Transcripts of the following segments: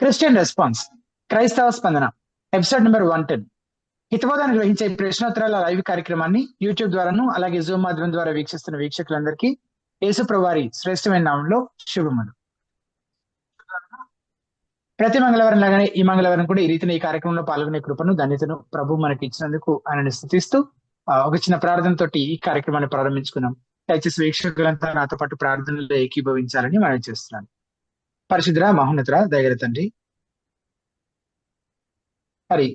Christian response క్రైస్తవ స్పందన episode number 110. హితబోధ నిర్వహించే ప్రశ్నోత్తరాల లైవ్ కార్యక్రమాన్ని యూట్యూబ్ ద్వారాను అలాగే జూమ్ మాధ్యమం ద్వారా వీక్షిస్తున్న వీక్షకులందరికీ యేసుప్రభు వారి శ్రేష్టమైన నామంలో శుభములు. ప్రతి మంగళవారం లాగానే ఈ మంగళవారం కూడా ఈ రీతిని ఈ కార్యక్రమంలో పాల్గొనే కృపను ధన్యతను ప్రభు మనకి ఇచ్చినందుకు ఆయనని స్తుతిస్తూ ఒక చిన్న ప్రార్థనతోటి ఈ కార్యక్రమాన్ని ప్రారంభించుకున్నాం. దయచేసి వీక్షకులంతా నాతో పాటు ప్రార్థనలో ఏకీభవించాలని మనం చేస్తున్నాను. పరిశుద్ధ మహోన్నతుడ దయగల తండ్రి, మరి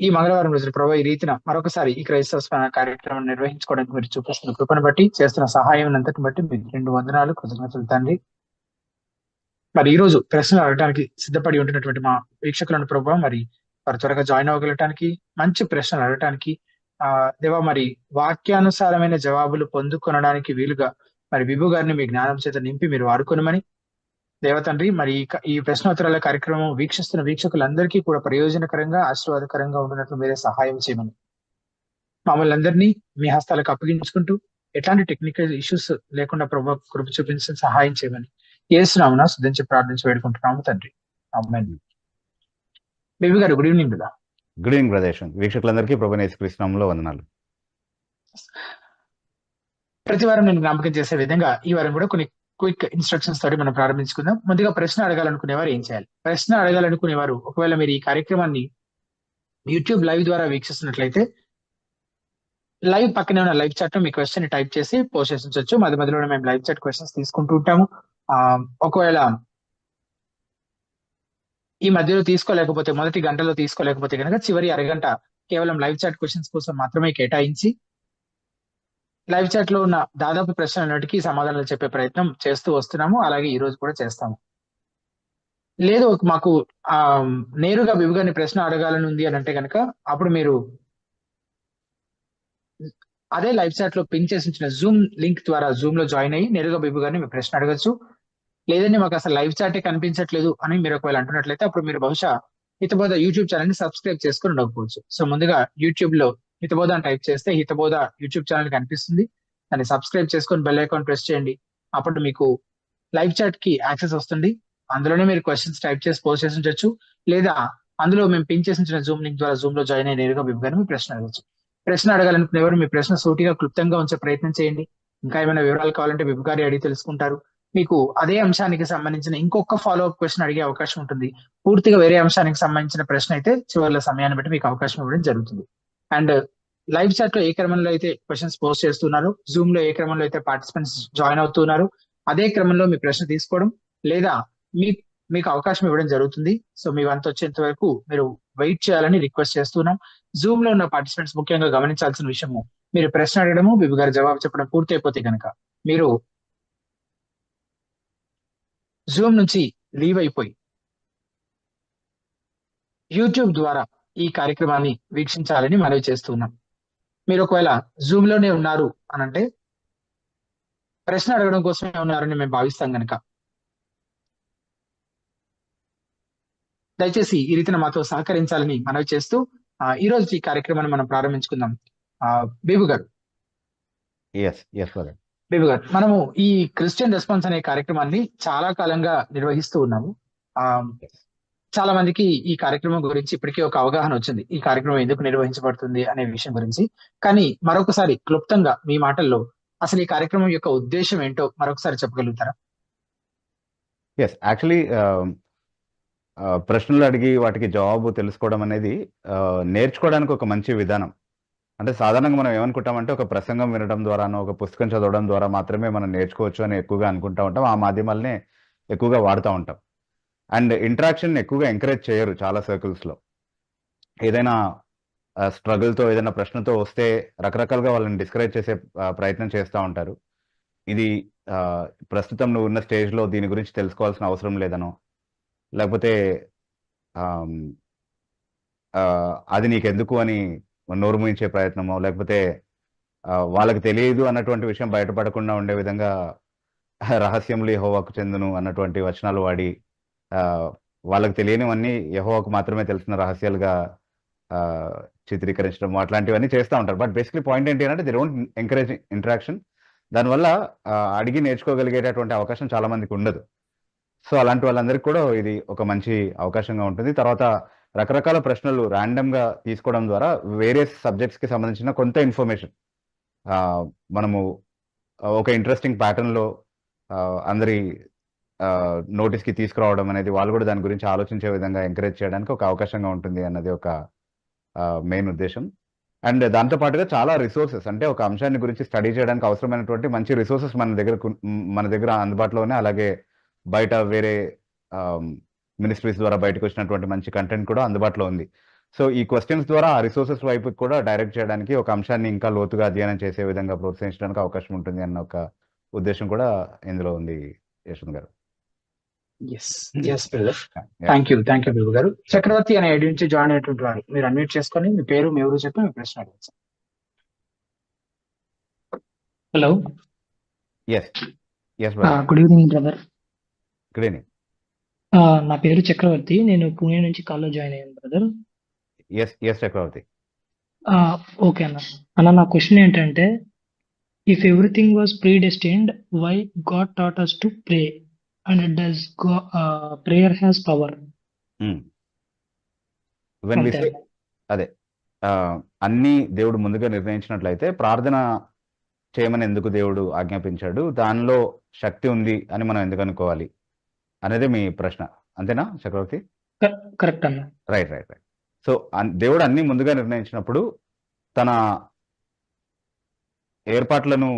ఈ మంగళవారం రోజున ప్రభు ఈ రీతిన మరొకసారి ఈ క్రైస్తవ స్మరణ కార్యక్రమం నిర్వహించుకోవడానికి మీరు చూపిస్తున్న కృపను బట్టి, చేస్తున్న సహాయం అంతటిని బట్టి మీకు 2 వందనాలు, కృతజ్ఞతలు తండ్రి. మరి ఈ రోజు ప్రశ్నలు అడగడానికి సిద్ధపడి ఉంటున్నటువంటి మా వీక్షకులను ప్రభు మరి వారు త్వరగా జాయిన్ అవ్వగలటానికి, మంచి ప్రశ్నలు అడగటానికి దేవా మరి వాక్యానుసారమైన జవాబులు పొందుకొనడానికి వీలుగా మరి విభు గారిని మీ జ్ఞానం చేత నింపి మీరు వాడుకొనమని దేవతండ్రి, మరి ఈ ప్రశ్నోత్తరాల కార్యక్రమం వీక్షిస్తున్న వీక్షకులందరికీ కూడా ప్రయోజనకరంగా, ఆశీర్వాదకరంగా ఉండినట్లు మీరే సహాయం చేయమని మమ్మల్ని అందరినీ మీ హస్తాలకు అప్పగించుకుంటూ ఎట్లాంటి టెక్నికల్ ఇష్యూస్ లేకుండా ప్రభు కృప చూపించి సహాయం చేయమని యేసునామమున స్తుతించి ప్రార్థించి వేడుకుంటున్నాము తండ్రి. ఆమేన్. బేబీ గారు గుడ్ ఈవినింగ్ కదా. Good evening brother. వీక్షకులందరికీ ప్రభువైన యేసుక్రీస్తు నామములో వందనాలు. ప్రతి వారం నేను జ్ఞాపకం చేసే విధంగా ఈ వారం కూడా కొన్ని క్విక్ ఇన్స్ట్రక్షన్స్ తోటి మనం ప్రారంభించుకుందాం. ముందుగా ప్రశ్న అడగాలనుకునేవారు ఏం చేయాలి? ప్రశ్న అడగాలనుకునేవారు ఒకవేళ మీరు ఈ కార్యక్రమాన్ని యూట్యూబ్ లైవ్ ద్వారా వీక్షిస్తున్నట్లయితే లైవ్ పక్కనే ఉన్న లైవ్ చాట్ మీ క్వశ్చన్ ని టైప్ చేసి పోస్ట్ చేసి ఉంచొచ్చు. మధ్య మధ్యలో మేము లైవ్ చాట్ క్వశ్చన్స్ తీసుకుంటూ ఉంటాము. ఒకవేళ ఈ మధ్యలో తీసుకోలేకపోతే, మొదటి గంటలో తీసుకోలేకపోతే కనుక చివరి అరగంట కేవలం లైవ్ చాట్ క్వశ్చన్స్ కోసం మాత్రమే కేటాయించి లైవ్ చాట్ లో ఉన్న దాదాపు ప్రశ్నలన్నిటికీ సమాధానాలు చెప్పే ప్రయత్నం చేస్తూ వస్తున్నాము. అలాగే ఈ రోజు కూడా చేస్తాము. లేదు మాకు నేరుగా విభుగాని ప్రశ్న అడగాలని ఉంది అని అంటే కనుక అప్పుడు మీరు అదే లైవ్ చాట్ లో పిన్ చేసి ఉంచిన జూమ్ లింక్ ద్వారా జూమ్ లో జాయిన్ అయ్యి నేరుగా విభుగాని మీ ప్రశ్న అడగచ్చు. లేదంటే మాకు అసలు లైవ్ చాటే కనిపించట్లేదు అని మీరు ఒకవేళ అంటున్నట్లయితే అప్పుడు మీరు బహుశా హితబోధ యూట్యూబ్ ఛానల్ ని సబ్స్క్రైబ్ చేసుకుని ఉండకపోవచ్చు. సో ముందుగా యూట్యూబ్ లో హితబోధ అని టైప్ చేస్తే హితబోధ యూట్యూబ్ ఛానల్ కనిపిస్తుంది. దాన్ని సబ్స్క్రైబ్ చేసుకొని బెల్ ఐకాన్ ప్రెస్ చేయండి. అప్పుడు మీకు లైవ్ చాట్ కి యాక్సెస్ వస్తుంది. అందులోనే మీరు క్వశ్చన్స్ టైప్ చేసి పోస్ట్ చేసి ఉంచొచ్చు. లేదా అందులో మేము పిన్ చేసి ఉంచిన జూమ్ లింక్ ద్వారా జూమ్ లో జాయిన్ అయ్యి నేరుగా విభుగాని మీ ప్రశ్న అడగచ్చు. ప్రశ్న అడగాలనుకునేవారు మీ ప్రశ్న సూటిగా క్లుప్తంగా ఉంచే ప్రయత్నం చేయండి. ఇంకా ఏమైనా వివరాలు కావాలంటే విభుగారి అడిగి తెలుసుకుంటారు. మీకు అదే అంశానికి సంబంధించిన ఇంకొక ఫాలో అప్ క్వశ్చన్ అడిగే అవకాశం ఉంటుంది. పూర్తిగా వేరే అంశానికి సంబంధించిన ప్రశ్న అయితే చివరిలో సమయాన్ని బట్టి మీకు అవకాశం ఇవ్వడం జరుగుతుంది. అండ్ లైవ్ చాట్ లో ఏ క్రమంలో అయితే క్వశ్చన్స్ పోస్ట్ చేస్తున్నారు, జూమ్ లో ఏ క్రమంలో అయితే పార్టిసిపెంట్స్ జాయిన్ అవుతున్నారు, అదే క్రమంలో మీ ప్రశ్న తీసుకోవడం లేదా మీకు అవకాశం ఇవ్వడం జరుగుతుంది. సో మీ వంతు వచ్చేంత వరకు మీరు వెయిట్ చేయాలని రిక్వెస్ట్ చేస్తున్నాం. జూమ్ లో ఉన్న పార్టిసిపెంట్స్ ముఖ్యంగా గమనించాల్సిన విషయము, మీరు ప్రశ్న అడగడము విభు గారు జవాబు చెప్పడం పూర్తి అయిపోతే కనుక మీరు జూమ్ నుంచి లీవ్ అయిపోయి యూట్యూబ్ ద్వారా ఈ కార్యక్రమాన్ని వీక్షించాలని మనవి చేస్తున్నాం. మీరు ఒకవేళ జూమ్ లోనే ఉన్నారు అనంటే ప్రశ్న అడగడం కోసమే ఉన్నారని మేము భావిస్తాం కనుక దయచేసి ఈ రీతిన మాతో సహకరించాలని మనవి చేస్తూ ఈ రోజు ఈ కార్యక్రమాన్ని మనం ప్రారంభించుకుందాం. బేబు గారు, బేబు గారు, మనము ఈ క్రిస్టియన్ రెస్పాన్స్ అనే కార్యక్రమాన్ని చాలా కాలంగా నిర్వహిస్తూ ఉన్నాము. చాలా మందికి ఈ కార్యక్రమం గురించి ఇప్పటికీ ఒక అవగాహన వచ్చింది, ఈ కార్యక్రమం ఎందుకు నిర్వహించబడుతుంది అనే విషయం గురించి. కానీ మరొకసారి క్లుప్తంగా మీ మాటల్లో అసలు ఈ కార్యక్రమం యొక్క ఉద్దేశం ఏంటో మరొకసారి చెప్పగలుగుతారా? యాక్చువల్లీ ప్రశ్నలు అడిగి వాటికి జవాబు తెలుసుకోవడం అనేది నేర్చుకోవడానికి ఒక మంచి విధానం. అంటే సాధారణంగా మనం ఏమనుకుంటామంటే ఒక ప్రసంగం వినడం ద్వారానో ఒక పుస్తకం చదవడం ద్వారా మాత్రమే మనం నేర్చుకోవచ్చు అని ఎక్కువగా అనుకుంటా ఉంటాం. ఆ మాధ్యమాలనే ఎక్కువగా వాడుతూ ఉంటాం. అండ్ ఇంటరాక్షన్ ఎక్కువగా ఎంకరేజ్ చేయరు చాలా సర్కిల్స్లో. ఏదైనా స్ట్రగుల్తో ఏదైనా ప్రశ్నతో వస్తే రకరకాలుగా వాళ్ళని డిస్కరేజ్ చేసే ప్రయత్నం చేస్తూ ఉంటారు. ఇది ప్రస్తుతం నువ్వు ఉన్న స్టేజ్లో దీని గురించి తెలుసుకోవాల్సిన అవసరం లేదనో, లేకపోతే అది నీకెందుకు అని నోరు మూయించే ప్రయత్నమో, లేకపోతే వాళ్ళకి తెలియదు అన్నటువంటి విషయం బయటపడకుండా ఉండే విధంగా రహస్యములు యెహోవాకు చెందును అన్నటువంటి వచనాలు వాడి వాళ్ళకి తెలియనివన్నీ యెహోవాకు మాత్రమే తెలిసిన రహస్యాలుగా చిత్రీకరించడం అట్లాంటివన్నీ చేస్తూ ఉంటారు. బట్ బేసిక్లీ పాయింట్ ఏంటి అంటే దే డోంట్ ఎంకరేజ్ ఇంటరాక్షన్. దానివల్ల అడిగి నేర్చుకోగలిగేటటువంటి అవకాశం చాలా మందికి ఉండదు. సో అలాంటి వాళ్ళందరికీ కూడా ఇది ఒక మంచి అవకాశంగా ఉంటుంది. తర్వాత రకరకాల ప్రశ్నలు random గా తీసుకోవడం ద్వారా వేరియస్ సబ్జెక్ట్స్కి సంబంధించిన కొంత ఇన్ఫర్మేషన్ మనము ఒక ఇంట్రెస్టింగ్ ప్యాటర్న్లో అందరి నోటీస్కి తీసుకురావడం అనేది, వాళ్ళు కూడా దాని గురించి ఆలోచించే విధంగా ఎంకరేజ్ చేయడానికి ఒక అవకాశంగా ఉంటుంది అన్నది ఒక మెయిన్ ఉద్దేశం. అండ్ దాంతో పాటుగా చాలా రిసోర్సెస్, అంటే ఒక అంశాన్ని గురించి స్టడీ చేయడానికి అవసరమైనటువంటి మంచి రిసోర్సెస్ మన దగ్గర అందుబాటులోనే, అలాగే బయట వేరే మినిస్ట్రీస్ ద్వారా బయటకు వచ్చినటువంటి మంచి కంటెంట్ కూడా అందుబాటులో ఉంది. సో ఈ క్వశ్చన్స్ ద్వారా ఆ రిసోర్సెస్ వైపు కూడా డైరెక్ట్ చేయడానికి, ఒక అంశాన్ని ఇంకా లోతుగా అధ్యయనం చేసే విధంగా ప్రోత్సహించడానికి అవకాశం ఉంటుంది అన్న ఒక ఉద్దేశం కూడా ఇందులో ఉంది యశ్వంత్ గారు. Yes brother, thank you Billu గారు. చక్రవర్తి అనే ఐడి నుంచి జాయిన్ అయినటువంటి వారు, మీరు అన్మ్యూట్ చేసుకొని మీ పేరు మీ ఎవరు చెప్పి మీ ప్రశ్న అడగచ్చు. Hello, yes yes brother, good evening brother. Good evening. నా పేరు చక్రవర్తి, నేను పూణే నుంచి కాల్లో జాయిన్ అయ్యాను బ్రదర్. ఎస్ చక్రవర్తి. ఓకే అన్న, నా క్వశ్చన్ ఏంటంటే, if everything was predestined, why God taught us to pray, and does prayer has power? When we అంతే సే, అదే అన్ని దేవుడు ముందుగా నిర్ణయించినట్లయితే ప్రార్థన చేయమని ఎందుకు దేవుడు ఆజ్ఞాపించాడు, దానిలో శక్తి ఉంది అని మనం ఎందుకు అనుకోవాలి అనేది మీ ప్రశ్న, అంతేనా చక్రవర్తి? కరెక్ట్ అన్న. రైట్. సో దేవుడు అన్ని ముందుగా నిర్ణయించినప్పుడు తన ఏర్పాట్లను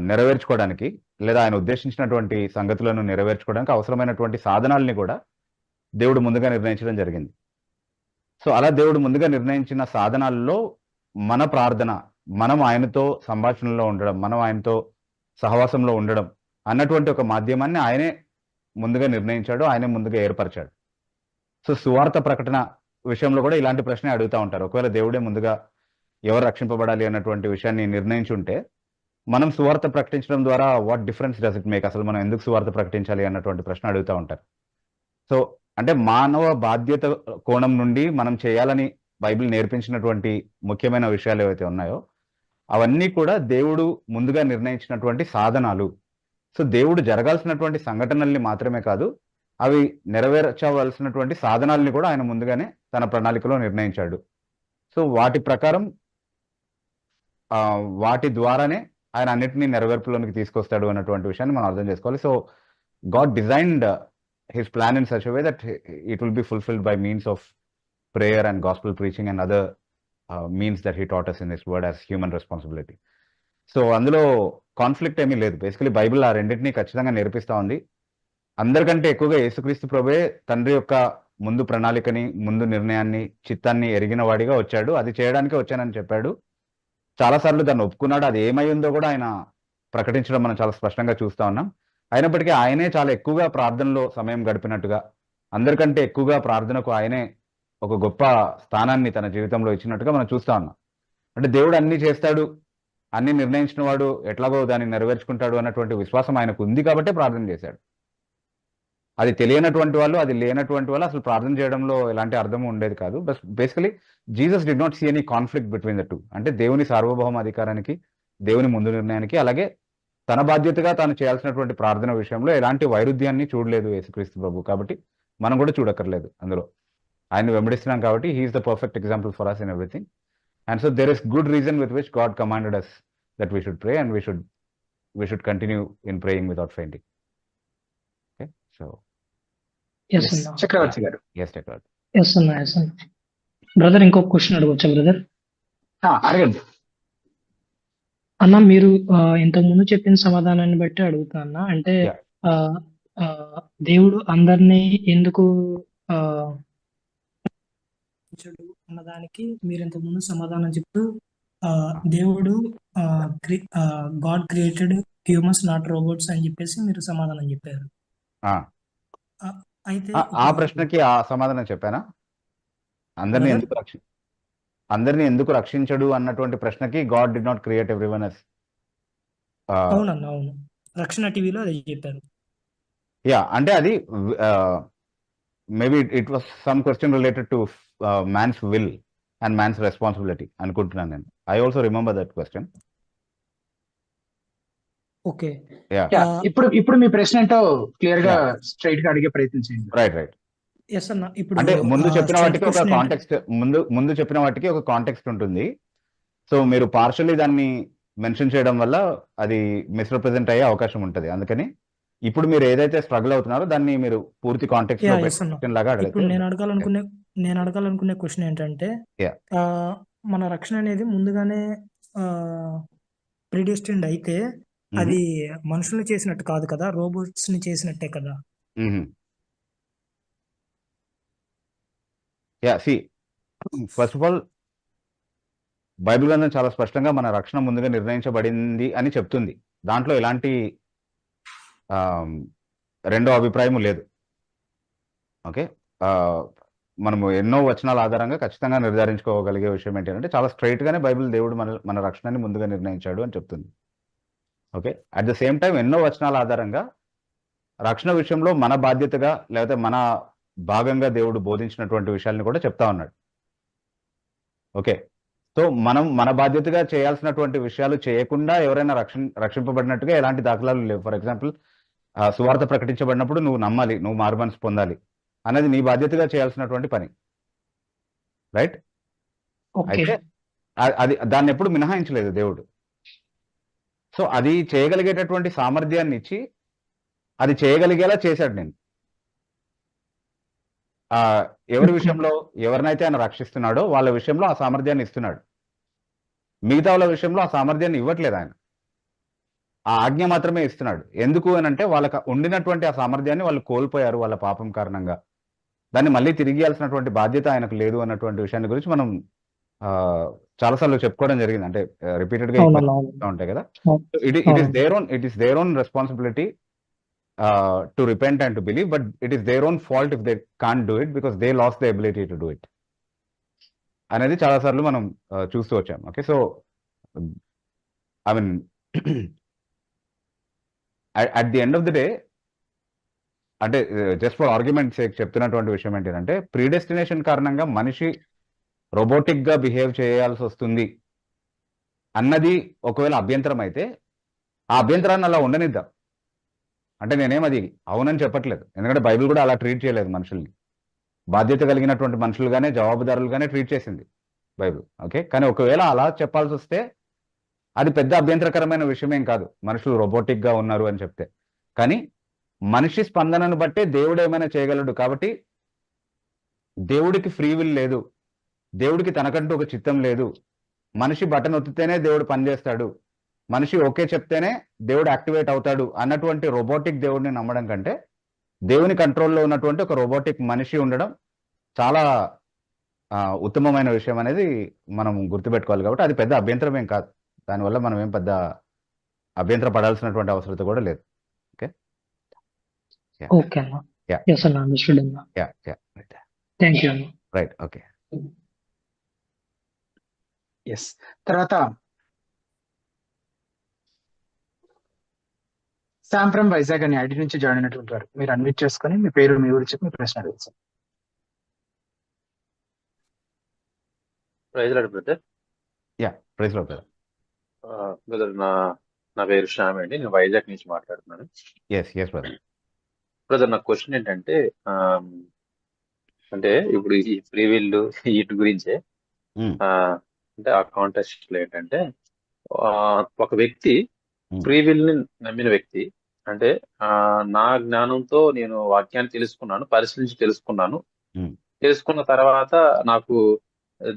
నెరవేర్చుకోవడానికి, లేదా ఆయన ఉద్దేశించినటువంటి సంగతులను నెరవేర్చుకోవడానికి అవసరమైనటువంటి సాధనాలని కూడా దేవుడు ముందుగా నిర్ణయించడం జరిగింది. సో అలా దేవుడు ముందుగా నిర్ణయించిన సాధనాల్లో మన ప్రార్థన, మనం ఆయనతో సంభాషణలో ఉండడం, మనం ఆయనతో సహవాసంలో ఉండడం అన్నటువంటి ఒక మాధ్యమాన్ని ఆయనే ముందుగా నిర్ణయించాడు, ఆయనే ముందుగా ఏర్పరిచాడు. సో సువార్త ప్రకటన విషయంలో కూడా ఇలాంటి ప్రశ్న అడుగుతూ ఉంటారు. ఒకవేళ దేవుడే ముందుగా ఎవరు రక్షింపబడాలి అన్నటువంటి విషయాన్ని నిర్ణయించుంటే, మనం సువార్త ప్రకటించడం ద్వారా what difference does it make, అసలు మనం ఎందుకు సువార్త ప్రకటించాలి అన్నటువంటి ప్రశ్న అడుగుతూ ఉంటారు. సో అంటే మానవ బాధ్యత కోణం నుండి మనం చేయాలని బైబిల్ నేర్పించినటువంటి ముఖ్యమైన విషయాలు ఏవైతే ఉన్నాయో అవన్నీ కూడా దేవుడు ముందుగా నిర్ణయించినటువంటి సాధనాలు. సో దేవుడు జరగాల్సినటువంటి సంఘటనల్ని మాత్రమే కాదు, అవి నెరవేర్చవలసినటువంటి సాధనాలని కూడా ఆయన ముందుగానే తన ప్రణాళికలో నిర్ణయించాడు. సో వాటి ప్రకారం వాటి ద్వారానే ఆయన అన్నిటినీ నెరవేర్పులోనికి తీసుకొస్తాడు అన్నటువంటి విషయాన్ని మనం అర్థం చేసుకోవాలి. So God designed his plan in such a way that it will be fulfilled by means of prayer and gospel preaching and other means that he taught us in his word as human responsibility. So అందులో conflict ఏమీ లేదు. Basically Bible ఆ రెండింటినీ ఖచ్చితంగా నేర్పిస్తూ ఉంది. అందరికంటే ఎక్కువగా యేసుక్రీస్తు ప్రభువే తండ్రి యొక్క ముందు ప్రణాళికని, ముందు నిర్ణయాన్ని, చిత్తాన్ని ఎరిగిన వాడిగా వచ్చాడు. అది చేయడానికే వచ్చానని చెప్పాడు. చాలాసార్లు దాన్ని ఒప్పుకున్నాడు. అది ఏమై ఉందో కూడా ఆయన ప్రకటించడం మనం చాలా స్పష్టంగా చూస్తూ ఉన్నాం. అయినప్పటికీ ఆయనే చాలా ఎక్కువగా ప్రార్థనలో సమయం గడిపినట్టుగా, అందరికంటే ఎక్కువగా ప్రార్థనకు ఆయనే ఒక గొప్ప స్థానాన్ని తన జీవితంలో ఇచ్చినట్టుగా మనం చూస్తా ఉన్నాం. అంటే దేవుడు అన్ని చేస్తాడు, అన్ని నిర్ణయించిన వాడు ఎట్లాగో దాన్ని నెరవేర్చుకుంటాడు అన్నటువంటి విశ్వాసం ఆయనకు ఉంది కాబట్టే ప్రార్థన చేశాడు. అది తెలియనటువంటి వాళ్ళు, అది లేనటువంటి వాళ్ళు అసలు ప్రార్థన చేయడంలో ఎలాంటి అర్థము ఉండేది కాదు. But basically Jesus did not see any conflict between the two. అంటే దేవుని సార్వభౌమ అధికారానికి, దేవుని ముందు నిర్ణయానికి, అలాగే తన బాధ్యతగా తాను చేయాల్సినటువంటి ప్రార్థన విషయంలో ఎలాంటి వైరుధ్యాన్ని చూడలేదు యేసుక్రీస్తు ప్రభు. కాబట్టి మనం కూడా చూడక్కర్లేదు అందులో. ఆయన వెంబడిస్తున్నాం కాబట్టి he's the perfect example for us in everything. And so there is good reason with which God commanded us that we should pray and we should continue in praying without fainting. Okay, so Chakravarthi గారు. Brother, ఇంకొక question అడగవచ్చా brother? అడగండి అన్న. మీరు ఇంతకు ముందు చెప్పిన సమాధానాన్ని బట్టి అడుగుతా అన్న. అంటే దేవుడు అందరినీ ఎందుకు అన్నదానికి మీరు ఇంతకు ముందు సమాధానం చెప్తూ దేవుడు God created humans not robots అని చెప్పేసి మీరు సమాధానం చెప్పారు. అయితే ఆ ప్రశ్నకి ఆ సమాధానం చెప్పానా? అందరినీ ఎందుకు రక్షించడు అన్నటువంటి ప్రశ్నకి God did not create everyone as. అవునన్నా, అవును. రక్షణ టీవీలో అది చెప్పారు. యా, అంటే అది maybe it was some question related to man's will and man's responsibility అనుకుంటున్నాను నేను. I also remember that question. Okay. Yeah yeah ah, ఇప్పుడు మీ ప్రశ్న ఏంటో క్లియర్ గా యా స్ట్రైట్ గా అడిగే ప్రయత్నం చేయండి. రైట్. యెస్ అన్న. ఇప్పుడు అంటే ముందు చెప్పిన స్ట్రెయిట్ వాటికి ఒక క్వెషన్ ఏంటి కాంటెక్స్ట్ ముందు చెప్పిన వాటికి ఒక కాంటెక్స్ట్ ఉంటుంది. సో మీరు పార్షల్లీ దాన్ని మెన్షన్ చేయడం వల్ల అది మిస్‌రిప్రజెంట్ అయ్యే అవకాశం ఉంటది. అందుకని ఇప్పుడు మీరు ఏదైతే స్ట్రగుల్ అవుతున్నారో దాన్ని మీరు పూర్తి కాంటెక్స్ట్‌లో యెస్ అన్న. క్వెషన్ లాగా అడిగితే ఇప్పుడు నేను అడగాలనుకునే క్వెషన్ ఏంటంటే యాహ్! మన రక్షణ అనేది ముందుగానే ఆహ్, ప్రిడెస్టిన్డ్ అయితే హుహు. అది మనుషుల్ని చేసినట్టు కాదు కదా! రోబోట్స్‌ని చేసినట్టే కదా! హుహు. Yeah! See first of all Bible గ్రంథం చాలా స్పష్టంగా మన రక్షణ ముందుగా నిర్ణయించబడింది అని చెప్తుంది. దాంట్లో ఎలాంటి ఆహ్, రెండో అభిప్రాయము లేదు. ఓకే. ఆహ్, మనము ఎన్నో వచనాల ఆధారంగా ఖచ్చితంగా నిర్ధారించుకోగలిగే విషయం ఏంటంటే చాలా స్ట్రెయిట్‌గానే బైబిల్ దేవుడు మన రక్షణని ముందుగా నిర్ణయించాడు అని చెప్తుంది. Okay. At the same time ఎన్నో వచనాల ఆధారంగా రక్షణ విషయంలో మన బాధ్యతగా లేకపోతే మన భాగంగా దేవుడు బోధించినటువంటి విషయాలను కూడా చెప్తా ఉన్నాడు. ఓకే. సో, మనం మన బాధ్యతగా చేయాల్సినటువంటి విషయాలు చేయకుండా ఎవరైనా రక్షింపబడినట్టుగా ఎలాంటి దాఖలాలు లేవు. ఫర్ ఎగ్జాంపుల్ సువార్త ప్రకటించబడినప్పుడు నువ్వు నమ్మాలి, నువ్వు మారుమనసు పొందాలి అనేది నీ బాధ్యతగా చేయాల్సినటువంటి పని. రైట్? ఓకే. అయితే అది దాన్నెప్పుడు మినహాయించలేదు దేవుడు. సో, అది చేయగలిగేటటువంటి సామర్థ్యాన్ని ఇచ్చి, అది చేయగలిగేలా చేశాడు నేను. ఎవరి ఓకే. విషయంలో ఎవరినైతే ఆయన రక్షిస్తున్నాడో వాళ్ళ విషయంలో ఆ సామర్థ్యాన్ని ఇస్తున్నాడు. మిగతా వాళ్ళ విషయంలో ఆ సామర్థ్యాన్ని ఇవ్వట్లేదు ఆయన. ఆ ఆజ్ఞ మాత్రమే ఇస్తున్నాడు. ఎందుకు అనంటే వాళ్ళకి ఉండినటువంటి ఆ సామర్థ్యాన్ని వాళ్ళు కోల్పోయారు వాళ్ళ పాపం కారణంగా. దాన్ని మళ్ళీ తిరిగి ఇయ్యాల్సినటువంటి బాధ్యత ఆయనకు లేదు అన్నటువంటి విషయాన్ని గురించి మనం ఆహ్, చాలా సార్లు చెప్పుకోవడం జరిగింది. అంటే రిపీటెడ్‌గా ఈ అవునన్నా. క్వెషన్స్ అవును. వస్తా ఉంటాయి కదా! అవును. సో, ఇట్ ఈస్ అవునండి. Their own responsibility to repent and to believe. But it is their own fault if they can't do it because they last the ability to do it. అనేది చాలా సార్లు మనం చూస్తూ వచ్చాం. Okay. So, I mean at the end of the day అంటే just for argument sake చెప్తున్నటువంటి విషయం ఏంటంటే ప్రీడెస్టినేషన్ కారణంగా మనిషి రోబోటిక్‌గా బిహేవ్ చేయాల్సొస్తుంది అన్నది ఒకవేళ అభ్యంతరం అయితే, ఆ అభ్యంతరాన్ని అలా ఉండనిద్దాం. అంటే నేనేమది అవునని చెప్పట్లేదు. ఎందుకంటే బైబిల్ కూడా అలా ట్రీట్ చేయలేదు మనుషుల్ని. బాధ్యత కలిగినటువంటి మనుషులుగానే, జవాబుదారులుగానే ట్రీట్ చేసింది బైబిల్. ఓకే. కానీ ఒకవేళ అలా చెప్పాల్సొస్తే అది పెద్ద అభ్యంతరకరమైన విషయమేం కాదు. మనుషులు రోబోటిక్‌గా ఉన్నారు అని చెప్తే. కానీ మనిషి స్పందనను బట్టే దేవుడేమైనా చేయగలడు. కాబట్టి దేవుడికి ఫ్రీ విల్ లేదు. దేవుడికి తనకంటూ ఒక చిత్తం లేదు. మనిషి బటన్ ఒత్తితేనే దేవుడు పనిచేస్తాడు. మనిషి ఓకే చెప్తేనే దేవుడు యాక్టివేట్ అవుతాడు అన్నటువంటి రోబోటిక్ దేవుడిని నమ్మడం కంటే, దేవుని కంట్రోల్‌లో ఉన్నటువంటి ఒక రోబోటిక్ మనిషి ఉండడం చాలా ఉత్తమమైన విషయం అనేది మనం గుర్తుపెట్టుకోవాలి కాబట్టి అది పెద్ద అభ్యంతరమేం కాదు. దానివల్ల మనం ఏం పెద్ద అభ్యంతర పడాల్సినటువంటి అవసరత కూడా లేదు. ఓకే. యాహ్! ఓకే అన్న. యాహ్! యెస్ అన్న. అండర్‌స్టూడ్ అన్న. Yeah! Yeah! Right. Thank you అన్న. రైట్. ఓకే. యెస్. తర్వాత సామ్ ఫ్రమ్ వైజాగ్ అనే ఐడి నుంచి జాయిన్ అయినటువంటి వారు. మీరు అన్మ్యూట్ చేసుకొని మీ పేరు, మీ ఊరు చెప్పి మీ ప్రశ్న అడగచ్చు. Praise Lord brother. Yeah! Praise Lord brother. Brother నా పేరు శ్యామ్ అండి. నేను వైజాగ్ నుంచి మాట్లాడుతున్నాను. యెస్. Yes brother. బ్రదర్ నా క్వశ్చన్ ఏంటంటే అంటే ఇప్పుడు ఈ ఫ్రీ విల్ వీటి గురించే హ్మ్. అంటే ఆ కాంటెక్స్ట్ లో ఏంటంటే ఒక వ్యక్తి హ్మ్. ఫ్రీ విల్ ని నమ్మిన వ్యక్తి అంటే నా జ్ఞానంతో నేను వాక్యాన్ని తెలుసుకున్నాను, పరిశీలించి తెలుసుకున్నాను. హ్మ్. తెలుసుకున్న తర్వాత నాకు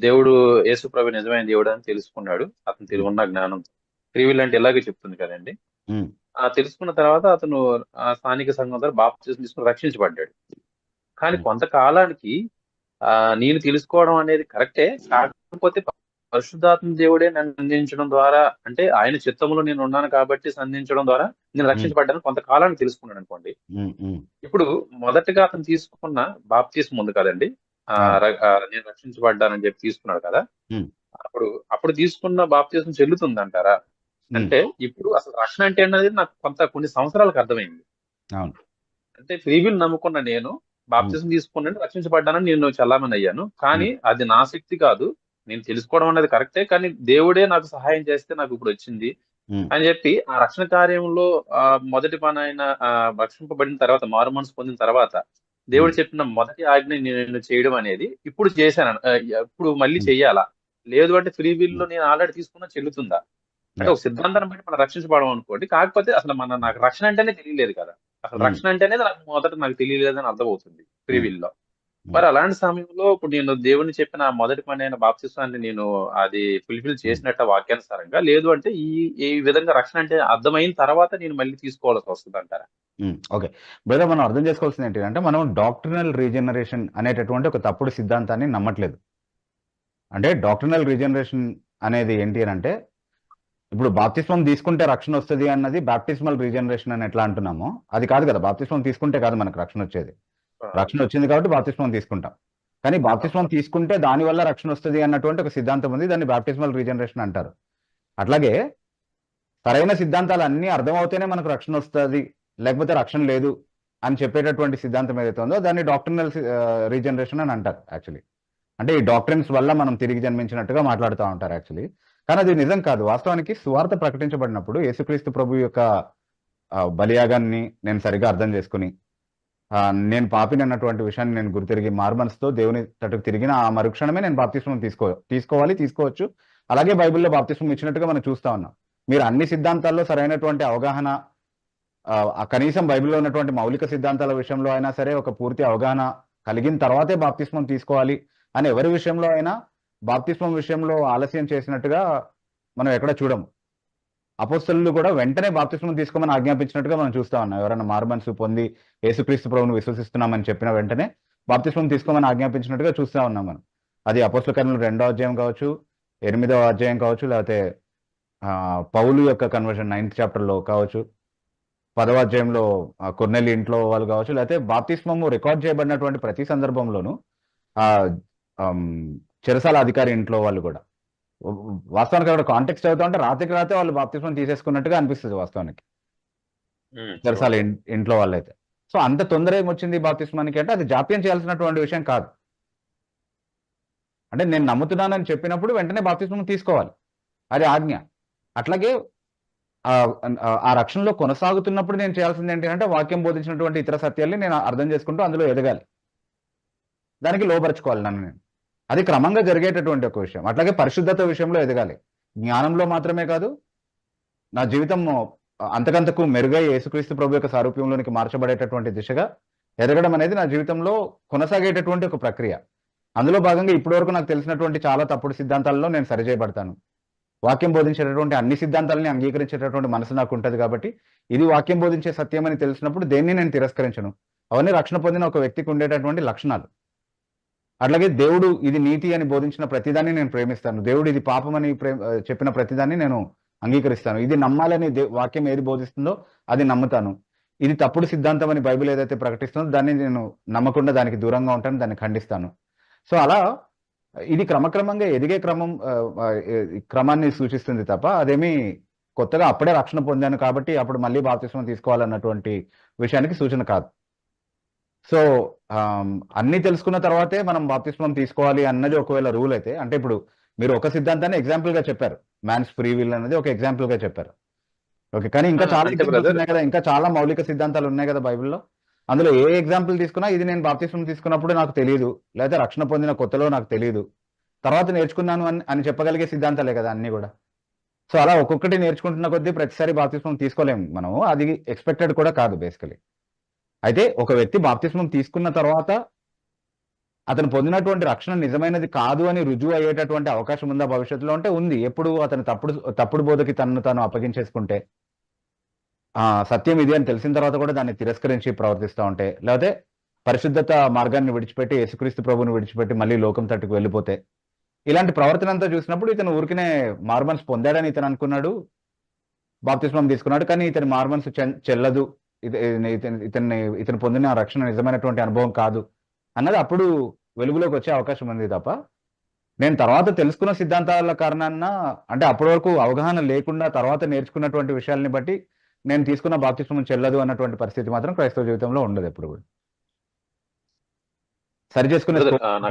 దేవుడు యేసుప్రభు నిజమైన దేవుడు అని తెలుసుకున్నాడు. అతను ఉన్న జ్ఞానం ఫ్రీ విల్ అంటే ఇలాగే చెప్తుంది కదండి. హ్మ్. తెలుసుకున్న తర్వాత అతను స్థానిక సంఘం ద్వారా బాప్తిసం తీసుకుని రక్షించబడ్డాడు. కానీ హ్మ్. కొంతకాలానికి నేను తెలుసుకోవడం అనేది కరెక్టే. కాకపోతే పరిశుద్ధాత్మ దేవుడే నన్ను సంధించడం ద్వారా అంటే ఆయన చిత్తంలో నేను ఉన్నాను కాబట్టి సంధించడం ద్వారా నేను హ్మ్. రక్షించబడ్డాను కొంతకాలానికి తెలుసుకున్నాను అనుకోండి. హ్మ్. హ్మ్. ఇప్పుడు మొదటగా అతను తీసుకున్న బాప్తిసం ఉంది కదండి. అవును. నేను రక్షించబడ్డానని చెప్పి తీసుకున్నాడు కదా. హ్మ్. అప్పుడు తీసుకున్న బాప్తిసం చెల్లుతుందంటారా? హ్మ్. అంటే ఇప్పుడు అసలు రక్షణ అంటే అనేది నాకు కొన్ని సంవత్సరాలకు అర్థమైంది. అవును. అంటే ఫ్రీ విల్ నమ్ముకున్న నేను హ్మ్. బాప్తిసం తీసుకున్నాను, రక్షించబడ్డానని నేను చలామణి అయ్యాను. కానీ హ్మ్. అది నా శక్తి కాదు. నేను తెలుసుకోవడం అనేది కరెక్టే. కానీ దేవుడే నాకు సహాయం చేస్తే నాకు ఇప్పుడు వచ్చింది. ఉమ్, అని చెప్పి ఆ రక్షణ కార్యంలో మొదటి పని ఆయన రక్షింపబడిన తర్వాత, మారు మనసు పొందిన తర్వాత దేవుడు ఉమ్, చెప్పిన మొదటి ఆజ్ఞ నేను చేయడం అనేది ఇప్పుడు చేశాను, ఇప్పుడు మళ్ళీ ఉమ్, చెయ్యాలా? లేదు అంటే ఫ్రీ విల్ లో ఉమ్. నేను ఆల్రెడీ తీసుకున్నా చెల్లుతుందా? అంటే యా. ఒక సిద్ధాంతాన్ని బట్టి మనం రక్షించబడం అనుకోండి. కాకపోతే అసలు నాకు రక్షణ అంటేనే తెలియలేదు కదా. అసలు ఉమ్, రక్షణ అంటేనే నాకు తెలియలేదని అర్థమవుతుంది ఫ్రీ ఉమ్, విల్ లో. ఉమ్, మరి అలాంటి సమయంలో ఇప్పుడు నేను దేవుని చెప్పిన ఆ మొదటి పని అయిన బాప్తిస్మాన్ని నేను అది ఫుల్ఫిల్ ఉమ్, చేసినట్ట వాక్యానుసారంగా, లేదు అంటే ఈ ఈ విధంగా రక్షణ అంటే అర్థమైన తర్వాత నేను మళ్ళీ తీసుకోవాల్సి వస్తుంది అంటారా? ఓకే బ్రదర్, మనం అర్థం చేసుకోవాల్సింది ఏంటంటే మనం డాక్ట్రినల్ రీజనరేషన్ అనేటటువంటి ఒక తప్పుడు సిద్ధాంతాన్ని నమ్మట్లేదు. అంటే డాక్ట్రినల్ రీజనరేషన్ అనేది ఏంటి అని అంటే, ఇప్పుడు బాప్తిస్మం తీసుకుంటే రక్షణ వస్తుంది అన్నది బాప్టిస్మల్ రీజనరేషన్ అని ఎట్లా అంటున్నామో అది కాదు కదా. బాప్తిస్మం తీసుకుంటే కాదు మనకు రక్షణ వచ్చేది. ఆ, రక్షణ వచ్చింది కాబట్టి బాప్తిస్మం తీసుకుంటాం. కానీ బాప్తిస్మం ఆ, తీసుకుంటే దానివల్ల రక్షణ వస్తుంది అన్నటువంటి ఒక సిద్ధాంతం ఉంది. దాన్ని బాప్టిస్మల్ రీజనరేషన్ అంటారు. అట్లాగే సరైన సిద్ధాంతాలు అన్నీ అర్థమవుతేనే మనకు రక్షణ వస్తుంది, లేకపోతే రక్షణ లేదు అని చెప్పేటటువంటి సిద్ధాంతం ఏదైతే ఉందో దాన్ని డాక్ట్రినల్ రీజనరేషన్ అని అంటారు యాక్చువల్లీ. అంటే ఈ డాక్ట్రిన్స్ వల్ల మనం తిరిగి జన్మించినట్టుగా మాట్లాడుతూ ఉంటారు యాక్చువల్లీ. కానీ అది నిజం కాదు. వాస్తవానికి సువార్త ప్రకటించబడినప్పుడు యేసుక్రీస్తు ప్రభు యొక్క బలియాగాన్ని నేను సరిగా అర్థం చేసుకుని, నేను పాపిని అన్నటువంటి విషయాన్ని నేను గుర్తిరిగి మార్మన్స్తో దేవుని తట్టుకు తిరిగిన ఆ మరుక్షణమే నేను బాప్తిస్మం తీసుకోవచ్చు. అలాగే బైబిల్లో బాప్తిస్మం ఇచ్చినట్టుగా మనం చూస్తా ఉన్నాం. మీరు అన్ని సిద్ధాంతాల్లో సరైనటువంటి అవగాహన, కనీసం బైబిల్లో ఉన్నటువంటి మౌలిక సిద్ధాంతాల విషయంలో అయినా సరే ఒక పూర్తి అవగాహన కలిగిన తర్వాతే బాప్తిస్మం తీసుకోవాలి అని ఎవరి విషయంలో అయినా బాప్తిస్మం విషయంలో ఆలస్యం చేసినట్టుగా మనం ఎక్కడ చూడము. అపోస్తలులు కూడా వెంటనే బాప్తిస్మం తీసుకోమని ఆజ్ఞాపించినట్టుగా మనం చూస్తా ఉన్నాం. ఎవరైనా మారుమనసు పొంది యేసుక్రీస్తు ప్రభువును విశ్వసిస్తున్నామని చెప్పిన వెంటనే బాప్తిస్మం తీసుకోమని ఆజ్ఞాపించినట్టుగా చూస్తా ఉన్నాం మనం. అది అపోస్తల కార్యములు 2వ అధ్యాయం కావచ్చు, 8వ అధ్యాయం కావచ్చు, లేకపోతే పౌలు యొక్క కన్వర్షన్ 9th చాప్టర్లో కావచ్చు, 10వ అధ్యాయంలో కొర్నేలి ఇంట్లో వాళ్ళు కావచ్చు, లేకపోతే బాప్తిస్మము రికార్డ్ చేయబడినటువంటి ప్రతి సందర్భంలోనూ ఆ చెరసాల అధికారి ఇంట్లో వాళ్ళు కూడా, వాస్తవానికి అక్కడ కాంటెక్స్ట్ చదువుతా ఉంటే రాత్రికి రాతే వాళ్ళు బాప్తిస్మం తీసేసుకున్నట్టుగా అనిపిస్తుంది వాస్తవానికి చెరసాల ఇంట్లో వాళ్ళైతే. సో అంత తొందర ఏమొచ్చింది బాప్తిస్మానికి అంటే అది జాప్యం చేయాల్సినటువంటి విషయం కాదు. అంటే నేను నమ్ముతున్నానని చెప్పినప్పుడు వెంటనే బాప్తిస్మం తీసుకోవాలి, అది ఆజ్ఞ. అట్లాగే ఆ రక్షణలో కొనసాగుతున్నప్పుడు నేను చేయాల్సింది ఏంటంటే వాక్యం బోధించినటువంటి ఇతర సత్యాల్ని నేను అర్థం చేసుకుంటూ అందులో ఎదగాలి, దానికి లోపరుచుకోవాలి నన్ను నేను. అది క్రమంగా జరిగేటటువంటి ఒక విషయం. అట్లాగే పరిశుద్ధత విషయంలో ఎదగాలి. జ్ఞానంలో మాత్రమే కాదు, నా జీవితం అంతకంతకు మెరుగై యేసుక్రీస్తు ప్రభు యొక్క సారూప్యంలోనికి మార్చబడేటటువంటి దిశగా ఎదగడం అనేది నా జీవితంలో కొనసాగేటటువంటి ఒక ప్రక్రియ. అందులో భాగంగా ఇప్పటివరకు నాకు తెలిసినటువంటి చాలా తప్పుడు సిద్ధాంతాలలో నేను సరిచేయబడతాను. వాక్యం బోధించేటటువంటి అన్ని సిద్ధాంతాలని అంగీకరించేటటువంటి మనసు నాకు ఉంటుంది కాబట్టి ఇది వాక్యం బోధించే సత్యం అని తెలిసినప్పుడు దేన్ని నేను తిరస్కరించను. అవన్నీ రక్షణ పొందిన ఒక వ్యక్తికి ఉండేటటువంటి లక్షణాలు. అట్లాగే దేవుడు ఇది నీతి అని బోధించిన ప్రతిదాన్ని నేను ప్రేమిస్తాను. దేవుడు ఇది పాపమని చెప్పిన ప్రతిదాన్ని నేను అంగీకరిస్తాను. ఇది నమ్మాలని వాక్యం ఏది బోధిస్తుందో అది నమ్ముతాను. ఇది తప్పుడు సిద్ధాంతం అని బైబిల్ ఏదైతే ప్రకటిస్తుందో దాన్ని నేను నమ్మకుండా దానికి దూరంగా ఉంటాను, దాన్ని ఖండిస్తాను. సో అలా ఇది క్రమక్రమంగా ఎదిగే క్రమాన్ని సూచిస్తుంది తప్ప అదేమీ కొత్తగా అప్పుడే రక్షణ పొందాను కాబట్టి అప్పుడు మళ్ళీ బాప్తిస్మం తీసుకోవాలన్నటువంటి విషయానికి సూచన కాదు. సో అన్ని తెలుసుకున్న తర్వాతే మనం బాప్తిస్మం తీసుకోవాలి అన్నది ఒకవేళ రూల్ అయితే, అంటే ఇప్పుడు మీరు ఒక సిద్ధాంతాన్ని ఎగ్జాంపుల్ గా చెప్పారు, మ్యాన్స్ ఫ్రీ విల్ అనేది ఒక ఎగ్జాంపుల్ గా చెప్పారు. ఓకే, కానీ ఇంకా చాలా ఎగ్జాంపుల్స్ ఉన్నాయి కదా, ఇంకా చాలా మౌలిక సిద్ధాంతాలు ఉన్నాయి కదా బైబిల్లో. అందులో ఏ ఎగ్జాంపుల్ తీసుకున్నా ఇది నేను బాప్తిస్మం తీసుకున్నప్పుడు నాకు తెలియదు, లేదా రక్షణ పొందిన కొత్తలో నాకు తెలియదు, తర్వాత నేర్చుకున్నాను అని చెప్పగలిగే సిద్ధాంతాలే కదా అన్ని కూడా. సో అలా ఒక్కొక్కటి నేర్చుకుంటున్న కొద్దీ ప్రతిసారి బాప్తిస్మం తీసుకోలేము మనము, అది ఎక్స్పెక్టెడ్ కూడా కాదు బేసికలీ. అయితే ఒక వ్యక్తి బాప్తిస్మం తీసుకున్న తర్వాత అతను పొందినటువంటి రక్షణ నిజమైనది కాదు అని రుజువు అయ్యేటటువంటి అవకాశం ఉందా భవిష్యత్తులో అంటే ఉంది. ఎప్పుడు అతను తప్పుడు బోధకి తనను తాను అప్పగించేసుకుంటే, సత్యం ఇది అని తెలిసిన తర్వాత కూడా దాన్ని తిరస్కరించి ప్రవర్తిస్తూ ఉంటే, లేకపోతే పరిశుద్ధత మార్గాన్ని విడిచిపెట్టి యేసుక్రీస్తు ప్రభువుని విడిచిపెట్టి మళ్ళీ లోకం తట్టుకు వెళ్ళిపోతే, ఇలాంటి ప్రవర్తన అంతా చూసినప్పుడు ఇతను ఊరికినే మార్మన్స్ పొందాడని ఇతను అనుకున్నాడు, బాప్తిస్మం తీసుకున్నాడు, కానీ ఇతని మార్మన్స్ చెల్లదు, ఇతను పొందిన రక్షణ నిజమైనటువంటి అనుభవం కాదు అన్నది అప్పుడు వెలుగులోకి వచ్చే అవకాశం ఉంది తప్ప, నేను తర్వాత తెలుసుకున్న సిద్ధాంతాల కారణాన, అంటే అప్పటి వరకు అవగాహన లేకుండా తర్వాత నేర్చుకున్నటువంటి విషయాల్ని బట్టి నేను తీసుకున్న బాప్తిస్మం చెల్లదు అన్నటువంటి పరిస్థితి మాత్రం క్రైస్తవ జీవితంలో ఉండదు. ఎప్పుడు కూడా సరి చేసుకునే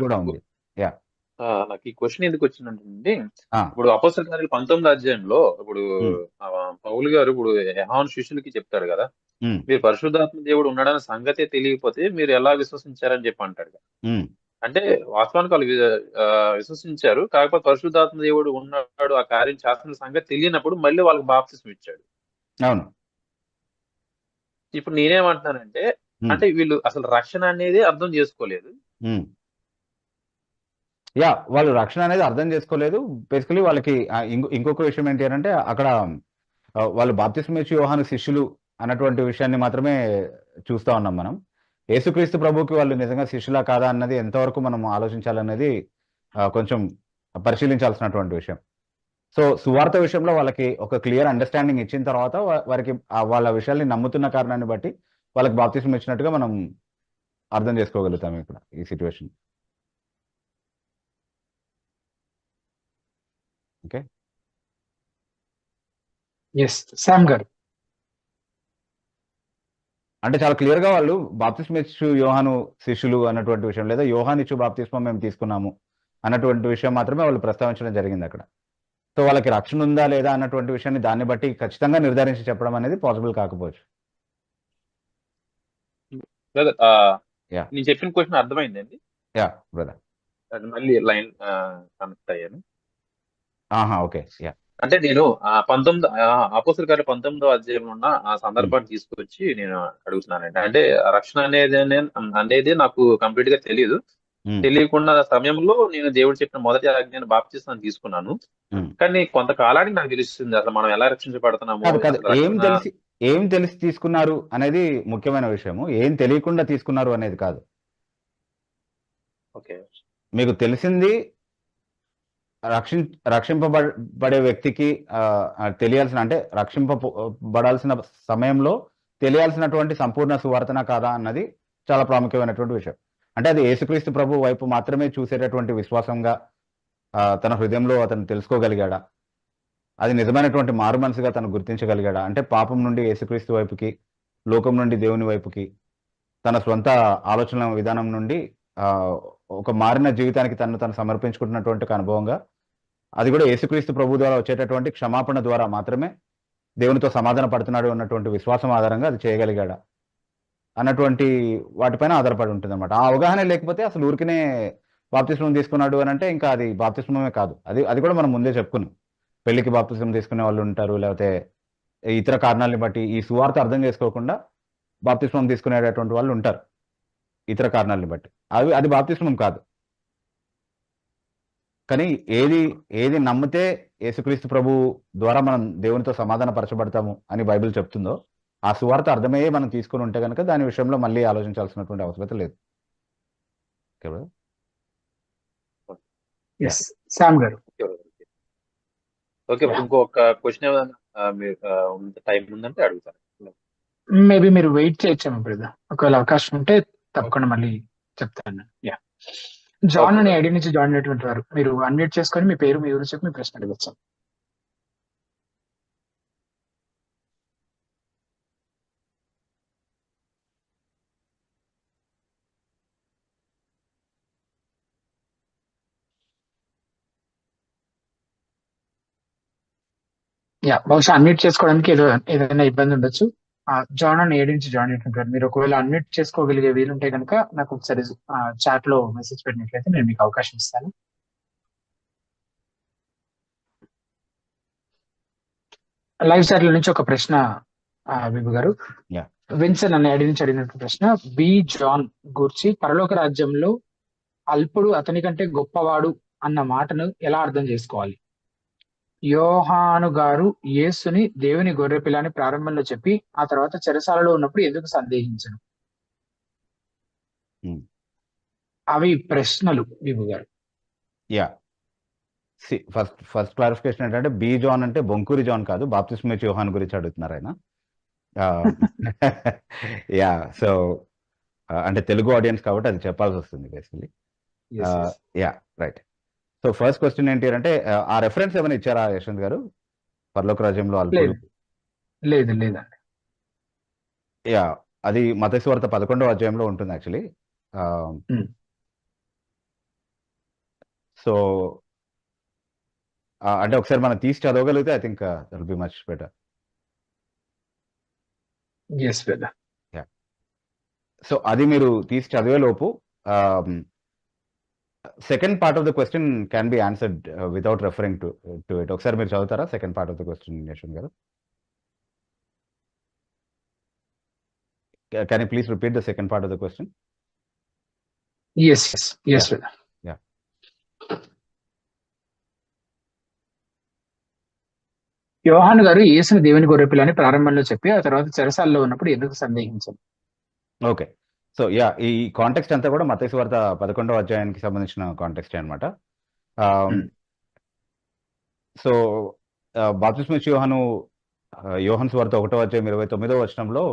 కూడా ఉంది. యా, నాకు ఈ క్వశ్చన్ ఎందుకు వచ్చిందంటే ఆ, ఇప్పుడు అపోస్తల కార్యాలు 19 అధ్యాయంలో ఇప్పుడు ఉమ్, ఆ, పౌలు గారు ఇప్పుడు యెహోవాను శిష్యులకి చెప్తాడు కదా, ఉమ్, మీరు పరిశుద్ధాత్మ దేవుడు ఉన్నాడన్న సంగతే తెలియకపోతే మీరు ఎలా విశ్వసించారని చెప్పి అంటాడు కదా. ఉమ్, అంటే వాస్తవానికి వాళ్ళు విశ్వసించారు, కాకపోతే పరిశుద్ధాత్మ దేవుడు ఉన్నాడు ఆ కార్యం చేస్తున్న సంగతి తెలియనప్పుడు మళ్ళీ వాళ్ళకి బాప్తిస్మం ఇచ్చాడు. అవును. ఇప్పుడు నేనేమంటున్నానంటే, ఉమ్, అంటే వీళ్ళు అసలు రక్షణ అనేది అర్థం చేసుకోలేదు. ఉమ్. యా, వాళ్ళు రక్షణ అనేది అర్థం చేసుకోలేదు. బేసికలీ వాళ్ళకి ఇంకొక విషయం ఏంటి అంటే అక్కడ వాళ్ళు బాప్తిస్మం ఇచ్చి యోహాను శిష్యులు అన్నటువంటి విషయాన్ని మాత్రమే చూస్తా ఉన్నాం మనం. యేసుక్రీస్తు ప్రభువుకి వాళ్ళు నిజంగా శిష్యులా కాదా అన్నది ఎంతవరకు మనం ఆలోచించాలనేది కొంచెం పరిశీలించాల్సినటువంటి విషయం. సో సువార్త విషయంలో వాళ్ళకి ఒక క్లియర్ అండర్స్టాండింగ్ ఇచ్చిన తర్వాత వారికి వాళ్ళ విషయాల్ని నమ్ముతున్న కారణాన్ని బట్టి వాళ్ళకి బాప్తిస్మం ఇచ్చినట్టుగా మనం అర్థం చేసుకోగలుగుతాం ఇక్కడ ఈ సిచ్యువేషన్. ఓకే. ఎస్ శామ్ గారు. అంటే చాలా క్లియర్ గా వాళ్ళు బాప్తిస్మం ఇచ్చు యోహాను శిష్యులు అన్నటువంటి విషయం, లేదా యోహాను ఇచ్చు బాప్తిస్మం మేము తీసుకున్నాము అన్నటువంటి విషయం మాత్రమే వాళ్ళు ప్రస్తావించడం జరిగింది అక్కడ. సో వాళ్ళకి రక్షణ ఉందా లేదా అన్నటువంటి విషయాన్ని దాన్ని బట్టి ఖచ్చితంగా నిర్ధారించి చెప్పడం అనేది పాసిబుల్ కాకపోవచ్చు. Brother, Yeah. నేను చెప్పిన క్వశ్చన్ అర్థమైందండి. Yeah brother. అది మళ్ళీ లైన్ కనెక్ట్ అయ్యాను. ఆహా, ఓకే. యా. అంటే నేను అపోస్తల కార్యాలు 19వ అధ్యాయంలో ఉన్న ఆ సందర్భాన్ని తీసుకొచ్చి నేను అడుగుతున్నానండి. అంటే రక్షణ అనేది నాకు కంప్లీట్ గా తెలియదు. తెలియకుండా సమయంలో నేను దేవుడు చెప్పిన మొదటి ఆజ్ఞను బాప్తిస్మం తీసుకున్నాను. కానీ కొంతకాలానికి నాకు తెలుస్తుంది అసలు మనం ఎలా రక్షించబడుతున్నామో. కాదు, అసలు రక్షణ ఏం తెలిసి తీసుకున్నారు అనేది ముఖ్యమైన విషయము. ఏం తెలియకుండా తీసుకున్నారు అనేది కాదు. ఓకే. మీకు తెలిసింది రక్షింపబడే వ్యక్తికి తెలియాల్సిన, అంటే రక్షింపబడాల్సిన సమయంలో తెలియాల్సినటువంటి సంపూర్ణ సువార్తన కాదా అన్నది చాలా ప్రాముఖ్యమైనటువంటి విషయం. అంటే అది యేసుక్రీస్తు ప్రభు వైపు మాత్రమే చూసేటటువంటి విశ్వాసంగా తన హృదయంలో అతను తెలుసుకోగలిగాడా, అది నిజమైనటువంటి మారు మనసుగా తను గుర్తించగలిగాడా, అంటే పాపం నుండి యేసుక్రీస్తు వైపుకి, లోకం నుండి దేవుని వైపుకి, తన స్వంత ఆలోచన విధానం నుండి ఒక మారిన జీవితానికి తను సమర్పించుకుంటున్నటువంటి ఒక అనుభవంగా, అది కూడా యేసుక్రీస్తు ప్రభు ద్వారా వచ్చేటటువంటి క్షమాపణ ద్వారా మాత్రమే దేవునితో సమాధాన పడుతున్నాడు అన్నటువంటి విశ్వాసం ఆధారంగా అది చేయగలిగాడా అన్నటువంటి వాటిపైన ఆధారపడి ఉంటుంది అనమాట. ఆ అవగాహన లేకపోతే అసలు ఊరికనే బాప్తిస్మం తీసుకున్నాడు అని అంటే ఇంకా అది బాప్తిస్మమే కాదు. అది కూడా మనం ముందే చెప్పుకున్నాం. పెళ్లికి బాప్తిస్మం తీసుకునే వాళ్ళు ఉంటారు, లేకపోతే ఇతర కారణాలని బట్టి ఈ సువార్త అర్థం చేసుకోకుండా బాప్తిస్మం తీసుకునేటటువంటి వాళ్ళు ఉంటారు ఇతర కారణాలని బట్టి. అది బాప్తిస్మం కాదు. కానీ ఏది నమ్మితే యేసుక్రీస్తు ప్రభు ద్వారా మనం దేవునితో సమాధాన పరచబడతాము అని బైబిల్ చెప్తుందో ఆ సువార్త అర్థమయ్యే మనం తీసుకుని ఉంటే కనుక దాని విషయంలో మళ్ళీ ఆలోచించాల్సినటువంటి అవసరం లేదు. శామ్ గారు. ఓకే, ఇంకొక క్వశ్చన్ టైం ఉందంటే అడుగుతాను. మేబీ మీరు వెయిట్ చేయొచ్చాము బ్రదర్, ఒకవేళ అవకాశం ఉంటే తప్పకుండా మళ్ళీ చెప్తాను. యా, జాన్ అనే ఐడి నుంచి జాయిన్ అయినటువంటి వారు మీరు అన్మ్యూట్ చేసుకొని మీ పేరు, మీ ఊరు చెప్పి మీ ప్రశ్న అడగచ్చు. యా, బహుశా అన్మ్యూట్ చేసుకోవడానికి ఏదైనా ఇబ్బంది ఉండొచ్చు. జాన్ అని ఏడు నుంచి జాయిన్ అయినటువంటి మీరు ఒకవేళ అన్మ్యూట్ చేసుకోగలిగే వీలుంటే కనుక నాకు ఒకసారి చాట్ లో మెసేజ్ పెట్టినట్లయితే నేను మీకు అవకాశం ఇస్తాను. లైవ్ చాట్ లో నుంచి ఒక ప్రశ్న విభు గారు, విన్సన్ అనే ఐడి నుంచి అడిగినటువంటి ప్రశ్న, బి జాన్ గూర్చి పరలోక రాజ్యంలో అల్పుడు అతని కంటే గొప్పవాడు అన్న మాటను ఎలా అర్థం చేసుకోవాలి? యోహాను గారు యేసుని దేవుని గొర్రెపిల్ల అని ప్రారంభంలో చెప్పి ఆ తర్వాత చెరసాలలో ఉన్నప్పుడు ఎందుకు సందేహించను? అవి ప్రశ్నలు విభు గారు. యా, ఫస్ట్ క్లారిఫికేషన్ ఏంటంటే బి జాన్ అంటే బొంకూరి జాన్ కాదు, బాప్తిస్మం ఇచ్చే యోహాను గురించి అడుగుతున్నారు ఆయన. యా, సో అంటే తెలుగు ఆడియన్స్ కాబట్టి అది చెప్పాల్సి వస్తుంది basically. Yeah, right. So first question ఏంటి అంటే ఆ రెఫరెన్స్ ఏమైనా ఇచ్చారా యశ్వంత్ గారు? పరలోక రాజ్యంలో అల్పుడు? లేదండి. యా, అది మత్తయి సువార్త 11వ అధ్యాయంలో ఉంటుంది యాక్చువల్లీ. సో అంటే ఒకసారి మనం తీసి చదవగలిగితే I think that be much better. Yes brother. So అది మీరు తీసి చదివే లోపు second part of the question can be answered without referring to it. ఒకసారి మీరు చదువుతారా second part of the question Yashwanth గారు? Can you please repeat the second part of the question? Yes, brother. Yeah. యోహాను గారు యేసును దేవుని గొర్రెపిల్ల అని ప్రారంభంలో చెప్పి ఆ తర్వాత చెరసాలలో ఉన్నప్పుడు ఎందుకు సందేహించారు? ఓకే. సో ఈ కాంటెక్స్ట్ అంతా కూడా మత్తయి సువార్త 11వ అధ్యాయానికి సంబంధించిన కాంటెక్స్ట్ అనమాట. సో బాప్తిస్మ ఇచ్చే యోహాను సువార్త 1వ అధ్యాయం 29వ వచనంలో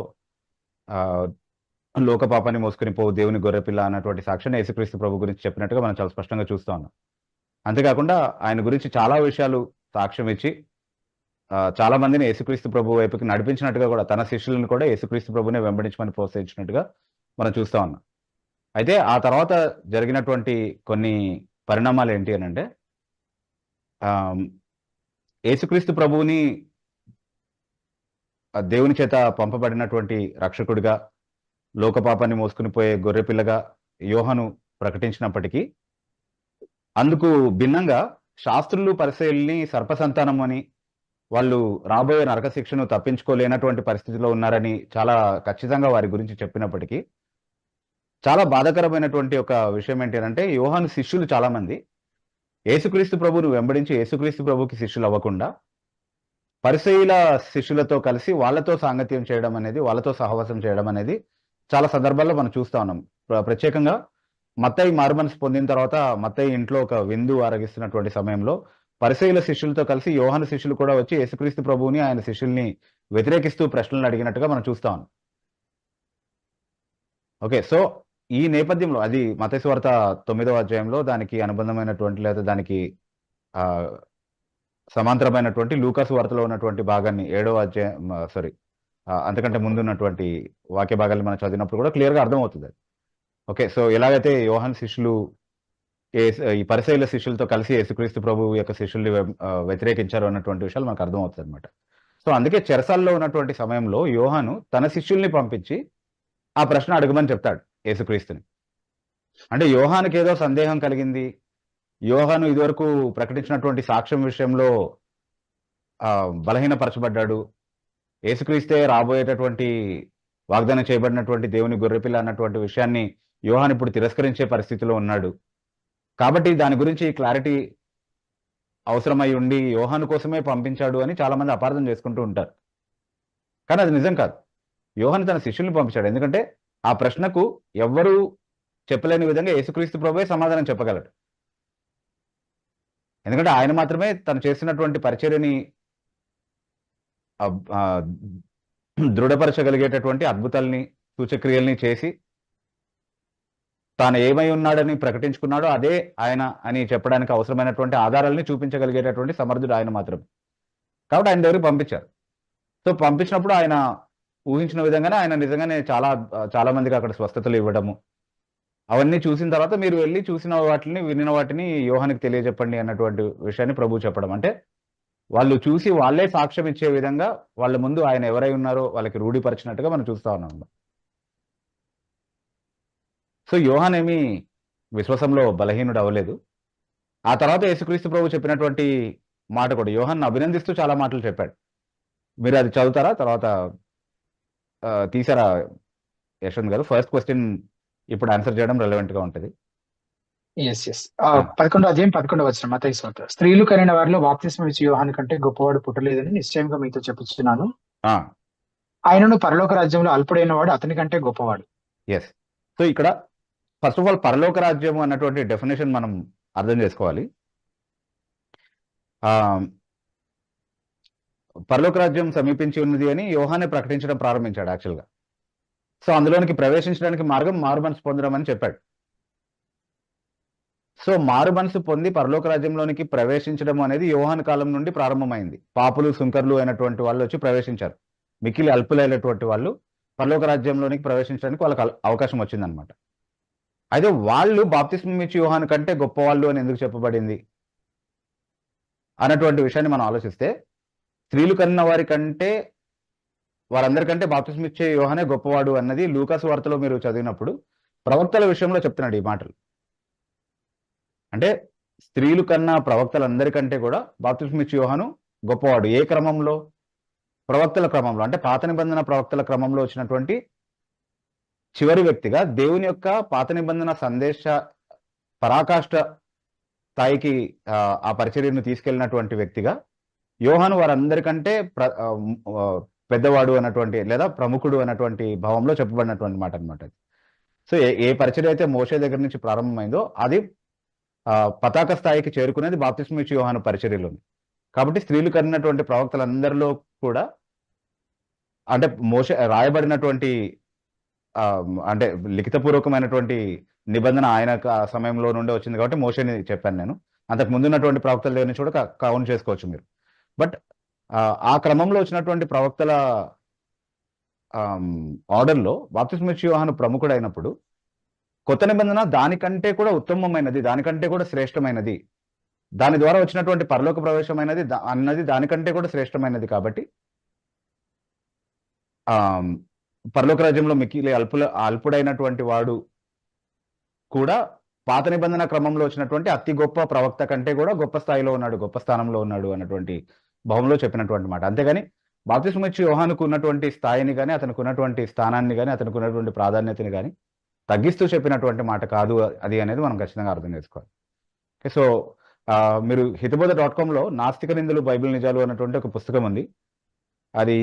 లోక పాపాన్ని మోసుకుని పోవు దేవుని గొర్రెపిల్ల అన్నటువంటి సాక్ష్యాన్ని యేసుక్రీస్తు ప్రభు గురించి చెప్పినట్టుగా మనం చాలా స్పష్టంగా చూస్తూ ఉన్నాం. అంతేకాకుండా ఆయన గురించి చాలా విషయాలు సాక్ష్యం ఇచ్చి చాలా మందిని యేసుక్రీస్తు ప్రభు వైపుకి నడిపించినట్టుగా కూడా, తన శిష్యులను కూడా యేసుక్రీస్తు ప్రభుని వెంబడించమని ప్రోత్సహించినట్టుగా మనం చూస్తూ ఉన్నాం. అయితే ఆ తర్వాత జరిగినటువంటి కొన్ని పరిణామాలు ఏంటి అని అంటే, యేసుక్రీస్తు ప్రభువుని దేవుని చేత పంపబడినటువంటి రక్షకుడిగా, లోక పాపాన్ని మోసుకుని పోయే గొర్రెపిల్లగా యోహాను ప్రకటించినప్పటికీ అందుకు భిన్నంగా శాస్త్రులు పరిసయ్యుల్ని సర్పసంతానం అని, వాళ్ళు రాబోయే నరక శిక్షను తప్పించుకోలేనటువంటి పరిస్థితిలో ఉన్నారని చాలా ఖచ్చితంగా వారి గురించి చెప్పినప్పటికీ చాలా బాధాకరమైనటువంటి ఒక విషయం ఏంటి అంటే, యోహాను శిష్యులు చాలా మంది యేసుక్రీస్తు ప్రభువును వెంబడించి యేసుక్రీస్తు ప్రభుకి శిష్యులు అవ్వకుండా పరిసయ్యుల శిష్యులతో కలిసి వాళ్ళతో సాంగత్యం చేయడం అనేది, వాళ్ళతో సహవాసం చేయడం అనేది చాలా సందర్భాల్లో మనం చూస్తా ఉన్నాం. ప్రత్యేకంగా మత్తయి మారుమనసు పొందిన తర్వాత మత్తయి ఇంట్లో ఒక విందు ఆరగిస్తున్నటువంటి సమయంలో పరిసయ్యుల శిష్యులతో కలిసి యోహాను శిష్యులు కూడా వచ్చి యేసుక్రీస్తు ప్రభువుని, ఆయన శిష్యుల్ని వ్యతిరేకిస్తూ ప్రశ్నలు అడిగినట్టుగా మనం చూస్తా ఉన్నాం. ఓకే. సో ఈ నేపథ్యంలో అది మత్తయి సువార్త 9వ అధ్యాయంలో దానికి అనుబంధమైనటువంటి లేదా దానికి సమాంతరమైనటువంటి లూకా సువార్తలో ఉన్నటువంటి భాగాన్ని 7వ అధ్యాయం అంతకంటే ముందున్నటువంటి వాక్య భాగాన్ని మనం చదివినప్పుడు కూడా క్లియర్గా అర్థమవుతుంది. ఓకే. సో ఎలాగైతే యోహాను శిష్యులు ఈ పరిసయ్యుల శిష్యులతో కలిసి యేసుక్రీస్తు ప్రభు యొక్క శిష్యుల్ని వ్యతిరేకించారు అన్నటువంటి విషయాలు మనకు అర్థమవుతుంది అనమాట. సో అందుకే చెరసాల్లో ఉన్నటువంటి సమయంలో యోహాను తన శిష్యుల్ని పంపించి ఆ ప్రశ్న అడగమని చెప్తాడు యేసుక్రీస్తుని. అంటే యోహానుకి ఏదో సందేహం కలిగింది, యోహాను ఇదివరకు ప్రకటించినటువంటి సాక్ష్యం విషయంలో బలహీనపరచబడ్డాడు, యేసుక్రీస్తే రాబోయేటటువంటి వాగ్దానం చేయబడినటువంటి దేవుని గొర్రెపిల్ల అన్నటువంటి విషయాన్ని యోహాను ఇప్పుడు తిరస్కరించే పరిస్థితిలో ఉన్నాడు. కాబట్టి దాని గురించి క్లారిటీ అవసరమై ఉండి యోహాను కోసమే పంపించాడు అని చాలా మంది అపార్థం చేసుకుంటూ ఉంటారు. కానీ అది నిజం కాదు. యోహాను తన శిష్యుల్ని పంపించాడు. ఎందుకంటే ఆ ప్రశ్నకు ఎవ్వరూ చెప్పలేని విధంగా యేసుక్రీస్తు ప్రభువే సమాధానం చెప్పగలడు. ఎందుకంటే ఆయన మాత్రమే తను చేసినటువంటి పరిచర్యని దృఢపరచగలిగేటటువంటి అద్భుతాలని, సూచక్రియల్ని చేసి తాను ఏమై ఉన్నాడని ప్రకటించుకున్నాడో అదే ఆయన అని చెప్పడానికి అవసరమైనటువంటి ఆధారాలని చూపించగలిగేటటువంటి సమర్థుడు ఆయన మాత్రమే. కాబట్టి ఆయన దగ్గరికి పంపించారు. సో పంపించినప్పుడు ఆయన ఊహించిన విధంగానే ఆయన నిజంగానే చాలా మందికి అక్కడ స్వస్థతలు ఇవ్వడము, అవన్నీ చూసిన తర్వాత మీరు వెళ్ళి చూసిన వాటిని, వినిన వాటిని యోహానికి తెలియజెప్పండి అన్నటువంటి విషయాన్ని ప్రభు చెప్పడం. అంటే వాళ్ళు చూసి వాళ్ళే సాక్ష్యం ఇచ్చే విధంగా వాళ్ళ ముందు ఆయన ఎవరై ఉన్నారో వాళ్ళకి రూఢిపరిచినట్టుగా మనం చూస్తా ఉన్నాం. సో యోహాన్ ఏమీ విశ్వాసంలో బలహీనుడు అవ్వలేదు. ఆ తర్వాత యేసుక్రీస్తు ప్రభు చెప్పినటువంటి మాట కూడా యోహాన్ని అభినందిస్తూ చాలా మాటలు చెప్పాడు. మీరు అది చదువుతారా? తర్వాత తీసారా యశ్వంత్ గారు? ఫస్ట్ క్వశ్చన్ ఇప్పుడు ఆన్సర్ చేయడం రెలవెంట్ గా ఉంటుంది. 11వ అధ్యాయం 11వ వచనం మత్తయి సువార్త. స్త్రీలు కనిన వారిలో బాప్తిస్మం ఇచ్చే యోహాను కంటే గొప్పవాడు పుట్టలేదని నిశ్చయంగా మీతో చెప్పుచున్నాను, ఆయనను పరలోక రాజ్యంలో అల్పుడైన వాడు అతని కంటే గొప్పవాడు. ఎస్. సో ఇక్కడ ఫస్ట్ ఆఫ్ ఆల్ పరలోక రాజ్యం అన్నటువంటి డెఫినేషన్ మనం అర్థం చేసుకోవాలి. పరలోక రాజ్యం సమీపించి ఉన్నది అని యోహానే ప్రకటించడం ప్రారంభించాడు యాక్చువల్గా. సో అందులోనికి ప్రవేశించడానికి మార్గం మారు మనసు పొందడం అని చెప్పాడు. సో మారు మనసు పొంది పరలోక రాజ్యంలోనికి ప్రవేశించడం అనేది యోహాను కాలం నుండి ప్రారంభమైంది. పాపులు, సుంకర్లు అయినటువంటి వాళ్ళు వచ్చి ప్రవేశించారు. మిక్కిలి అల్పులైనటువంటి వాళ్ళు పరలోక రాజ్యంలోనికి ప్రవేశించడానికి వాళ్ళకి అవకాశం వచ్చిందనమాట. అయితే వాళ్ళు బాప్తిస్మం ఇచ్చి యోహాను కంటే గొప్పవాళ్ళు అని ఎందుకు చెప్పబడింది అన్నటువంటి విషయాన్ని మనం ఆలోచిస్తే, స్త్రీలు కన్న వారి కంటే వారందరికంటే బాప్తిస్మం ఇచ్చే యోహానే గొప్పవాడు అన్నది లూకాసు వార్తలో మీరు చదివినప్పుడు ప్రవక్తల విషయంలో చెప్తున్నాడు ఈ మాటలు. అంటే స్త్రీలు కన్నా ప్రవక్తలందరికంటే కూడా బాప్తిస్మం ఇచ్చే యోహాను గొప్పవాడు. ఏ క్రమంలో? ప్రవక్తల క్రమంలో, అంటే పాత నిబంధన ప్రవక్తల క్రమంలో వచ్చినటువంటి చివరి వ్యక్తిగా దేవుని యొక్క పాత నిబంధన సందేశ పరాకాష్ఠ స్థాయికి ఆ పరిచర్యను తీసుకెళ్ళినటువంటి వ్యక్తిగా యోహాను వారందరికంటే పెద్దవాడు అన్నటువంటి లేదా ప్రముఖుడు అన్నటువంటి భావంలో చెప్పబడినటువంటి మాట అనమాట. సో ఏ పరిచర్య అయితే మోషే దగ్గర నుంచి ప్రారంభమైందో అది పతాక స్థాయికి చేరుకునేది బాప్తిస్మం ఇచ్చే యోహాను పరిచర్యలోని. కాబట్టి స్త్రీలు కన్నటువంటి ప్రవక్తలందరిలో కూడా అంటే మోషే రాయబడినటువంటి అంటే లిఖితపూర్వకమైనటువంటి నిబంధన ఆయన సమయంలో నుండి వచ్చింది కాబట్టి మోషేని చెప్పాను నేను. అంతకు ముందున్నటువంటి ప్రవక్తల దగ్గర నుంచి కూడా కౌంట్ చేసుకోవచ్చు మీరు. బట్ ఆ క్రమంలో వచ్చినటువంటి ప్రవక్తల ఆర్డర్లో బాప్తిస్మం ఇచ్చే యోహాను ప్రముఖుడు అయినప్పుడు కొత్త నిబంధన దానికంటే కూడా ఉత్తమమైనది, దానికంటే కూడా శ్రేష్టమైనది, దాని ద్వారా వచ్చినటువంటి పరలోక ప్రవేశమైనది అన్నది దానికంటే కూడా శ్రేష్టమైనది. కాబట్టి పరలోక రాజ్యంలో మిక్కిలి అల్పుడైనటువంటి వాడు కూడా పాత నిబంధన క్రమంలో వచ్చినటువంటి అతి గొప్ప ప్రవక్త కంటే కూడా గొప్ప స్థాయిలో ఉన్నాడు, గొప్ప స్థానంలో ఉన్నాడు అన్నటువంటి భావంలో చెప్పినటువంటి మాట. అంతేగాని బాప్తిస్మం ఇచ్చే యోహానుకు ఉన్నటువంటి స్థాయిని కానీ, అతనికి ఉన్నటువంటి స్థానాన్ని కానీ, అతనికి ఉన్నటువంటి ప్రాధాన్యతని కానీ తగ్గిస్తూ చెప్పినటువంటి మాట కాదు అది అనేది మనం ఖచ్చితంగా అర్థం చేసుకోవాలి. ఓకే, సో మీరు హితబోధ.comలో నాస్తిక నిందలు బైబిల్ నిజాలు అన్నటువంటి ఒక పుస్తకం ఉంది. అది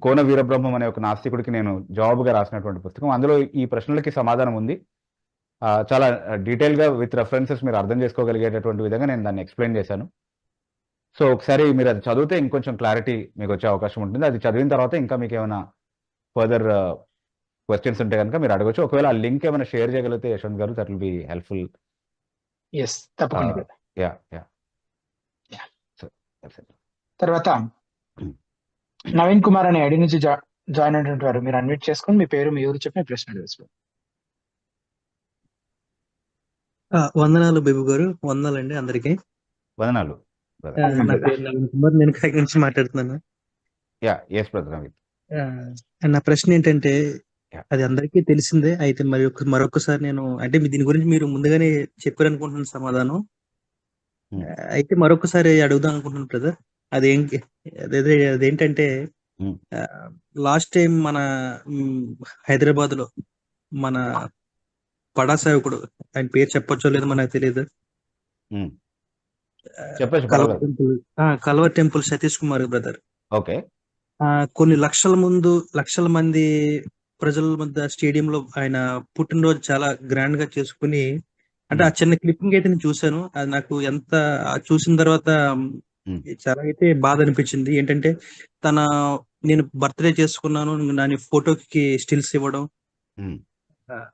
కోన వీరబ్రహ్మం అనే ఒక నాస్తికుడికి నేను జవాబుగా రాసినటువంటి పుస్తకం. అందులో ఈ ప్రశ్నలకి సమాధానం ఉంది. చాలా డీటెయిల్గా విత్ రెఫరెన్సెస్ మీరు అర్థం చేసుకోగలిగేటటువంటి విధంగా నేను దాన్ని ఎక్స్ప్లెయిన్ చేశాను. సో ఒకసారి మీరు అది చదివితే ఇంకొంచెం క్లారిటీ మీకు వచ్చే అవకాశం ఉంటుంది. అది చదివిన తర్వాత ఇంకా మీకు ఏమైనా ఫర్దర్ క్వశ్చన్స్ ఉంటే కనుక మీరు అడగచ్చు. ఒకవేళ ఆ లింక్ ఏమైనా షేర్ చేయగలిగితే యశ్వంత్ గారు, that will be helpful. Yes, తప్పకుండా. తర్వాత నవీన్ కుమార్ అనే ఐడి నుంచి జాయిన్ అయినటువంటి వారు మీరు అన్మ్యూట్ చేసుకొని మీ పేరు, మీ ఊరు చెప్పి మీ ప్రశ్న అడగచ్చు. వందనాలు బేబు గారు, వందనాలండి అందరికి. వందనాలు. నా పేరు నవీన్ కుమార్, నేను కాకినాడ నుంచి మాట్లాడుతున్నాను. నా ప్రశ్న ఏంటంటే, అది అందరికీ తెలిసిందే, అయితే మరొకసారి నేను అంటే దీని గురించి మీరు ముందుగానే చెప్పారనుకుంటున్నాను సమాధానం. అయితే మరొకసారి అడుగుదాం అనుకుంటున్నాను బ్రదర్. అదేంటంటే లాస్ట్ టైం మన హైదరాబాద్ లో మన పడా సేవకుడు, ఆయన పేరు చెప్పొచ్చో లేదో మనకు తెలియదు, Calvary temple Satish Kumar brother. Okay, కొన్ని లక్షల మంది ప్రజల మధ్య స్టేడియంలో ఆయన పుట్టినరోజు చాలా గ్రాండ్ గా చేసుకుని, అంటే ఆ చిన్న క్లిప్పింగ్ అయితే నేను చూశాను. అది నాకు ఎంత చూసిన తర్వాత చాలా అయితే బాధ అనిపించింది. ఏంటంటే నేను బర్త్డే చేసుకున్నాను, దాని ఫోటోకి స్టిల్స్ ఇవ్వడం,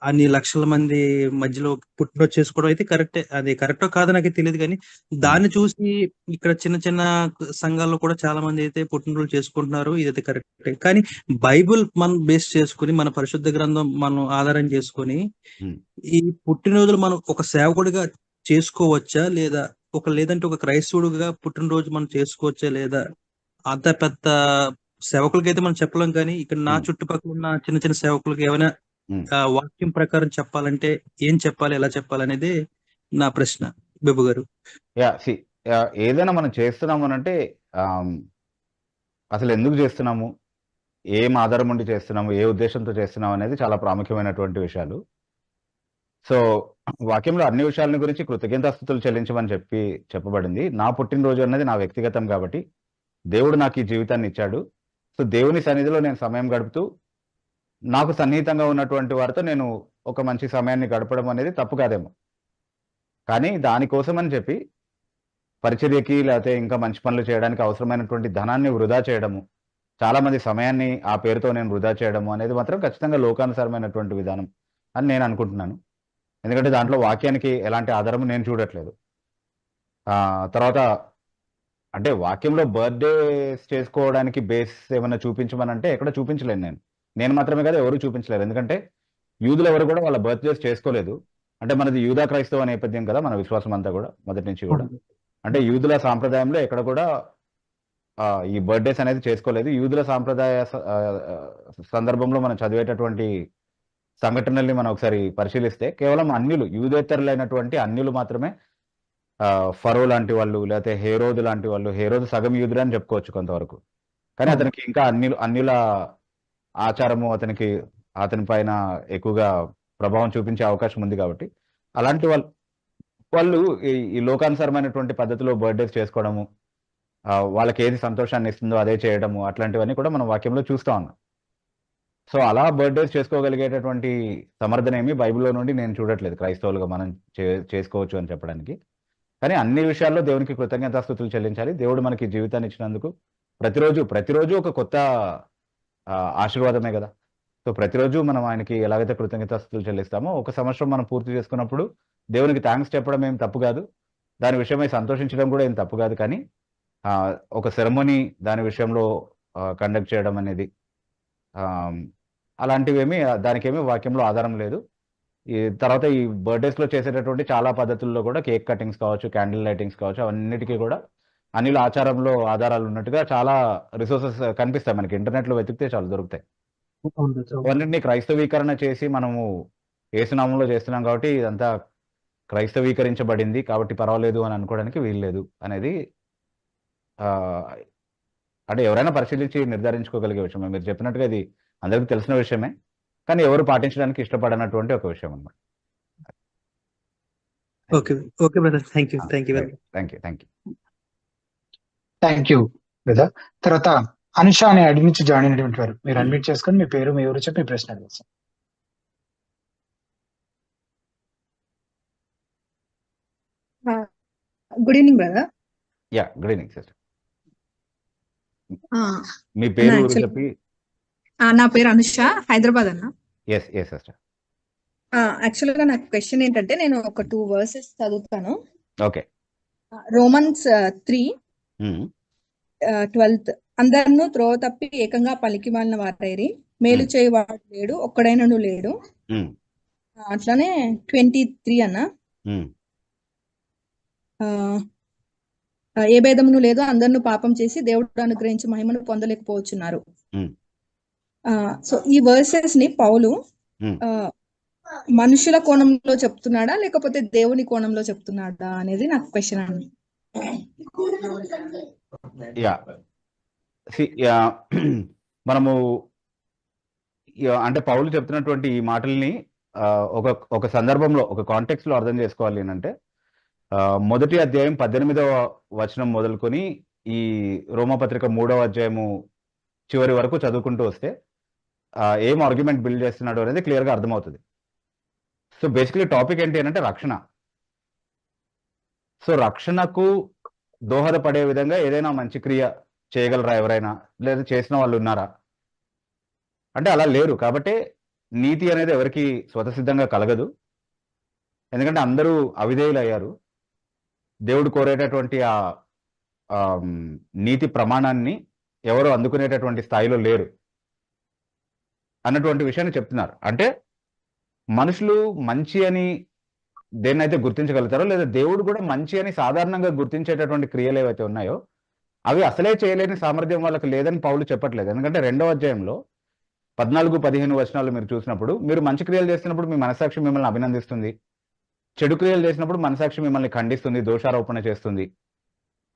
అన్ని లక్షల మంది మధ్యలో పుట్టినరోజు చేసుకోవడం అయితే కరెక్టే. అది కరెక్టో కాదో నాకు తెలియదు, కానీ దాన్ని చూసి ఇక్కడ చిన్న చిన్న సంఘాల్లో కూడా చాలా మంది అయితే పుట్టినరోజు చేసుకుంటున్నారు. ఇదైతే కరెక్టే. కానీ బైబుల్ మనం బేస్ చేసుకుని, మన పరిశుద్ధ గ్రంథం మనం ఆధారం చేసుకుని ఈ పుట్టినరోజులు మనం ఒక సేవకుడిగా చేసుకోవచ్చా, లేదంటే ఒక క్రైస్తవుడిగా పుట్టినరోజు మనం చేసుకోవచ్చా లేదా? అంత పెద్ద సేవకులకైతే మనం చెప్పలేం, కానీ ఇక్కడ నా చుట్టుపక్కల ఉన్న చిన్న చిన్న సేవకులకి ఏమైనా వాక్యం ప్రకారం చెప్పాలంటే ఏం చెప్పాలి, ఎలా చెప్పాలి అనేది నా ప్రశ్న బేబు గారు. ఏదైనా మనం చేస్తున్నాము అంటే అసలు ఎందుకు చేస్తున్నాము, ఏం ఆధారం ఉండి చేస్తున్నాము, ఏ ఉద్దేశంతో చేస్తున్నాము అనేది చాలా ప్రాముఖ్యమైనటువంటి విషయాలు. సో వాక్యంలో అన్ని విషయాల గురించి కృతజ్ఞతాస్తుతులు చెల్లించమని చెప్పబడింది. నా పుట్టినరోజు అన్నది నా వ్యక్తిగతం కాబట్టి దేవుడు నాకు ఈ జీవితాన్ని ఇచ్చాడు. సో దేవుని సన్నిధిలో నేను సమయం గడుపుతూ నాకు సన్నిహితంగా ఉన్నటువంటి వారితో నేను ఒక మంచి సమయాన్ని గడపడం అనేది తప్పు కాదేమో, కానీ దానికోసం అని చెప్పి పరిచర్యకి లేకపోతే ఇంకా మంచి పనులు చేయడానికి అవసరమైనటువంటి ధనాన్ని వృధా చేయడము, చాలా మంది సమయాన్ని ఆ పేరుతో నేను వృధా చేయడము అనేది మాత్రం ఖచ్చితంగా లోకానుసారమైనటువంటి విధానం అని నేను అనుకుంటున్నాను. ఎందుకంటే దాంట్లో వాక్యానికి ఎలాంటి ఆధారం నేను చూడట్లేదు. తర్వాత అంటే వాక్యంలో బర్త్డేస్ చేసుకోవడానికి బేస్ ఏమైనా చూపించమని అంటే ఎక్కడ చూపించలేను. నేను మాత్రమే కదా, ఎవరు చూపించలేరు. ఎందుకంటే యూదులు ఎవరు కూడా వాళ్ళ బర్త్డేస్ చేసుకోలేదు. అంటే మనది యూదా క్రైస్తవ నేపథ్యం కదా మన విశ్వాసం అంతా కూడా మొదటి నుంచి కూడా. అంటే యూదుల సాంప్రదాయంలో ఎక్కడ కూడా ఈ బర్త్డేస్ అనేది చేసుకోలేదు. యూదుల సాంప్రదాయ సందర్భంలో మనం చదివేటటువంటి సంఘటనల్ని మనం ఒకసారి పరిశీలిస్తే కేవలం అన్యులు, యూదేతరులైనటువంటి అన్యులు మాత్రమే, ఫరో లాంటి వాళ్ళు, లేకపోతే హేరోదు లాంటి వాళ్ళు, హేరోదు సగం యూదుడు అని చెప్పుకోవచ్చు కొంతవరకు, కానీ అతనికి ఇంకా అన్యుల ఆచారము అతని పైన ఎక్కువగా ప్రభావం చూపించే అవకాశం ఉంది. కాబట్టి అలాంటి వాళ్ళు ఈ లోకానుసారమైనటువంటి పద్ధతిలో బర్త్డేస్ చేసుకోవడము, వాళ్ళకి ఏది సంతోషాన్ని ఇస్తుందో అదే చేయడము, అట్లాంటివన్నీ కూడా మనం వాక్యంలో చూస్తా ఉన్నాం. సో అలా బర్త్డేస్ చేసుకోగలిగేటటువంటి సమర్థన ఏమి బైబిల్లో నుండి నేను చూడట్లేదు క్రైస్తవులుగా మనం చేసుకోవచ్చు అని చెప్పడానికి. కానీ అన్ని విషయాల్లో దేవునికి కృతజ్ఞతాస్తుతులు చెల్లించాలి. దేవుడు మనకి జీవితాన్ని ఇచ్చినందుకు ప్రతిరోజు ఒక కొత్త ఆశీర్వాదమే కదా. సో ప్రతిరోజు మనం ఆయనకి ఎలాగైతే కృతజ్ఞతాస్తుతులు చెల్లిస్తామో, ఒక సంవత్సరం మనం పూర్తి చేసుకున్నప్పుడు దేవునికి థ్యాంక్స్ చెప్పడం ఏం తప్పు కాదు, దాని విషయమై సంతోషించడం కూడా ఏం తప్పు కాదు. కానీ ఒక సెరమోనీ దాని విషయంలో కండక్ట్ చేయడం అనేది అలాంటివేమీ దానికేమీ వాక్యంలో ఆధారం లేదు. ఈ తర్వాత ఈ బర్త్డేస్లో చేసేటటువంటి చాలా పద్ధతుల్లో కూడా కేక్ కటింగ్స్ కావచ్చు, క్యాండిల్ లైటింగ్స్ కావచ్చు, అవన్నిటికీ కూడా అనిల ఆచారంలో ఆధారాలు ఉన్నట్టుగా చాలా రిసోర్సెస్ కనిపిస్తాయి మనకి. ఇంటర్నెట్లో వెతికితే చాలా దొరుకుతాయి. అవన్నింటినీ క్రైస్తవీకరణ చేసి మనము ఏసునామంలో చేస్తున్నాం కాబట్టి ఇదంతా క్రైస్తవీకరించబడింది కాబట్టి పర్వాలేదు అని అనుకోవడానికి వీల్లేదు అనేది అంటే ఎవరైనా పరిశీలించి నిర్ధారించుకోగలిగే విషయమే. మీరు చెప్పినట్టుగా ఇది అందరికీ తెలిసిన విషయమే, కానీ ఎవరు పాటించడానికి ఇష్టపడనటువంటి ఒక విషయం అన్నమాట. Okay okay brother, thank you thank you brother. తర్వాత అనుష అనే అడ్మిన్ నుంచి జాయిన్ అయినటువంటి వారు, మీరు అడ్మిట్ చేసుకొని మీ పేరు మీ ఊరు చెప్పి మీ ప్రశ్న అడగచ్చు. Good evening brother. Yeah good evening sister. మీ పేరు ఊరు చెప్పి. నా పేరు అనుష, హైదరాబాద్ అన్న. Yes sister. యాక్చువల్గా నాకు క్వశ్చన్ ఏంటంటే, నేను ఒక 2 వర్సెస్ చదువుతాను. ఓకే. రోమన్స్ 3:12 అందరినూ త్రోవ తప్పి ఏకంగా పలికి మాలిన వారైరి, మేలు చేయవాడు లేడు, ఒక్కడైనను లేడు. అట్లానే 23 అన్న, ఏ భేదమును లేదు, అందరినూ పాపం చేసి దేవుడు అనుగ్రహించి మహిమను పొందలేకపోతున్నారు. సో ఈ వర్సెస్ ని పౌలు మనుషుల కోణంలో చెప్తున్నాడా లేకపోతే దేవుని కోణంలో చెప్తున్నాడా అనేది నాకు క్వశ్చన్ అండి. మనము అంటే పౌలు చెప్తున్నటువంటి ఈ మాటల్ని ఒక సందర్భంలో, ఒక కాంటెక్స్ట్ లో అర్థం చేసుకోవాలి అంటే, మొదటి అధ్యాయం 18వ వచనం మొదలుకొని ఈ రోమపత్రిక 3వ అధ్యాయము చివరి వరకు చదువుకుంటూ వస్తే ఏం ఆర్గ్యుమెంట్ బిల్డ్ చేస్తున్నాడు అనేది క్లియర్గా అర్థమవుతుంది. సో బేసికలీ టాపిక్ ఏంటి అంటే రక్షణ. సో రక్షణకు దోహదపడే విధంగా ఏదైనా మంచి క్రియ చేయగలరా ఎవరైనా, లేదా చేసిన వాళ్ళు ఉన్నారా అంటే అలా లేరు. కాబట్టి నీతి అనేది ఎవరికి స్వతసిద్ధంగా కలగదు, ఎందుకంటే అందరూ అవిధేయులు అయ్యారు. దేవుడు కోరేటటువంటి ఆ నీతి ప్రమాణాన్ని ఎవరు అందుకునేటటువంటి స్థాయిలో లేరు అన్నటువంటి విషయాన్ని చెప్తున్నారు. అంటే మనుషులు మంచి అని దేన్నైతే గుర్తించగలుగుతారో, లేదా దేవుడు కూడా మంచి అని సాధారణంగా గుర్తించేటటువంటి క్రియలు ఏవైతే ఉన్నాయో అవి అసలే చేయలేని సామర్థ్యం వాళ్ళకి లేదని పౌలు చెప్పట్లేదు. ఎందుకంటే 2వ అధ్యాయంలో 14-15 వచనాలు మీరు చూసినప్పుడు, మీరు మంచి క్రియలు చేస్తున్నప్పుడు మీ మనసాక్షి మిమ్మల్ని అభినందిస్తుంది, చెడు క్రియలు చేసినప్పుడు మనసాక్షి మిమ్మల్ని ఖండిస్తుంది, దోషారోపణ చేస్తుంది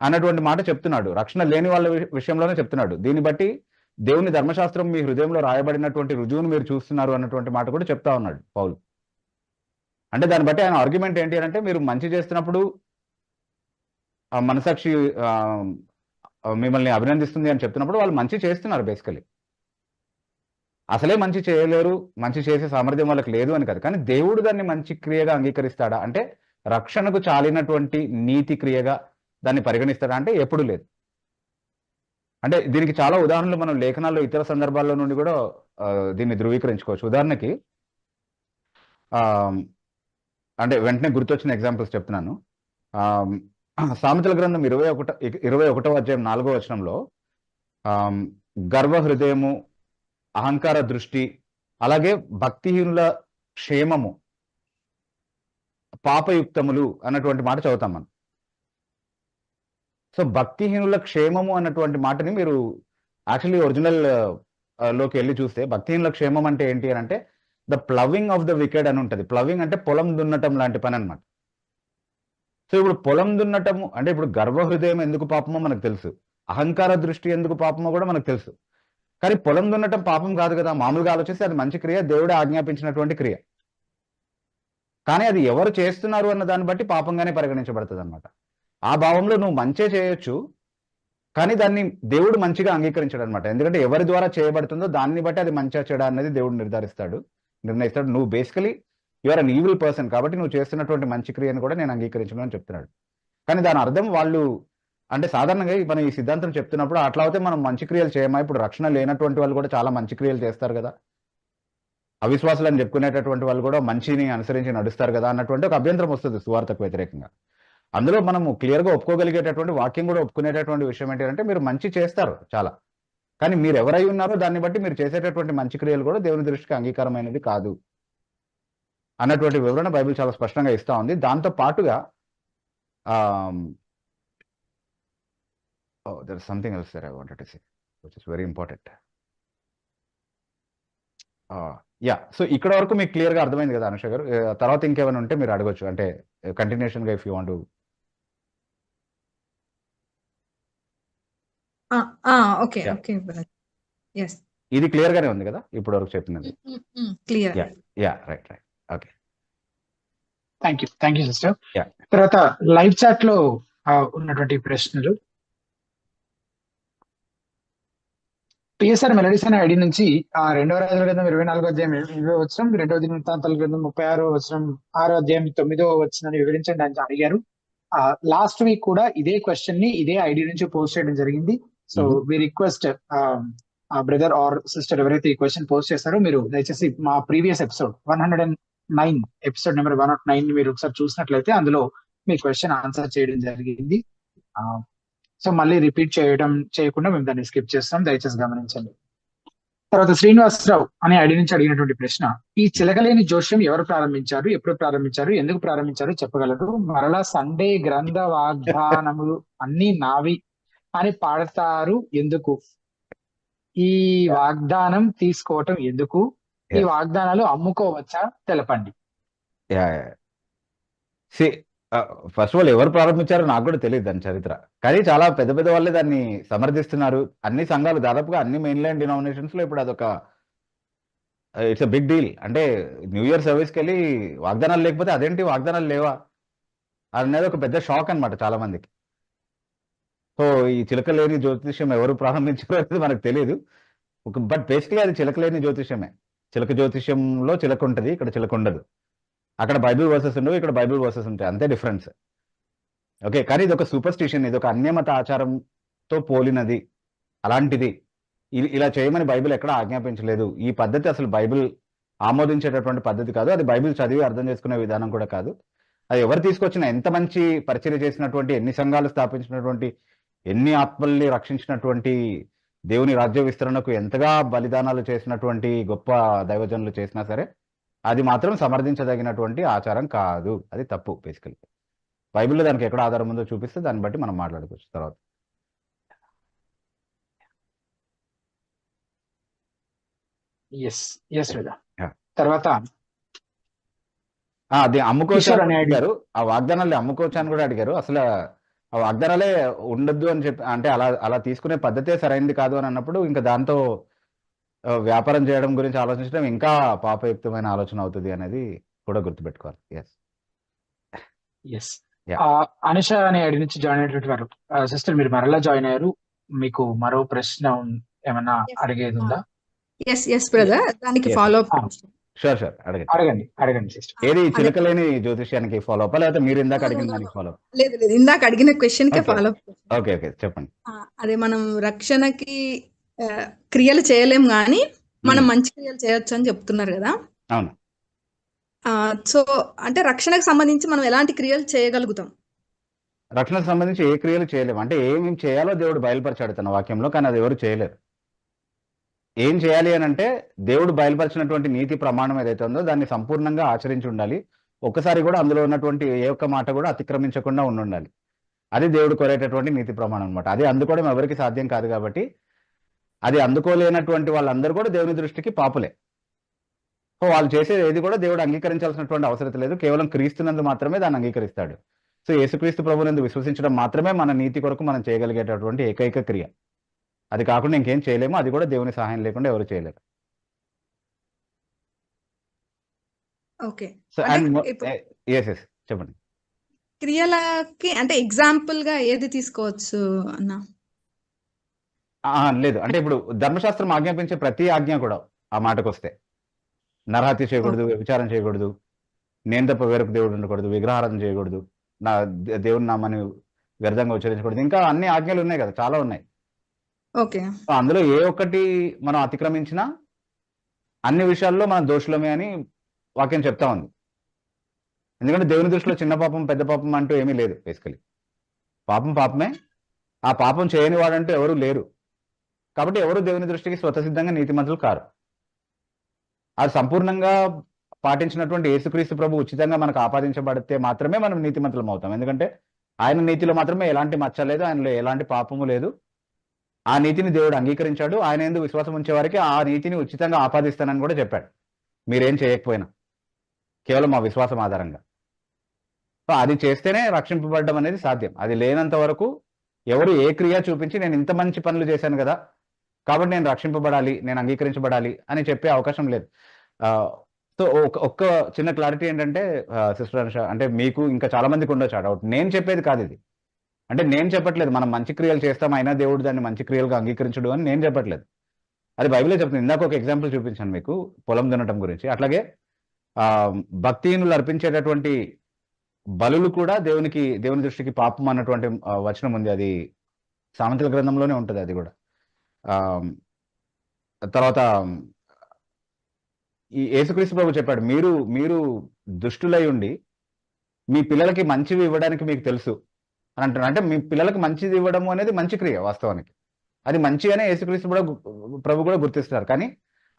అన్నటువంటి మాట చెప్తున్నాడు. రక్షణ లేని వాళ్ళ విషయంలోనే చెప్తున్నాడు. దీన్ని బట్టి దేవుని ధర్మశాస్త్రం మీ హృదయంలో రాయబడినటువంటి రుజువును మీరు చూస్తున్నారు అన్నటువంటి మాట కూడా చెప్తా ఉన్నాడు పౌలు. అంటే దాన్ని బట్టి ఆయన ఆర్గ్యుమెంట్ ఏంటి అంటే, మీరు మంచి చేస్తున్నప్పుడు ఆ మనసాక్షి మిమ్మల్ని అభినందిస్తుంది అని చెప్తున్నప్పుడు వాళ్ళు మంచి చేస్తున్నారు బేసికలీ. అసలే మంచి చేయలేరు, మంచి చేసే సామర్థ్యం వాళ్ళకి లేదు అని కాదు, కానీ దేవుడు దాన్ని మంచి క్రియగా అంగీకరిస్తాడా అంటే, రక్షణకు చాలినటువంటి నీతి క్రియగా దాన్ని పరిగణిస్తాడా అంటే ఎప్పుడు లేదు. అంటే దీనికి చాలా ఉదాహరణలు మనం లేఖనాల్లో ఇతర సందర్భాల్లో నుండి కూడా దీన్ని ధృవీకరించుకోవచ్చు. ఉదాహరణకి అంటే వెంటనే గుర్తొచ్చిన ఎగ్జాంపుల్స్ చెప్తున్నాను. సామెతల గ్రంథం 21వ అధ్యాయం 4వ వచనంలో గర్వ హృదయము, అహంకార దృష్టి, అలాగే భక్తిహీనుల క్షేమము, పాపయుక్తములు అన్నటువంటి మాట చదువుతాం మనం. సో భక్తిహీనుల క్షేమము అన్నటువంటి మాటని మీరు యాక్చువల్లీ ఒరిజినల్ లోకి వెళ్ళి చూస్తే భక్తిహీనుల క్షేమం అంటే ఏంటి అని అంటే the ploughing of the wicked అని ఉంటుంది. ప్లవింగ్ అంటే పొలం దున్నటం లాంటి పని అనమాట. సో ఇప్పుడు పొలం దున్నటము అంటే ఇప్పుడు గర్వహృదయం ఎందుకు పాపమో మనకు తెలుసు, అహంకార దృష్టి ఎందుకు పాపమో కూడా మనకు తెలుసు. కానీ పొలం దున్నటం పాపం కాదు కదా. మామూలుగా ఆలోచిస్తే అది మంచి క్రియ, దేవుడే ఆజ్ఞాపించినటువంటి క్రియ. కానీ అది ఎవరు చేస్తున్నారు అన్న దాన్ని బట్టి పాపంగానే పరిగణించబడుతుంది అనమాట. ఆ భావంలో నువ్వు మంచే చేయొచ్చు, కానీ దాన్ని దేవుడు మంచిగా అంగీకరించాడు అనమాట. ఎందుకంటే ఎవరి ద్వారా చేయబడుతుందో దాన్ని బట్టి అది మంచిగా చెడా అనేది దేవుడు నిర్ణయిస్తాడు. నువ్వు basically you're an evil person, కాబట్టి నువ్వు చేస్తున్నటువంటి మంచి క్రియను కూడా నేను అంగీకరించను అని చెప్తున్నాడు. కానీ దాని అర్థం వాళ్ళు అంటే సాధారణంగా మనం ఈ సిద్ధాంతం చెప్తున్నప్పుడు అట్లా అయితే మనం మంచి క్రియలు చేయమా? ఇప్పుడు రక్షణ లేనటువంటి వాళ్ళు కూడా చాలా మంచి క్రియలు చేస్తారు కదా, అవిశ్వాసులు అని చెప్పుకునేటటువంటి వాళ్ళు కూడా మంచిని అనుసరించి నడుస్తారు కదా అన్నటువంటి ఒక అభ్యంతరం వస్తుంది సువార్తకు వ్యతిరేకంగా. అందులో మనము క్లియర్గా ఒప్పుకోగలిగేటటువంటి వాక్యం కూడా ఒప్పుకునేటటువంటి విషయం ఏంటంటే మీరు మంచి చేస్తారు చాలా, కానీ మీరు ఎవరై ఉన్నారో దాన్ని బట్టి మీరు చేసేటటువంటి మంచి క్రియలు కూడా దేవుని దృష్టికి అంగీకారమైనది కాదు అన్నటువంటి వివరణ బైబిల్ చాలా స్పష్టంగా ఇస్తా ఉంది. దాంతో పాటుగా there is something else that I wanted to say, which is very important. So ఇక్కడ వరకు మీకు క్లియర్గా అర్థమైంది కదా అనుష గారు? తర్వాత ఇంకేమైనా ఉంటే మీరు అడగొచ్చు, అంటే కంటిన్యూషన్గా if you want. Okay okay yes, ఇది క్లియర్ గానే ఉంది కదా ఇప్పటి వరకు చెప్తున్నది? Clear. Yeah right okay, thank you sister. Yeah. తర్వాత లైవ్ చాట్ లో ఉన్నటువంటి ప్రశ్నలు. పిఎస్ఆర్ మెలడీస్ అనే ఐడి నుంచి 2వ రాజుల గ్రంథం 24వ అధ్యాయం 20వ వచనం, 2వ దినవృత్తాంతాల గ్రంథం 36వ వచనం 6వ అధ్యాయం 9వ వచనాన్ని వివరించండి అని అడిగారు. లాస్ట్ వీక్ కూడా ఇదే క్వశ్చన్ ని ఇదే ఐడి నుంచి పోస్ట్ చేయడం జరిగింది. So we request brother or sister ఎవరైతే ఈ క్వశ్చన్ పోస్ట్ చేస్తారో మీరు దయచేసి మా ప్రీవియస్ ఎపిసోడ్ 109 ఎపిసోడ్ నెంబర్ 109 మీరు ఒకసారి చూసినట్లయితే అందులో మీ క్వశ్చన్ ఆన్సర్ చేయడం జరిగింది. సో మళ్ళీ రిపీట్ చేయకుండా మేము దాన్ని స్కిప్ చేస్తాం, దయచేసి గమనించండి. తర్వాత శ్రీనివాసరావు అనే ఐడి నుంచి అడిగినటువంటి ప్రశ్న, ఈ చిలకలేని జోష్యం ఎవరు ప్రారంభించారు, ఎప్పుడు ప్రారంభించారు, ఎందుకు ప్రారంభించారు చెప్పగలరు? మరలా సండే గ్రంథ వాగ్దానములు అన్ని నావి అని పాడతారు ఎందుకు? ఈ వాగ్దానం తీసుకోవటం ఎందుకు? ఈ వాగ్దానాలు అమ్ముకోవచ్చా తెలపండి. ఫస్ట్ ఆఫ్ ఆల్ ఎవరు ప్రారంభించారో నాకు కూడా తెలియదు దాని చరిత్ర, కానీ చాలా పెద్ద పెద్ద వాళ్ళే దాన్ని సమర్థిస్తున్నారు. అన్ని సంఘాలు దాదాపుగా అన్ని మెయిన్ లైన్ డినామినేషన్స్ లో ఇప్పుడు అదొక ఇట్స్ అ బిగ్ డీల్. అంటే న్యూ ఇయర్ సర్వీస్కి వెళ్ళి వాగ్దానాలు లేకపోతే అదేంటి వాగ్దానాలు లేవా అనేది ఒక పెద్ద షాక్ అనమాట చాలా మందికి. సో ఈ చిలకలేని జ్యోతిష్యం ఎవరు ప్రారంభించారో అనేది మనకు తెలియదు, బట్ బేసిక్లీ అది చిలకలేని జ్యోతిష్యమే. చిలక జ్యోతిష్యంలో చిలక ఉంటుంది, ఇక్కడ చిలక ఉండదు. అక్కడ బైబిల్ వర్సెస్ ఉండవు, ఇక్కడ బైబిల్ వర్సెస్ ఉంటాయి, అంతే డిఫరెన్స్. ఓకే, కానీ ఇది ఒక సూపర్స్టిషన్, ఇది ఒక అన్యమత ఆచారంతో పోలినది. అలాంటిది ఇలా చేయమని బైబిల్ ఎక్కడ ఆజ్ఞాపించలేదు. ఈ పద్ధతి అసలు బైబిల్ ఆమోదించేటటువంటి పద్ధతి కాదు, అది బైబిల్ చదివి అర్థం చేసుకునే విధానం కూడా కాదు. అది ఎవరు తీసుకొచ్చినా, ఎంత మంచి పరిచర్య చేసినటువంటి, ఎన్ని సంఘాలు స్థాపించినటువంటి, ఎన్ని ఆత్మల్ని రక్షించినటువంటి, దేవుని రాజ్య విస్తరణకు ఎంతగా బలిదానాలు చేసినటువంటి గొప్ప దైవజనులు చేసినా సరే అది మాత్రం సమర్థించదగినటువంటి ఆచారం కాదు, అది తప్పు. బేసికలీ బైబిల్లో దానికి ఎక్కడ ఆధారం ఉందో చూపిస్తే దాన్ని బట్టి మనం మాట్లాడుకోవచ్చు తర్వాత. తర్వాత అది అమ్ముకోవచ్చు అని అడిగారు, ఆ వాగ్దానాలు అమ్ముకోవచ్చు అని కూడా అడిగారు. అసలు ఆ వాగ్దానాలే ఉండొద్దు అని చెప్పి, అంటే అలా తీసుకునే పద్ధతే సరైనది కాదు అని అన్నప్పుడు ఇంకా దాంతో వ్యాపారం చేయడం గురించి ఆలోచించడం ఇంకా పాపయుక్తమైన ఆలోచన అవుతుంది అనేది కూడా గుర్తుపెట్టుకోవాలి. అనుష అనే ఐడి నుంచి జాయిన్ అయినటువంటి వారు, సిస్టర్ మీరు మరలా జాయిన్ అయ్యారు, మీకు మరో ప్రశ్న ఏమన్నా అడిగేది ఉందా? ఎస్ బ్రదర్, దానికి ఫాలో అప్. షూర్ అడగండి సిస్టర్. ఏది చిలకలేని జ్యోతిష్యానికి ఫాలో అప్, లేకపోతే మీరు ఇందాక అడిగిన దానికి ఫాలో అప్? లేదు, ఇందాక అడిగిన క్వశ్చన్ కి ఫాలో అప్. ఓకే చెప్పండి. అదే, మనం రక్షణకి క్రియలు చేయలేం కానీ మనం మంచి క్రియలు చేయొచ్చు అని చెప్తున్నారు కదా. అవును. సో అంటే రక్షణకు సంబంధించి మనం ఎలాంటి క్రియలు చేయగలుగుతాం? రక్షణకు సంబంధించి ఏ క్రియలు చేయలేము, అంటే ఏమేమి చేయాలో దేవుడు బయలుపరిచాడు తన వాక్యంలో, కానీ అది ఎవరు చేయలేరు. ఏం చేయాలి అని అంటే దేవుడు బయలుపరిచినటువంటి నీతి ప్రమాణం ఏదైతే ఉందో దాన్ని సంపూర్ణంగా ఆచరించి ఉండాలి. ఒక్కసారి కూడా అందులో ఉన్నటువంటి ఏ ఒక్క మాట కూడా అతిక్రమించకుండా ఉండాలి. అది దేవుడు కోరేటటువంటి నీతి ప్రమాణం అనమాట. అది అందుకోవడం ఎవరికి సాధ్యం కాదు కాబట్టి అది అందుకోలేనటువంటి వాళ్ళందరూ కూడా దేవుని దృష్టికి పాపులే. సో వాళ్ళు చేసేది ఏది కూడా దేవుడు అంగీకరించాల్సినటువంటి అవసరం లేదు. కేవలం క్రీస్తునందు మాత్రమే దాన్ని అంగీకరిస్తాడు. సో యేసుక్రీస్తు ప్రభువునందు విశ్వసించడం మాత్రమే మన నీతి కొరకు మనం చేయగలిగేటటువంటి ఏకైక క్రియ. అది కాకుండా ఇంకేం చేయలేము. అది కూడా దేవుని సహాయం లేకుండా ఎవరు చేయలేరు. ఓకే. సో అంటే అండ్ ఇప్పుడు ఎస్ చెప్పండి. క్రియలకి అంటే ఎగ్జాంపుల్ గా ఏది తీసుకోవచ్చు అన్న? లేదు అంటే ఇప్పుడు ధర్మశాస్త్రం ఆజ్ఞాపించే ప్రతి ఆజ్ఞ కూడా ఆ మాటకు వస్తే నరహత్య చేయకూడదు, వ్యభిచారం చేయకూడదు, నేను తప్ప వేరొక దేవుడు ఉండకూడదు, విగ్రహారాధన చేయకూడదు, నా దేవుని నామాన్ని వ్యర్థంగా ఉచ్చరించకూడదు, ఇంకా అన్ని ఆజ్ఞలు ఉన్నాయి కదా, చాలా ఉన్నాయి. ఓకే. సో అందులో ఏ ఒక్కటి మనం అతిక్రమించినా అన్ని విషయాల్లో మనం దోషులమే అని వాక్యం చెప్తా ఉంది. ఎందుకంటే దేవుని దృష్టిలో చిన్న పాపం పెద్ద పాపం అంటూ ఏమీ లేదు. బేసికలీ పాపం పాపమే. ఆ పాపం చేయని వాడంటూ ఎవరు లేరు. కాబట్టి ఎవరు దేవుని దృష్టికి స్వతసిద్ధంగా నీతిమంతులు కారు. అది సంపూర్ణంగా పాటించినటువంటి యేసుక్రీస్తు ప్రభు ఉచితంగా మనకు ఆపాదించబడితే మాత్రమే మనం నీతిమంతులం అవుతాం. ఎందుకంటే ఆయన నీతిలో మాత్రమే ఎలాంటి మచ్చ లేదు, ఆయనలో ఎలాంటి పాపము లేదు. ఆ నీతిని దేవుడు అంగీకరించాడు. ఆయన యందు విశ్వాసం ఉంచే వారికి ఆ నీతిని ఉచితంగా ఆపాదిస్తానని కూడా చెప్పాడు, మీరేం చేయకపోయినా కేవలం మా విశ్వాసం ఆధారంగా. సో అది చేస్తేనే రక్షింపబడడం అనేది సాధ్యం. అది లేనంత వరకు ఎవరు ఏ క్రియ చూపించి నేను ఇంత మంచి పనులు చేశాను కదా కాబట్టి నేను రక్షింపబడాలి, నేను అంగీకరించబడాలి అని చెప్పే అవకాశం లేదు. సో ఒక్క చిన్న క్లారిటీ ఏంటంటే సిస్టర్ అనుష, అంటే మీకు ఇంకా చాలా మందికి ఉండొచ్చు ఆ డౌట్. నేను చెప్పేది కాదు ఇది. అంటే నేను చెప్పట్లేదు మనం మంచి క్రియలు చేస్తాం అయినా దేవుడు దాన్ని మంచి క్రియలుగా అంగీకరించడు అని నేను చెప్పట్లేదు. అది బైబిలే చెప్తుంది. ఇందాక ఒక ఎగ్జాంపుల్ చూపించాను మీకు పొలం దున్నటం గురించి. అట్లాగే భక్తిహీనులు అర్పించేటటువంటి బలులు కూడా దేవుని దృష్టికి పాపం అన్నటువంటి వచనం ఉంది. అది సామెతల గ్రంథంలోనే ఉంటుంది. అది కూడా తర్వాత ఈ యేసుక్రీస్తు ప్రభు చెప్పాడు, మీరు దుష్టులై ఉండి మీ పిల్లలకి మంచివి ఇవ్వడానికి మీకు తెలుసు అని అంటున్నారు. అంటే మీ పిల్లలకు మంచిది ఇవ్వడం అనేది మంచి క్రియ వాస్తవానికి. అది మంచి అనే యేసుక్రీస్తు ప్రభు కూడా గుర్తిస్తున్నారు. కానీ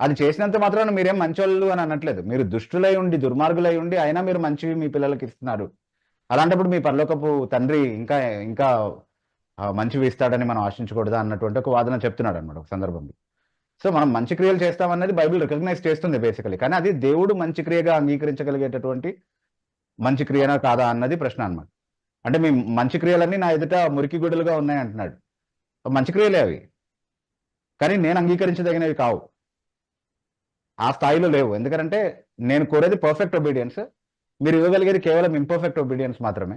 అది చేసినంత మాత్రాన మీరేం మంచోళ్ళు అని అనట్లేదు. మీరు దుష్టులై ఉండి దుర్మార్గులై ఉండి అయినా మీరు మంచివి మీ పిల్లలకి ఇస్తున్నారు. అలాంటప్పుడు మీ పరలోకపు తండ్రి ఇంకా ఇంకా మంచివి ఇస్తాడని మనం ఆశించకూడదా అన్నటువంటి ఒక వాదన చెప్తున్నాడు అనమాట ఒక సందర్భంలో. సో మనం మంచి క్రియలు చేస్తామన్నది బైబిల్ రికగ్నైజ్ చేస్తుంది బేసికలీ. కానీ అది దేవుడు మంచి క్రియగా అంగీకరించగలిగేటటువంటి మంచి క్రియనా కాదా అన్నది ప్రశ్న అనమాట. అంటే మీ మంచి క్రియలన్నీ నా ఎదుట మురికి గుడులుగా ఉన్నాయి అంటున్నాడు. మంచి క్రియలే అవి, కానీ నేను అంగీకరించదగినవి కావు, ఆ స్థాయిలో లేవు. ఎందుకంటే నేను కోరేది పర్ఫెక్ట్ ఒబీడియన్స్, మీరు ఇవ్వగలిగేది కేవలం ఇంపర్ఫెక్ట్ ఒబీడియన్స్ మాత్రమే.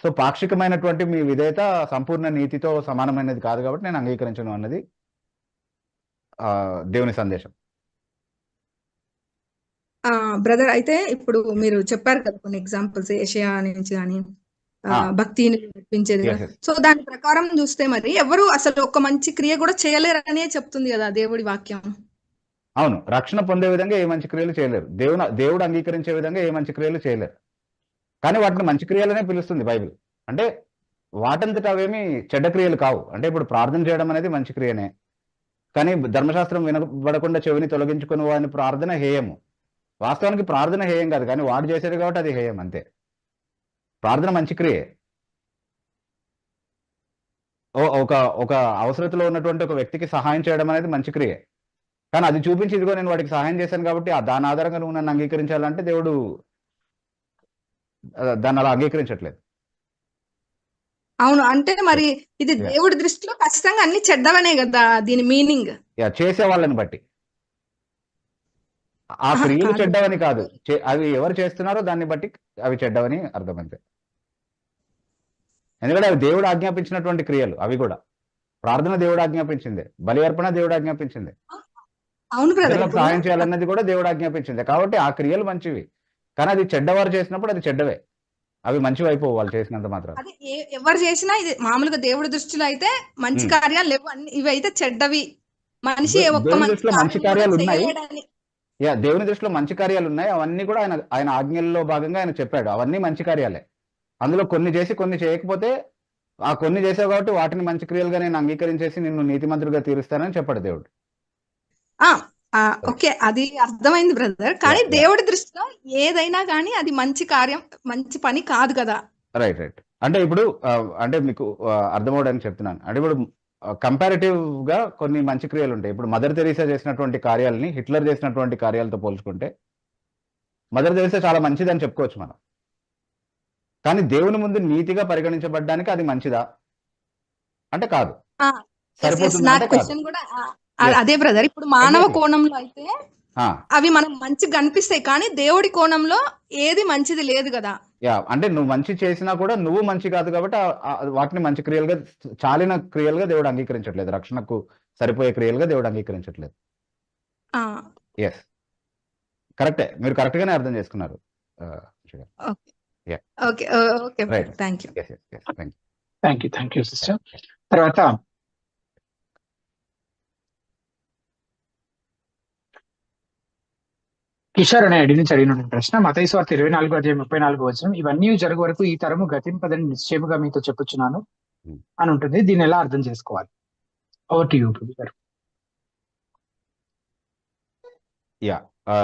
సో పాక్షికమైనటువంటి మీ విధేయత సంపూర్ణ నీతితో సమానమైనది కాదు కాబట్టి నేను అంగీకరించను అన్నది దేవుని సందేశం. బ్రదర్, అయితే ఇప్పుడు మీరు చెప్పారు కదా కొన్ని ఎగ్జాంపుల్స్ ఏషియా నుంచి కానీ భక్తిని నడిపించేది కదా. సో దాని ప్రకారం చూస్తే మరి ఎవరు అసలు ఒక మంచి క్రియ కూడా చేయలేరనే చెప్తుంది కదా దేవుడి వాక్యం. అవును, రక్షణ పొందే విధంగా ఏ మంచి క్రియలు చేయలేరు, దేవుడు అంగీకరించే విధంగా ఏ మంచి క్రియలు చేయలేరు. కానీ వాటిని మంచి క్రియలనే పిలుస్తుంది బైబిల్. అంటే వాటంతట అవేమి చెడ్డ క్రియలు కావు. అంటే ఇప్పుడు ప్రార్థన చేయడం అనేది మంచి క్రియనే, కానీ ధర్మశాస్త్రం వినబడకుండా చెవిని తొలగించుకుని వాడిని ప్రార్థన హేయము. వాస్తవానికి ప్రార్థన హేయం కాదు, కానీ వాడు చేసేది కాబట్టి అది హేయం అంతే. ప్రార్థన మంచి క్రియే. ఒక అవసరతలో ఉన్నటువంటి ఒక వ్యక్తికి సహాయం చేయడం అనేది మంచి క్రియే, కానీ అది చూపించి ఇదిగో నేను వాడికి సహాయం చేశాను కాబట్టి దాని ఆధారంగా నువ్వు నన్ను అంగీకరించాలంటే దేవుడు దాన్ని అలా అంగీకరించట్లేదు. అవును, అంటే మరి ఇది దేవుడి దృష్టిలో ఖచ్చితంగా అన్ని చెడ్డవనే కదా దీని మీనింగ్. చేసే వాళ్ళని బట్టి ఆ క్రియలు చెడ్డవని కాదు, అవి ఎవరు చేస్తున్నారో దాన్ని బట్టి అవి చెడ్డవని అర్థం అంతే. ఎందుకంటే అవి దేవుడు ఆజ్ఞాపించినటువంటి క్రియలు. అవి కూడా ప్రార్థన దేవుడు ఆజ్ఞాపించిందే, బలి అర్పణ దేవుడు ఆజ్ఞాపించిందే, అవును బ్రదర్, సహాయం చేయాలన్నది కూడా దేవుడు ఆజ్ఞాపించిందే. కాబట్టి ఆ క్రియలు మంచివి, కానీ అది చెడ్డవారు చేసినప్పుడు అది చెడ్డవే, అవి మంచివి అయిపోవు వాళ్ళు చేసినంత మాత్రం. అదే ఎవరు చేసినా ఇది మామూలుగా దేవుడి దృష్టిలో అయితే మంచి కార్యాలు లేవు, ఇవి అయితే చెడ్డవి. మనిషి మంచి కార్యాలు ఉన్నాయి, దేవుని దృష్టిలో మంచి కార్యాలు ఉన్నాయి. అవన్నీ కూడా ఆయన ఆజ్ఞల్లో భాగంగా ఆయన చెప్పాడు, అవన్నీ మంచి కార్యాలే. అందులో కొన్ని చేసి కొన్ని చేయకపోతే ఆ కొన్ని చేసావు కాబట్టి వాటిని మంచి క్రియలుగా నేను అంగీకరించేసి నిన్ను నీతిమంతుడిగా తీరుస్తానని చెప్పాడు దేవుడు. ఆ ఓకే, అది అర్థమైంది బ్రదర్. కానీ దేవుడి దృష్టిలో ఏదైనా కానీ అది మంచి కార్యం, మంచి పని కాదు కదా. Right right. అంటే ఇప్పుడు అంటే మీకు అర్థమవడానికి చెప్తున్నాను. అంటే ఇప్పుడు కంపారిటివ్ గా కొన్ని మంచి క్రియలు ఉంటాయి. ఇప్పుడు మదర్ తెరీసా చేసినటువంటి కార్యాలని హిట్లర్ చేసినటువంటి కార్యాలతో పోల్చుకుంటే మదర్ తెరీసా చాలా మంచిదని చెప్పుకోవచ్చు మనం. కానీ దేవుని ముందు నీతిగా పరిగణించబడ్డానికి అది మంచిదా అంటే కాదు. సరిపోతుందా నా అంటే కాదు. క్వశ్చన్ కూడా అదే బ్రదర్. ఇప్పుడు మానవ కోణంలో అయితే అవి మనకు మంచిగా కనిపిస్తాయి, కానీ దేవుడి కోణంలో ఏది మంచిది లేదు కదా. అంటే నువ్వు మంచి చేసినా కూడా నువ్వు మంచి కాదు కాబట్టి వాటిని మంచి క్రియలుగా, చాలిన క్రియలుగా దేవుడు అంగీకరించట్లేదు. రక్షణకు సరిపోయే క్రియలుగా దేవుడు అంగీకరించట్లేదు. ఎస్, కరెక్టే, మీరు కరెక్ట్ గానే అర్థం చేసుకున్నారు. Thank you sister. తర్వాత కిషోర్ అనే ఐడి నుంచి అడిగిన ప్రశ్న, మత్తయి సువార్త 24:34 ఇవన్నీ జరుగు వరకు ఈ తరము గతింపదని నిశ్చయముగా మీతో చెప్పుచున్నాను అని ఉంటుంది. దీన్ని ఎలా అర్థం చేసుకోవాలి? ఓవర్ టు యూ గారు.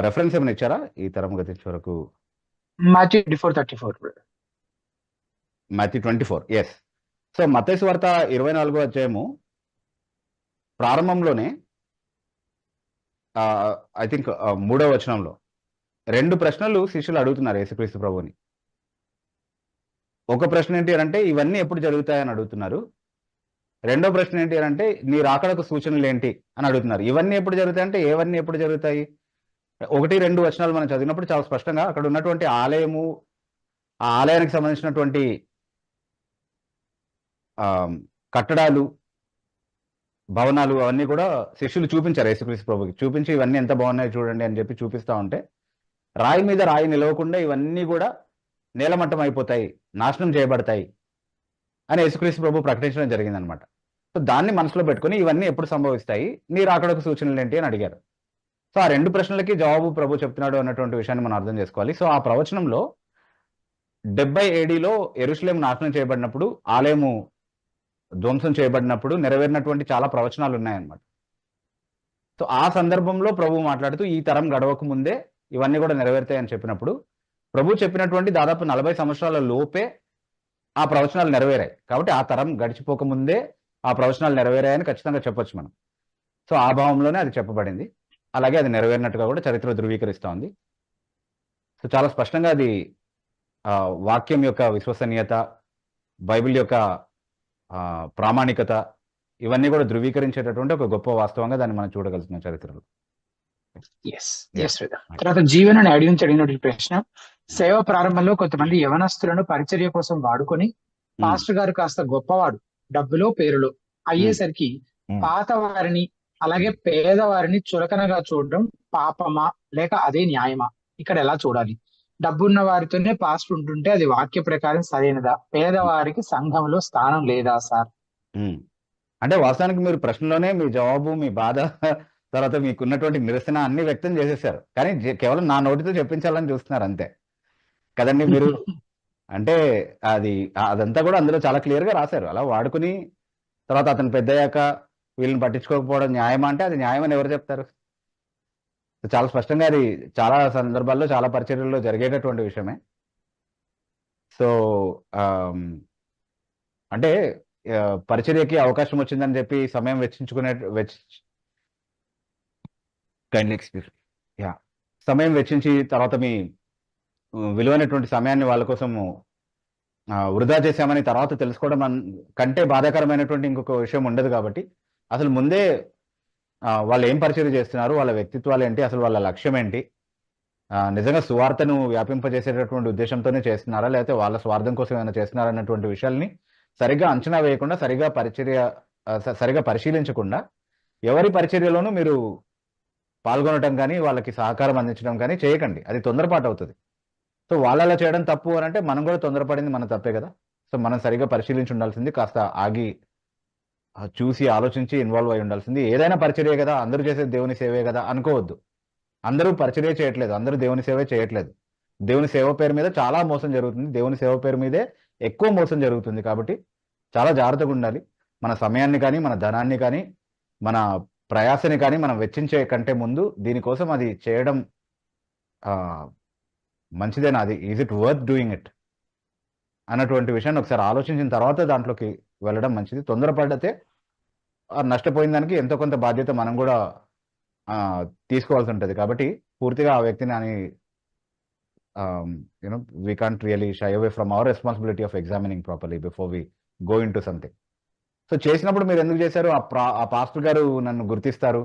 రెఫరెన్స్ ఏమైనా ఇచ్చారా ఈ తరము గతించే వరకు? మాథ్యూ 24:34. మాథ్యూ 24. ఎస్. సో మత్తయి సువార్త 24 ప్రారంభంలోనే ఐ థింక్ 3వ వచనంలో 2 ప్రశ్నలు శిష్యులు అడుగుతున్నారు యేసుక్రీస్తు ప్రభువుని. ఒక ప్రశ్న ఏంటి అంటే ఇవన్నీ ఎప్పుడు జరుగుతాయని అడుగుతున్నారు. రెండో ప్రశ్న ఏంటి అంటే నీ రాకడకు సూచనలు ఏంటి అని అడుగుతున్నారు. ఇవన్నీ ఎప్పుడు జరుగుతాయి అంటే ఏవన్నీ ఎప్పుడు జరుగుతాయి? 1-2 వచనాలు మనం చదివినప్పుడు చాలా స్పష్టంగా అక్కడ ఉన్నటువంటి ఆలయము, ఆ ఆలయానికి సంబంధించినటువంటి కట్టడాలు, భవనాలు అవన్నీ కూడా శిష్యులు చూపించారు యేసుక్రీస్తు ప్రభుకి. చూపించి ఇవన్నీ ఎంత బాగున్నాయి చూడండి అని చెప్పి చూపిస్తా ఉంటే, రాయి మీద రాయి నిలవకుండా ఇవన్నీ కూడా నేలమట్టం అయిపోతాయి, నాశనం చేయబడతాయి అని యేసుక్రీస్తు ప్రభు ప్రకటించడం జరిగిందనమాట. సో దాన్ని మనసులో పెట్టుకుని ఇవన్నీ ఎప్పుడు సంభవిస్తాయి, నీ రాకడకు సూచనలు ఏంటి అని అడిగారు. సో ఆ 2 ప్రశ్నలకి జవాబు ప్రభు చెప్తున్నాడు అన్నటువంటి విషయాన్ని మనం అర్థం చేసుకోవాలి. సో ఆ ప్రవచనంలో 70 ADలో యెరూషలేము నాశనం చేయబడినప్పుడు, ఆలయము ధ్వంసం చేయబడినప్పుడు నెరవేరినటువంటి చాలా ప్రవచనాలు ఉన్నాయన్నమాట. సో ఆ సందర్భంలో ప్రభు మాట్లాడుతూ ఈ తరం గడవక ముందే ఇవన్నీ కూడా నెరవేరుతాయని చెప్పినప్పుడు, ప్రభు చెప్పినటువంటి దాదాపు 40 సంవత్సరాల లోపే ఆ ప్రవచనాలు నెరవేరాయి. కాబట్టి ఆ తరం గడిచిపోక ముందే ఆ ప్రవచనాలు నెరవేరాయని ఖచ్చితంగా చెప్పొచ్చు మనం. సో ఆ భావంలోనే అది చెప్పబడింది. అలాగే అది నెరవేరినట్టుగా కూడా చరిత్ర ధృవీకరిస్తూ ఉంది. సో చాలా స్పష్టంగా అది వాక్యం యొక్క విశ్వసనీయత, బైబిల్ యొక్క ప్రామాణికత, ఇవన్నీ కూడా ధృవీకరించేటటువంటి ఒక గొప్ప వాస్తవంగా దాన్ని మనం చూడగలుగుతున్నాం చరిత్రలో. తర్వాత జీవన్ అని ఐడి నుంచి అడిగిన ప్రశ్న, సేవ ప్రారంభంలో కొంతమంది యవనస్తులను పరిచర్య కోసం వాడుకొని పాస్టర్ గారు కాస్త గొప్పవాడు డబ్బులో పేరులో అయ్యేసరికి పాత వారిని అలాగే పేదవారిని చులకనగా చూడడం పాపమా లేక అదే న్యాయమా? ఇక్కడ ఎలా చూడాలి? డబ్బున్న వారితోనే పాస్టర్ ఉంటుంటే అది వాక్య ప్రకారం సరైనదా? పేదవారికి సంఘంలో స్థానం లేదా సార్? అంటే వాస్తవానికి మీరు ప్రశ్నలోనే మీ జవాబు, మీ బాధ, తర్వాత మీకున్నటువంటి నిరసన అన్ని వ్యక్తం చేసేసారు. కానీ కేవలం నా నోటితో చెప్పించాలని చూస్తున్నారు అంతే కదండి మీరు. అంటే అదంతా కూడా అందులో చాలా క్లియర్ గా రాశారు. అలా వాడుకుని తర్వాత అతను పెద్దయ్యాక వీళ్ళని పట్టించుకోకపోవడం న్యాయమా అంటే అది న్యాయం అని ఎవరు చెప్తారు? చాలా స్పష్టంగా అది చాలా సందర్భాల్లో చాలా పరిచర్యల్లో జరిగేటటువంటి విషయమే. సో అంటే పరిచర్యకి అవకాశం వచ్చిందని చెప్పి సమయం సమయం వెచ్చించి తర్వాత మీ విలువైనటువంటి సమయాన్ని వాళ్ళ కోసము వృధా చేశామని తర్వాత తెలుసుకోవడం కంటే బాధాకరమైనటువంటి ఇంకొక విషయం ఉండదు. కాబట్టి అసలు ముందే వాళ్ళు ఏం పరిచర్య చేస్తున్నారు, వాళ్ళ వ్యక్తిత్వాలు ఏంటి, అసలు వాళ్ళ లక్ష్యం ఏంటి, నిజంగా సువార్తను వ్యాపింపజేసేటటువంటి ఉద్దేశంతోనే చేస్తున్నారా లేకపోతే వాళ్ళ స్వార్థం కోసం ఏమైనా చేస్తున్నారా అన్నటువంటి విషయాల్ని సరిగ్గా అంచనా వేయకుండా, సరిగా పరిశీలించకుండా ఎవరి పరిచర్యలోనూ మీరు పాల్గొనడం కానీ వాళ్ళకి సహకారం అందించడం కానీ చేయకండి. అది తొందరపాటు అవుతుంది. సో వాళ్ళలా చేయడం తప్పు అని అంటే మనం కూడా తొందరపడింది మన తప్పే కదా. సో మనం సరిగ్గా పరిశీలించి ఉండాల్సింది, కాస్త ఆగి చూసి ఆలోచించి ఇన్వాల్వ్ అయి ఉండాల్సింది. ఏదైనా పరిచర్య కదా, అందరూ చేసేది దేవుని సేవే కదా అనుకోవద్దు. అందరూ పరిచర్య చేయట్లేదు, అందరూ దేవుని సేవే చేయట్లేదు. దేవుని సేవ పేరు మీద చాలా మోసం జరుగుతుంది, దేవుని సేవ పేరు మీదే ఎక్కువ మోసం జరుగుతుంది. కాబట్టి చాలా జాగ్రత్తగా ఉండాలి. మన సమయాన్ని కానీ, మన ధనాన్ని కానీ, మన ప్రయాసని కానీ మనం వెచ్చించే కంటే ముందు దీనికోసం అది చేయడం మంచిదేనా, అది is it worth doing it అన్నటువంటి విషయాన్ని ఒకసారి ఆలోచించిన తర్వాత దాంట్లోకి వెళ్ళడం మంచిది. తొందరపడితే నష్టపోయిన దానికి ఎంతో కొంత బాధ్యత మనం కూడా తీసుకోవాల్సి ఉంటుంది. కాబట్టి పూర్తిగా ఆ వ్యక్తిని అని we can't really shy away from our responsibility of examining properly before we go into something. So చేసినప్పుడు మీరు ఎందుకు చేశారు? ఆ పాస్టర్ గారు నన్ను గుర్తిస్తారు,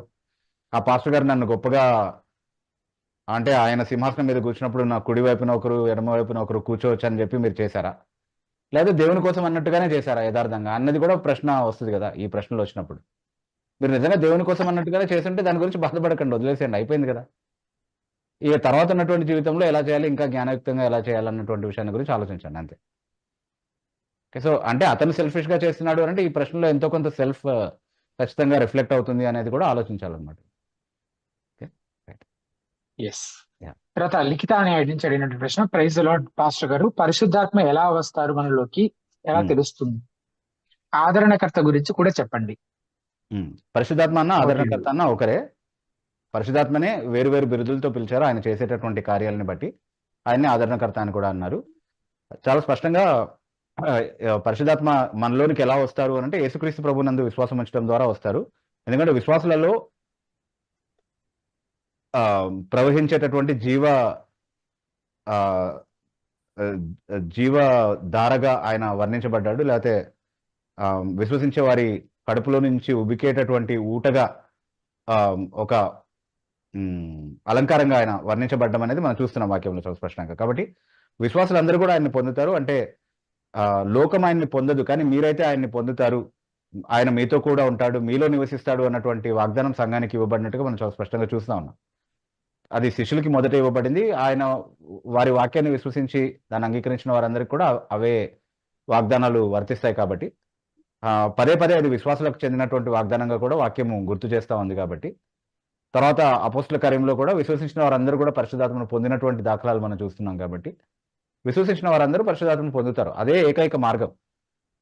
ఆ పాస్టర్ గారు నన్ను గొప్పగా, అంటే ఆయన సింహాసనం మీద కూర్చున్నప్పుడు నా కుడి వైపున ఒకరు, ఎడమ వైపున ఒకరు కూర్చోవచ్చు అని చెప్పి మీరు చేశారా, లేదా దేవుని కోసం అన్నట్టుగానే చేశారా యథార్థంగా అన్నది కూడా ప్రశ్న వస్తుంది కదా ఈ ప్రశ్నలు వచ్చినప్పుడు. మీరు నిజంగా దేవుని కోసం అన్నట్టుగానే చేస్తుంటే దాని గురించి బాధపడకండి, వదిలేసేయండి, అయిపోయింది కదా. ఇక తర్వాత ఉన్నటువంటి జీవితంలో ఎలా చేయాలి, ఇంకా జ్ఞానయుక్తంగా ఎలా చేయాలన్నటువంటి విషయాన్ని గురించి ఆలోచించండి అంతే. సో అంటే అతను సెల్ఫిష్ గా చేస్తున్నాడు అంటే ఈ ప్రశ్నలో ఎంతో కొంత సెల్ఫ్ ఖచ్చితంగా రిఫ్లెక్ట్ అవుతుంది అనేది కూడా ఆలోచించాలన్నమాట. ఎస్. తర్వాత లిఖిత అనే ఐడి నుంచి అడిగినటువంటి ప్రశ్న, ప్రైజ్ ది లార్డ్ పాస్టర్ గారు, పరిశుద్ధాత్మ ఎలా వస్తారు మనలోకి, ఎలా తెలుస్తుంది? ఆదరణకర్త గురించి కూడా చెప్పండి. పరిశుద్ధాత్మ అన్న ఆదరణకర్త అన్న ఒకరే. పరిశుద్ధాత్మనే వేరు వేరు బిరుదులతో పిలిచారు ఆయన చేసేటటువంటి కార్యాలని బట్టి. ఆయన్ని ఆదరణకర్త అని కూడా అన్నారు. చాలా స్పష్టంగా పరిశుద్ధాత్మ మనలోనికి ఎలా వస్తారు అని అంటే యేసుక్రీస్తు ప్రభునందు విశ్వాసం ఉంచడం ద్వారా వస్తారు. ఎందుకంటే విశ్వాసులలో ప్రవహించేటటువంటి జీవధారగా ఆయన వర్ణించబడ్డాడు. లేకపోతే విశ్వసించే వారి కడుపులో నుంచి ఉబికేటటువంటి ఊటగా ఒక అలంకారంగా ఆయన వర్ణించబడ్డం అనేది మనం చూస్తున్నాం వాక్యంలో చాలా స్పష్టంగా. కాబట్టి విశ్వాసులందరూ కూడా ఆయన్ని పొందుతారు. అంటే లోకం ఆయన్ని పొందదు, కానీ మీరైతే ఆయన్ని పొందుతారు, ఆయన మీతో కూడా ఉంటాడు, మీలో నివసిస్తాడు అన్నటువంటి వాగ్దానం సంఘానికి ఇవ్వబడినట్టుగా మనం చాలా స్పష్టంగా చూస్తా ఉన్నాం. అది శిష్యులకి మొదట ఇవ్వబడింది. ఆయన వారి వాక్యాన్ని విశ్వసించి దాన్ని అంగీకరించిన వారందరికీ కూడా అవే వాగ్దానాలు వర్తిస్తాయి. కాబట్టి పదే పదే అది విశ్వాసులకు చెందినటువంటి వాగ్దానంగా కూడా వాక్యము గుర్తు చేస్తా ఉంది. కాబట్టి తర్వాత అపోస్తుల కార్యంలో కూడా విశ్వసించిన వారందరూ కూడా పరిశుద్ధాత్మను పొందినటువంటి దాఖలాలు మనం చూస్తున్నాం. కాబట్టి విశ్వసించిన వారందరూ పరిశుద్ధాత్మను పొందుతారు. అదే ఏకైక మార్గం,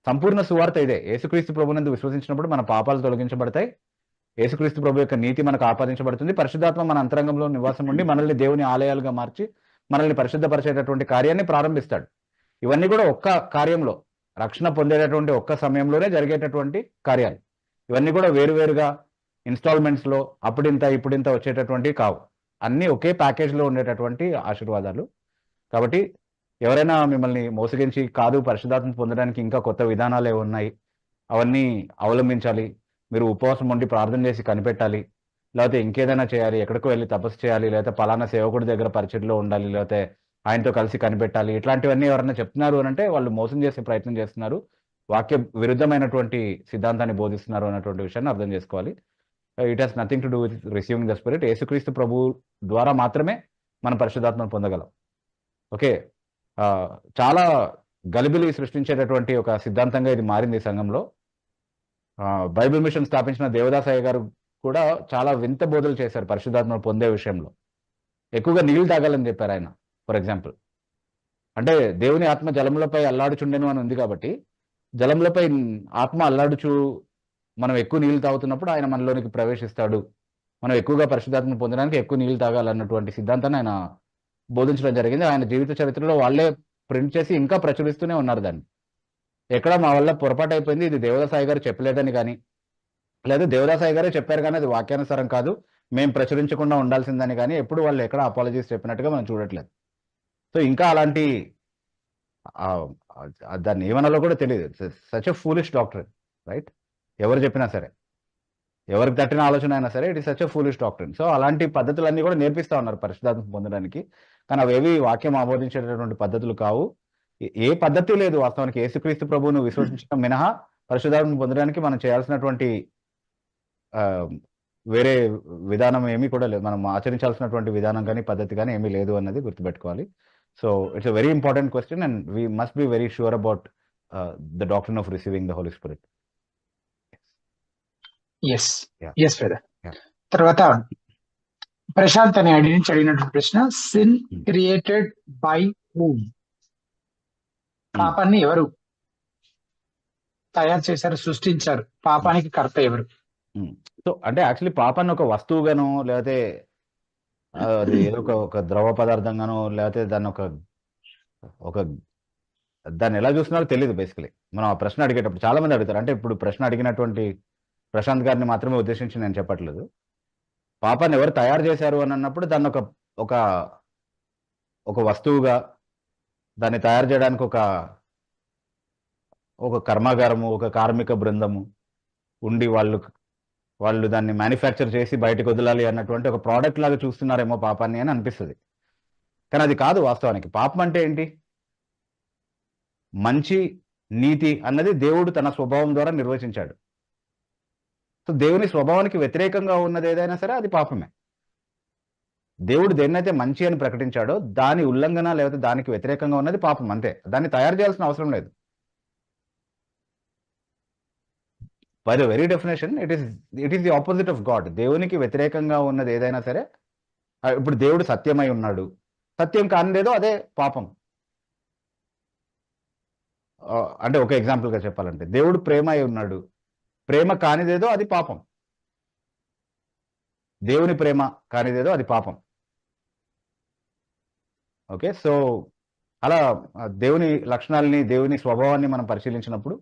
సంపూర్ణ సువార్త ఇదే. యేసుక్రీస్తు ప్రభునందు విశ్వసించినప్పుడు మన పాపాలు తొలగించబడతాయి, యేసుక్రీస్తు ప్రభు యొక్క నీతి మనకు ఆపాదించబడుతుంది, పరిశుద్ధాత్మ మన అంతరంగంలో నివాసం ఉండి మనల్ని దేవుని ఆలయాలుగా మార్చి మనల్ని పరిశుద్ధపరిచేటటువంటి కార్యాన్ని ప్రారంభిస్తాడు. ఇవన్నీ కూడా ఒక్క కార్యంలో, రక్షణ పొందేటటువంటి ఒక్క సమయంలోనే జరిగేటటువంటి కార్యాలు. ఇవన్నీ కూడా వేరువేరుగా ఇన్స్టాల్మెంట్స్లో అప్పుడింత ఇప్పుడింత వచ్చేటటువంటి కావు, అన్నీ ఒకే ప్యాకేజ్లో ఉండేటటువంటి ఆశీర్వాదాలు. కాబట్టి ఎవరైనా మిమ్మల్ని మోసగించి కాదు పరిశుద్ధాత్మ పొందడానికి ఇంకా కొత్త విధానాలే ఉన్నాయి, అవన్నీ అవలంబించాలి, మీరు ఉపవాసం ఉండి ప్రార్థన చేసి కనిపెట్టాలి, లేకపోతే ఇంకేదైనా చేయాలి, ఎక్కడికో వెళ్ళి తపస్సు చేయాలి, లేకపోతే పలానా సేవకుడి దగ్గర పరిచయలో ఉండాలి, లేకపోతే ఆయనతో కలిసి కనిపెట్టాలి, ఇట్లాంటివన్నీ ఎవరైనా చెప్తున్నారు అని అంటే వాళ్ళు మోసం చేసే ప్రయత్నం చేస్తున్నారు, వాక్య విరుద్ధమైనటువంటి సిద్ధాంతాన్ని బోధిస్తున్నారు అన్నటువంటి విషయాన్ని అర్థం చేసుకోవాలి. It has nothing to do with receiving the spirit. యేసుక్రీస్తు ప్రభు ద్వారా మాత్రమే మనం పరిశుద్ధాత్మను పొందగలం. ఓకే, చాలా గలిబిలి సృష్టించేటటువంటి ఒక సిద్ధాంతంగా ఇది మారింది సంఘంలో. బైబిల్ మిషన్ స్థాపించిన దేవదాసయ్య గారు కూడా చాలా వింత బోధలు చేశారు పరిశుద్ధాత్మను పొందే విషయంలో. ఎక్కువగా నీళ్లు తాగాలని చెప్పారు ఆయన. ఫర్ ఎగ్జాంపుల్, అంటే దేవుని ఆత్మ జలములపై అల్లాడుచుండెను అని ఉంది కాబట్టి జలములపై ఆత్మ అల్లాడుచు మనం ఎక్కువ నీళ్లు తాగుతున్నప్పుడు ఆయన మనలోనికి ప్రవేశిస్తాడు, మనం ఎక్కువగా పరిశుద్ధాత్మను పొందడానికి ఎక్కువ నీళ్లు తాగాలన్నటువంటి సిద్ధాంతాన్ని ఆయన బోధించడం జరిగింది. ఆయన జీవిత చరిత్రలో వాళ్ళే ప్రింట్ చేసి ఇంకా ప్రచురిస్తూనే ఉన్నారు దాన్ని. ఎక్కడ మా వల్ల పొరపాటు అయిపోయింది, ఇది దేవదాసాయి గారు చెప్పలేదని కానీ, లేదా దేవదాసాయి గారే చెప్పారు కానీ అది వాక్యానుసారం కాదు, మేము ప్రచురించకుండా ఉండాల్సిందని కానీ ఎప్పుడు వాళ్ళు ఎక్కడ అపాలజీస్ చెప్పినట్టుగా మనం చూడట్లేదు. సో ఇంకా అలాంటి దాన్ని ఏమనాలో కూడా తెలియదు. Such a foolish doctrine, right? ఎవరు చెప్పినా సరే, ఎవరికి తట్టిన ఆలోచన అయినా సరే, it is such a foolish doctrine. So అలాంటి పద్ధతులన్నీ కూడా నేర్పిస్తా ఉన్నారు పరిశుద్ధాత్మ పొందడానికి, కానీ అవేవి వాక్యం ఆమోదించేటటువంటి పద్ధతులు కావు. ఏ పద్ధతి లేదు వాస్తవానికి. యేసుక్రీస్తు ప్రభువును విశ్వసించడం మినహా పరిశుద్ధాత్మను పొందడానికి మనం చేయాల్సినటువంటి వేరే విధానం ఏమీ కూడా లేదు, మనం ఆచరించాల్సినటువంటి విధానం కానీ పద్ధతి కానీ ఏమీ లేదు అన్నది గుర్తుపెట్టుకోవాలి. So it's a very important question and we must be very sure about the doctrine of receiving the Holy Spirit. Yes brother. తర్వాత ప్రశాంత్ అనే అడిగి నుంచి అడిగినటువంటి ప్రశ్న, సిన్ క్రియేటెడ్ బై హూమ్? పాపాన్ని ఎవరు తయారు చేశారు, సృష్టించారు? పాపానికి కర్త ఎవరు? సో అంటే యాక్చువల్లీ పాపాన్ని ఒక వస్తువుగాను, లేకపోతే అది ఏదో ఒక ద్రవ పదార్థంగాను, లేకపోతే దాన్ని ఒక దాన్ని ఎలా చూస్తున్నారో తెలియదు బేసికలీ. మనం ఆ ప్రశ్న అడిగేటప్పుడు చాలా మంది అడుగుతారు. అంటే ఇప్పుడు ప్రశ్న అడిగినటువంటి ప్రశాంత్ గారిని మాత్రమే ఉద్దేశించి నేను చెప్పట్లేదు. పాపాన్ని ఎవరు తయారు చేశారు అని అన్నప్పుడు దాన్ని ఒక వస్తువుగా, దాన్ని తయారు చేయడానికి ఒక కర్మాగారము, ఒక కార్మిక బృందము ఉండి వాళ్ళు దాన్ని మ్యానుఫ్యాక్చర్ చేసి బయటకు వదలాలి అన్నటువంటి ఒక ప్రోడక్ట్ లాగా చూస్తున్నారేమో పాపాన్ని అని అనిపిస్తుంది. కానీ అది కాదు వాస్తవానికి. పాపం అంటే ఏంటి? మంచి, నీతి అన్నది దేవుడు తన స్వభావం ద్వారా నిర్వచించాడు. సో దేవుని స్వభావానికి వ్యతిరేకంగా ఉన్నది ఏదైనా సరే అది పాపమే. దేవుడు దేన్నైతే మంచి అని ప్రకటించాడో దాని ఉల్లంఘన లేకపోతే దానికి వ్యతిరేకంగా ఉన్నది పాపం, అంతే. దాన్ని తయారు చేయాల్సిన అవసరం లేదు. By the very definition it is the opposite of God. దేవునికి వ్యతిరేకంగా ఉన్నది ఏదైనా సరే, ఇప్పుడు దేవుడు సత్యమై ఉన్నాడు, సత్యం కానిదేదో అదే పాపం. అంటే ఒక ఎగ్జాంపుల్గా చెప్పాలంటే దేవుడు ప్రేమ అయి ఉన్నాడు, ప్రేమ కానిదేదో అది పాపం. దేవుని ప్రేమ కానిదేదో అది పాపం. ఓకే, సో అలా దేవుని లక్షణాలని, దేవుని స్వభావాన్ని మనం పరిశీలించినప్పుడు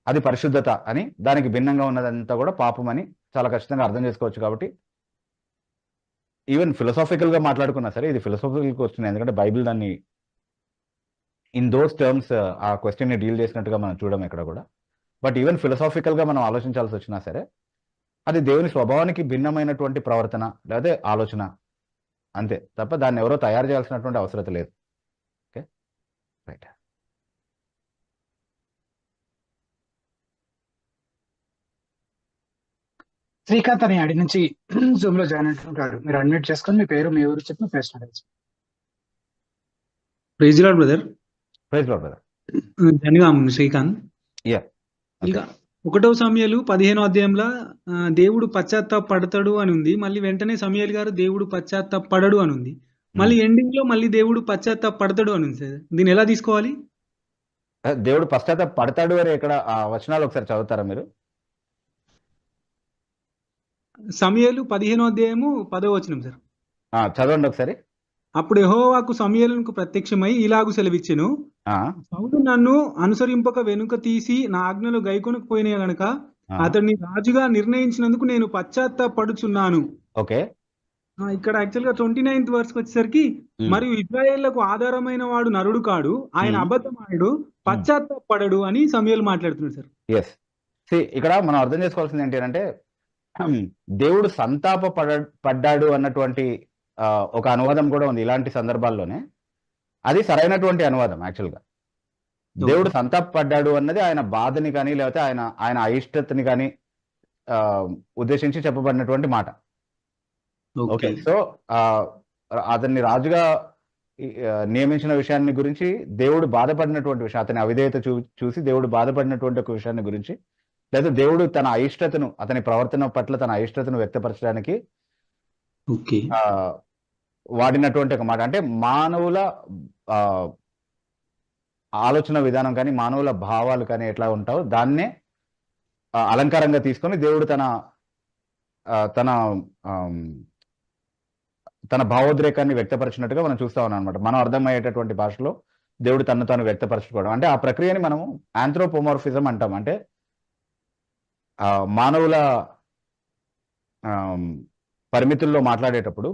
అది పరిశుద్ధత అని, దానికి భిన్నంగా ఉన్నదంతా కూడా పాపం అని చాలా ఖచ్చితంగా అర్థం చేసుకోవచ్చు. కాబట్టి ఈవెన్ ఫిలసాఫికల్గా మాట్లాడుకున్నా సరే ఇది ఫిలసాఫికల్ క్వశ్చన్, ఎందుకంటే బైబిల్ దాన్ని ఇన్ దోస్ టర్మ్స్ ఆ క్వశ్చన్ని డీల్ చేసినట్టుగా మనం చూడడం ఎక్కడ కూడా. బట్ ఈవెన్ ఫిలసాఫికల్గా మనం ఆలోచించాల్సి వచ్చినా సరే అది దేవుని స్వభావానికి భిన్నమైనటువంటి ప్రవర్తన లేదా ఆలోచన అంతే తప్ప దాన్ని ఎవరో తయారు చేయాల్సినటువంటి అవసరం లేదు. Okay, right. శ్రీకాంత్ అని అడి నుంచి జూమ్ లో జాయిన్ అంటుంటారు. మీరు అడ్మిట్ చేసుకొని మీ పేరు, మీ ఊరు చెప్పి ప్రశ్న అడగచ్చు. Praise Lord brother. Praise Lord brother. ధన్యవాదం శ్రీకాంత్. యా, ఇంకా 1వ సమూయేలు 15వ అధ్యాయంలో దేవుడు పశ్చాత్తాపడతాడు అని ఉంది. మళ్ళీ వెంటనే సమూయేలు గారు దేవుడు పశ్చాత్తాపడడు అని ఉంది. మళ్ళీ ఎండింగ్ లో మళ్ళీ దేవుడు పశ్చాత్తాపడతాడు అని ఉంది సార్. దీన్ని ఎలా తీసుకోవాలి? దేవుడు పశ్చాత్తాపడతాడు అని ఇక్కడ ఆ వచనాలు ఒకసారి చదువుతారా మీరు? సమూయేలు 15వ అధ్యాయము 10వ వచనం సార్. చదవండి ఒకసారి. అప్పుడు యెహోవాకు సమూయేలునకు ప్రత్యక్షమై ఇలాగు సెలవిచ్చెను, సౌలు నన్ను అనుసరింపక వెనుక తీసి నా ఆజ్ఞలు గైకొనకపోయినా గనక అతడిని రాజుగా నిర్ణయించినందుకు నేను పశ్చాత్తాపడుచున్నాను. ఓకే, ఇక్కడ యాక్చువల్ గా 29th వర్స్ వచ్చేసరికి, మరియు ఇశ్రాయేళ్లకు ఆధారమైన వాడు నరుడు కాడు, ఆయన అబద్ధమాడు, పశ్చాత్తాపడడు అని సమూయేలు మాట్లాడుతున్నాడు సార్. ఎస్, ఇక్కడ మనం అర్థం చేసుకోవాల్సింది ఏంటి అంటే దేవుడు పడ్డాడు అన్నటువంటి ఒక అనువాదం కూడా ఉంది ఇలాంటి సందర్భాల్లోనే. అది సరైనటువంటి అనువాదం. యాక్చువల్గా దేవుడు పడ్డాడు అన్నది ఆయన బాధని కానీ లేకపోతే ఆయన అయిష్టతని కానీ ఉద్దేశించి చెప్పబడినటువంటి మాట. ఓకే, సో అతన్ని రాజుగా నియమించిన విషయాన్ని గురించి, దేవుడు బాధపడినటువంటి విషయం, అతని అవిధేయత చూసి దేవుడు బాధపడినటువంటి ఒక విషయాన్ని గురించి, లేదా దేవుడు తన అయిష్టతను, అతని ప్రవర్తన పట్ల తన అయిష్టతను వ్యక్తపరచడానికి వాడినటువంటి ఒక మాట. అంటే మానవుల ఆలోచన విధానం కానీ మానవుల భావాలు కానీ ఎట్లా ఉంటావో దాన్నే అలంకారంగా తీసుకొని దేవుడు తన భావోద్రేకాన్ని వ్యక్తపరిచినట్టుగా మనం చూస్తా ఉన్నాం అనమాట. మనం అర్థమయ్యేటటువంటి భాషలో దేవుడు తను తాను వ్యక్తపరచుకోవడం, అంటే ఆ ప్రక్రియని మనము ఆంథ్రోపోమార్ఫిజం అంటాం. అంటే మానవుల పరిమితుల్లో మాట్లాడేటప్పుడు,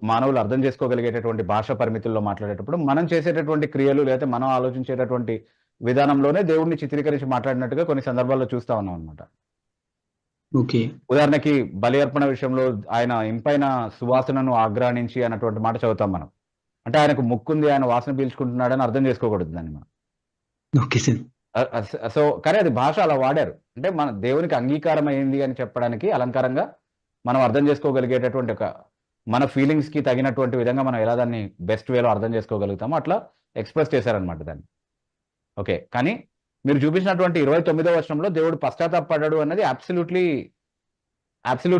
మానవులు అర్థం చేసుకోగలిగేటటువంటి భాష పరిమితుల్లో మాట్లాడేటప్పుడు మనం చేసేటటువంటి క్రియలు లేదా మనం ఆలోచించేటటువంటి విధానంలోనే దేవుడిని చిత్రీకరించి మాట్లాడినట్టుగా కొన్ని సందర్భాల్లో చూస్తా ఉన్నాం అనమాట. ఉదాహరణకి బలి అర్పణ విషయంలో ఆయన ఇంపైన సువాసనను ఆగ్రహించి అన్నటువంటి మాట చదువుతాం మనం. అంటే ఆయనకు ముక్కుంది, ఆయన వాసన పీల్చుకుంటున్నాడని అర్థం చేసుకోకూడదు దాన్ని మనం. సో కానీ అది భాష అలా వాడారు. అంటే మన దేవునికి అంగీకారం అయింది అని చెప్పడానికి అలంకారంగా మనం అర్థం చేసుకోగలిగేటటువంటి ఒక మన ఫీలింగ్స్ కి తగినటువంటి విధంగా మనం ఎలా దాన్ని బెస్ట్ వేలో అర్థం చేసుకోగలుగుతామో అట్లా ఎక్స్ప్రెస్ చేశారనమాట దాన్ని. ఓకే, కానీ మీరు చూపించినటువంటి 29వ వచనంలో దేవుడు పశ్చాత్తాపడ్డాడు అన్నది అబ్సల్యూట్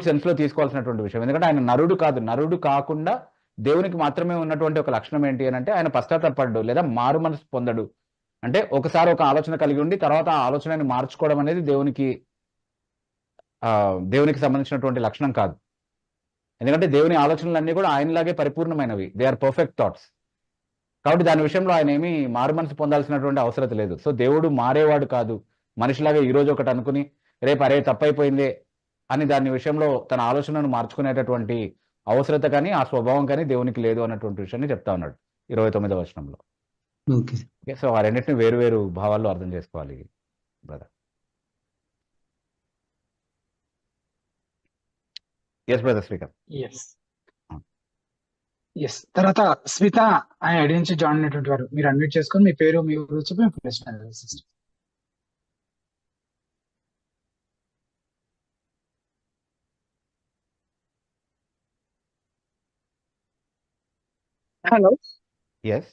సెన్స్ లో తీసుకోవాల్సినటువంటి విషయం. ఎందుకంటే ఆయన నరుడు కాదు. నరుడు కాకుండా దేవునికి మాత్రమే ఉన్నటువంటి ఒక లక్షణం ఏంటి అని అంటే ఆయన పశ్చాత్తాపడ్డాడు లేదా మారు మనసు పొందడు అంటే ఒకసారి ఒక ఆలోచన కలిగి ఉండి తర్వాత ఆ ఆలోచనని మార్చుకోవడం అనేది దేవునికి సంబంధించినటువంటి లక్షణం కాదు. ఎందుకంటే దేవుని ఆలోచనలన్నీ కూడా ఆయనలాగే పరిపూర్ణమైనవి. They are perfect thoughts. కాబట్టి దాని విషయంలో ఆయన ఏమీ మారు మనసు పొందాల్సినటువంటి అవసరం లేదు. సో దేవుడు మారేవాడు కాదు. మనిషిలాగా ఈ రోజు ఒకటి అనుకుని రేపు అరే తప్పైపోయిందే అని దాని విషయంలో తన ఆలోచనను మార్చుకునేటటువంటి అవసరత కానీ ఆ స్వభావం కానీ దేవునికి లేదు అన్నటువంటి విషయాన్ని చెప్తా ఉన్నాడు 29వ వచనంలో. ఓకే. ఓకే, సో ఆ రెండింటిని వేరు వేరు భావాల్లో అర్థం చేసుకోవాలి brother. Yes brother Srikanth. Yes తర్వాత స్మిత ఆయన ఐడి నుంచి జాయిన్ అయినటువంటి వారు మీరు అన్మ్యూట్ చేసుకొని మీ పేరు మీ ఊరు చెప్పి మీ ప్రశ్న అడగండి. Hello. Yes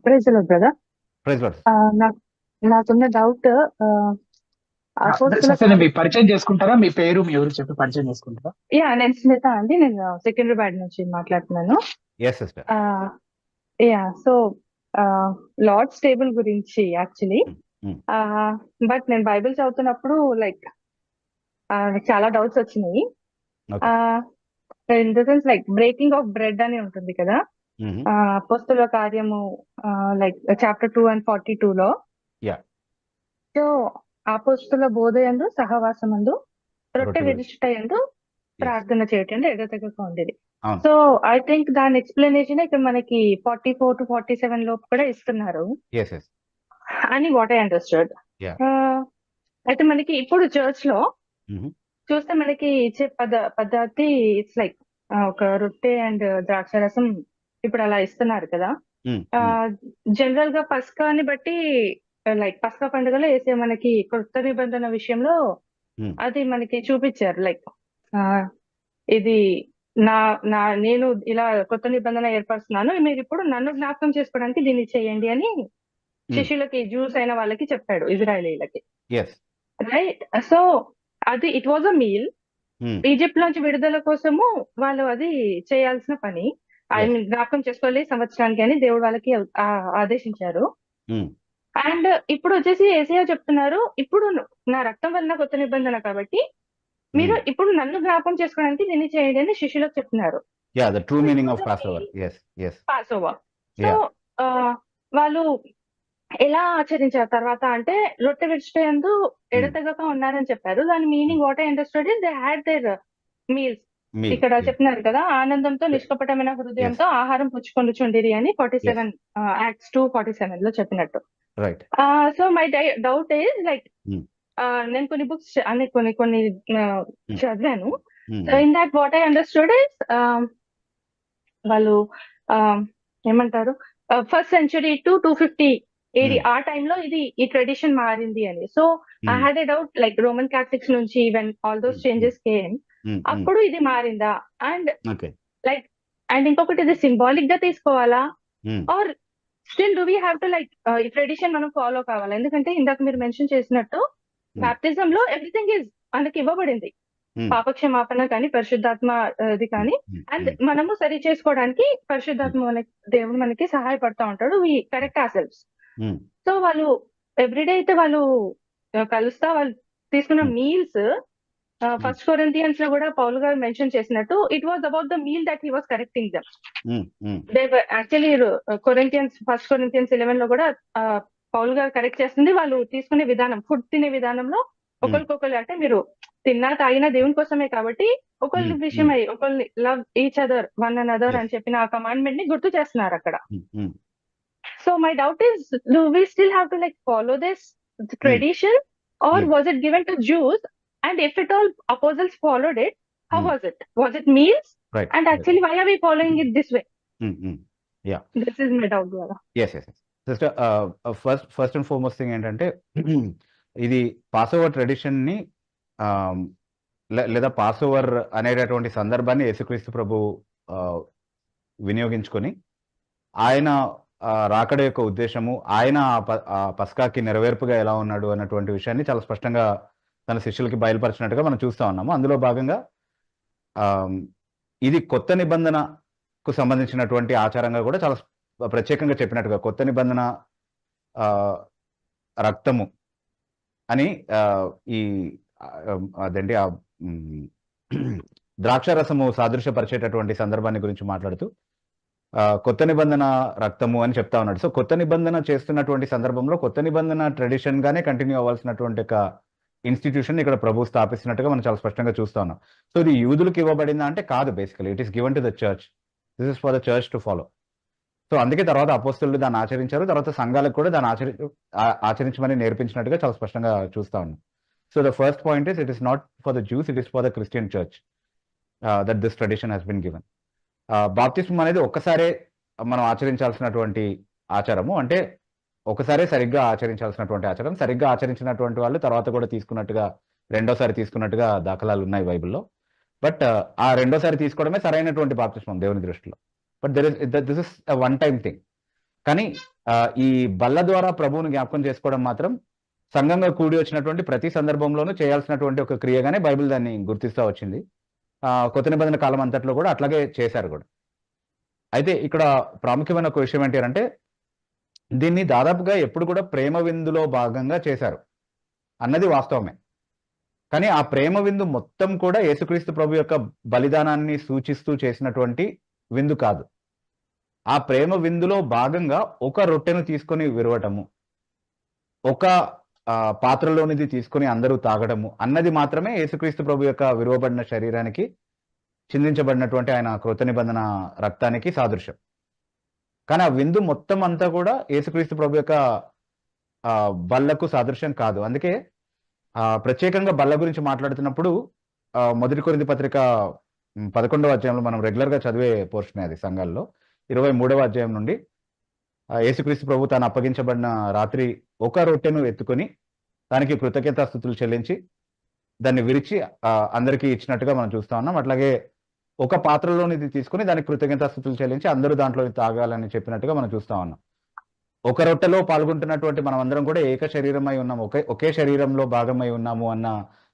praise Lord brother. Praise Lord. నాకున్న డౌట్ మీ పరిచయం చేసుకుంటారా? మీ పేరు మీ ఊరు చెప్పి పరిచయం చేసుకుంటారా? నేను స్మిత అండి. నేను సికింద్రాబాద్ నుంచి మాట్లాడుతున్నాను. Yes sister. So Lord's table గురించి యాక్చువల్లీ బట్ నేను బైబిల్ చదువుతున్నప్పుడు లైక్ చాలా డౌట్స్ వచ్చినాయి. In the sense like breaking of bread అని ఉంటుంది కదా, అపోస్తలుల కార్యము లైక్ చాప్టర్ 2 and 42లో. సో అపోస్తలుల బోధయందు సహవాసమందు రొట్టె విరుచుటయందు ప్రార్థన చేయటం ఎడతెగక ఉండేది. సో ఐ థింక్ దాని ఎక్స్ప్లెనేషన్ ఇక్కడ మనకి 44 to 47 లోపు కూడా ఇస్తున్నారు అని వాట్ ఐ అండర్స్టూడ్. అయితే మనకి ఇప్పుడు చర్చ్ లో చూస్తే మనకి ఇచ్చే పద్ధతి ఇట్స్ లైక్ ఒక రొట్టె అండ్ ద్రాక్షరసం ఇప్పుడు అలా ఇస్తున్నారు కదా. జనరల్ గా పస్కాని బట్టి లైక్ పస్కా పండుగలో వేసే మనకి కొత్త నిబంధన విషయంలో అది మనకి చూపించారు. లైక్ ఇది నేను ఇలా కొత్త నిబంధన ఏర్పరుస్తున్నాను, మీరు ఇప్పుడు నన్ను జ్ఞాపకం చేసుకోవడానికి దీన్ని చేయండి అని శిష్యులకి, జ్యూస్ అయిన వాళ్ళకి చెప్పాడు, ఇజ్రాయేలీలకి. రైట్. సో అది it was a meal. Egypt నుంచి విడుదల కోసము వాళ్ళు అది చేయాల్సిన పని. ఆయన జ్ఞాపకం చేసుకోవాలి సంవత్సరానికి అని దేవుడు వాళ్ళకి ఆదేశించారు. అండ్ ఇప్పుడు వచ్చేసి యేసయ్య చెప్తున్నారు, ఇప్పుడు నా రక్తం వలన కొత్త నిబంధన కాబట్టి మీరు ఇప్పుడు నన్ను జ్ఞాపకం చేసుకోవడానికి దీన్ని చేయండి అని శిష్యులకు చెప్తున్నారు. పాస్ఓవర్. సో వాళ్ళు ఎలా ఆచరించారు తర్వాత అంటే రొట్టె విరుచుటయందు ఎడతెగక ఉన్నారని చెప్పారు. దాని meaning what I understood is they had their meals. ఇక్కడ చెప్తున్నారు కదా, ఆనందంతో నిష్కపటమైన హృదయంతో ఆహారం పుచ్చుకొనుచుండిరి అని 47 Acts 2:47 లో చెప్పినట్టు. So my doubt is like నేను కొన్ని బుక్స్ కొన్ని చదివాను. In that what I understood is వాళ్ళు ఏమంటారు ఫస్ట్ సెంచరీ టు 250 AD ఆ టైంలో ఈ ట్రెడిషన్ మారింది అని. So I had a doubt like Roman Catholics నుంచి when all those changes came అప్పుడు ఇది మారిందా అండ్ లైక్ అండ్ ఇంకొకటి ఇది సింబాలిక్ గా తీసుకోవాలా or still do we have to like ఈ ట్రెడిషన్ మనం ఫాలో కావాలా? ఎందుకంటే ఇందాక మీరు మెన్షన్ చేసినట్టు బాప్టిజం లో ఎవ్రీథింగ్ ఈజ్ మనకి ఇవ్వబడింది, పాపక్షమాపణ కానీ పరిశుద్ధాత్మ ఇది కానీ, అండ్ మనము సరి చేసుకోవడానికి పరిశుద్ధాత్మ దేవుడు మనకి సహాయపడతా ఉంటాడు. వి కరెక్ట్ అవర్ సెల్వ్స్. సో వాళ్ళు ఎవ్రీడే అయితే వాళ్ళు కలుస్తా వాళ్ళు తీసుకున్న మీల్స్ ఫస్ట్ కొరింథియన్స్ లో కూడా పౌలు గారు మెన్షన్ చేసినట్టు it was about the meal that he was correcting them. They actually first Corinthians 11 లో కూడా పౌలు గారు కరెక్ట్ చేస్తుంది వాళ్ళు తీసుకునే విధానం, ఫుడ్ తినే విధానంలో ఒకరికొకరు అంటే మీరు తిన్నా తాగినా దేవుని కోసమే కాబట్టి ఒకరి విషయమై ఒకరిని love each other one another అని చెప్పిన ఆ కమాండ్మెంట్ ని గుర్తు చేస్తున్నారు అక్కడ. So my doubt is do we still have to like follow this tradition or was it given to Jews? And if at all apostles followed it, how was it? Was it meals? And actually, why are we following it this way? Yeah. This is my doubt, brother. Yes. Sister, first and foremost thing ఏంటంటే ఇది పాస్ఓవర్ tradition ని లేదా పాస్ఓవర్ అనేటటువంటి సందర్భాన్ని యేసుక్రీస్తు ప్రభు వినియోగించుకొని ఆయన రాకడ యొక్క ఉద్దేశము, ఆయన పస్కాకి నెరవేర్పుగా ఎలా ఉన్నాడు అన్నటువంటి విషయాన్ని చాలా స్పష్టంగా తన శిష్యులకి బయలుపరిచినట్టుగా మనం చూస్తూ ఉన్నాము. అందులో భాగంగా ఇది కొత్త నిబంధనకు సంబంధించినటువంటి ఆచారంగా కూడా చాలా ప్రత్యేకంగా చెప్పినట్టుగా కొత్త నిబంధన రక్తము అని ఈ అదేంటి ద్రాక్షారసము సాదృశ్యపరిచేటటువంటి సందర్భాన్ని గురించి మాట్లాడుతూ కొత్త నిబంధన రక్తము అని చెప్తా ఉన్నాడు. సో కొత్త నిబంధన చేస్తున్నటువంటి సందర్భంలో కొత్త నిబంధన ట్రెడిషన్ గానే కంటిన్యూ అవ్వాల్సినటువంటి ఒక ఇన్స్టిట్యూషన్ ఇక్కడ ప్రభు స్థాపిస్తున్నట్టుగా మనం చాలా స్పష్టంగా చూస్తా ఉన్నాం. సో ఇది యూదులకు ఇవ్వబడిందా అంటే కాదు, basically it is given to the church. This is for the church to follow. So అందుకే తర్వాత అపోస్తలులు దాన్ని ఆచరించారు, తర్వాత సంఘాలకు కూడా దాన్ని ఆచరించమని నేర్పించినట్టుగా చాలా స్పష్టంగా చూస్తా ఉన్నాం. So the first point is it is not for the Jews, it is for the Christian church that this tradition has been given. బాప్తిస్మం అనేది ఒక్కసారే మనం ఆచరించాల్సినటువంటి ఆచారము, అంటే ఒకసారి సరిగ్గా ఆచరించాల్సినటువంటి ఆచారం. సరిగ్గా ఆచరించినటువంటి వాళ్ళు తర్వాత కూడా తీసుకున్నట్టుగా రెండోసారి తీసుకున్నట్టుగా దాఖలాలు ఉన్నాయి బైబిల్లో. బట్ ఆ రెండోసారి తీసుకోవడమే సరైనటువంటి బాప్తిస్మం దేవుని దృష్టిలో. But this is one time thing. కానీ ఈ బల్ల ద్వారా ప్రభువుని జ్ఞాపకం చేసుకోవడం మాత్రం సంఘంగా కూడి వచ్చినటువంటి ప్రతి సందర్భంలోనూ చేయాల్సినటువంటి ఒక క్రియగానే బైబిల్ దాన్ని గుర్తిస్తూ వచ్చింది. కొత్త నిబంధన కాలం అంతట్లో కూడా అట్లాగే చేశారు కూడా. అయితే ఇక్కడ ప్రాముఖ్యమైన ఒక విషయం ఏంటి అంటే దీన్ని దాదాపుగా ఎప్పుడు కూడా ప్రేమ విందులో భాగంగా చేశారు అన్నది వాస్తవమే. కానీ ఆ ప్రేమ విందు మొత్తం కూడా యేసుక్రీస్తు ప్రభు యొక్క బలిదానాన్ని సూచిస్తూ చేసినటువంటి విందు కాదు. ఆ ప్రేమ విందులో భాగంగా ఒక రొట్టెను తీసుకొని విరవటము, ఒక పాత్రలోనిది తీసుకొని అందరూ తాగడము అన్నది మాత్రమే యేసుక్రీస్తు ప్రభు యొక్క విరువబడిన శరీరానికి చిందించబడినటువంటి ఆయన కృత నిబంధన రక్తానికి సాదృశ్యం. కానీ ఆ విందు మొత్తం అంతా కూడా యేసుక్రీస్తు ప్రభు యొక్క బల్లకు సాదృశ్యం కాదు. అందుకే ప్రత్యేకంగా బల్ల గురించి మాట్లాడుతున్నప్పుడు మొదటి కొరింథీ పత్రిక 11వ అధ్యాయంలో మనం రెగ్యులర్ గా చదివే పోర్షన్ అది సంఘాల్లో 23వ అధ్యాయం నుండి యేసుక్రీస్తు ప్రభు తాను అప్పగించబడిన రాత్రి ఒక రొట్టెను ఎత్తుకొని దానికి కృతజ్ఞతాస్తుతులు చెల్లించి దాన్ని విరిచి అందరికీ ఇచ్చినట్టుగా మనం చూస్తా ఉన్నాం. అట్లాగే ఒక పాత్రలోనిది తీసుకుని దానికి కృతజ్ఞతాస్తుతులు చెల్లించి అందరూ దాంట్లో తాగాలని చెప్పినట్టుగా మనం చూస్తా ఉన్నాం. ఒక రొట్టెలో పాల్గొంటున్నటువంటి మనం అందరం కూడా ఏక శరీరమై ఉన్నాము, ఒకే శరీరంలో భాగమై ఉన్నాము అన్న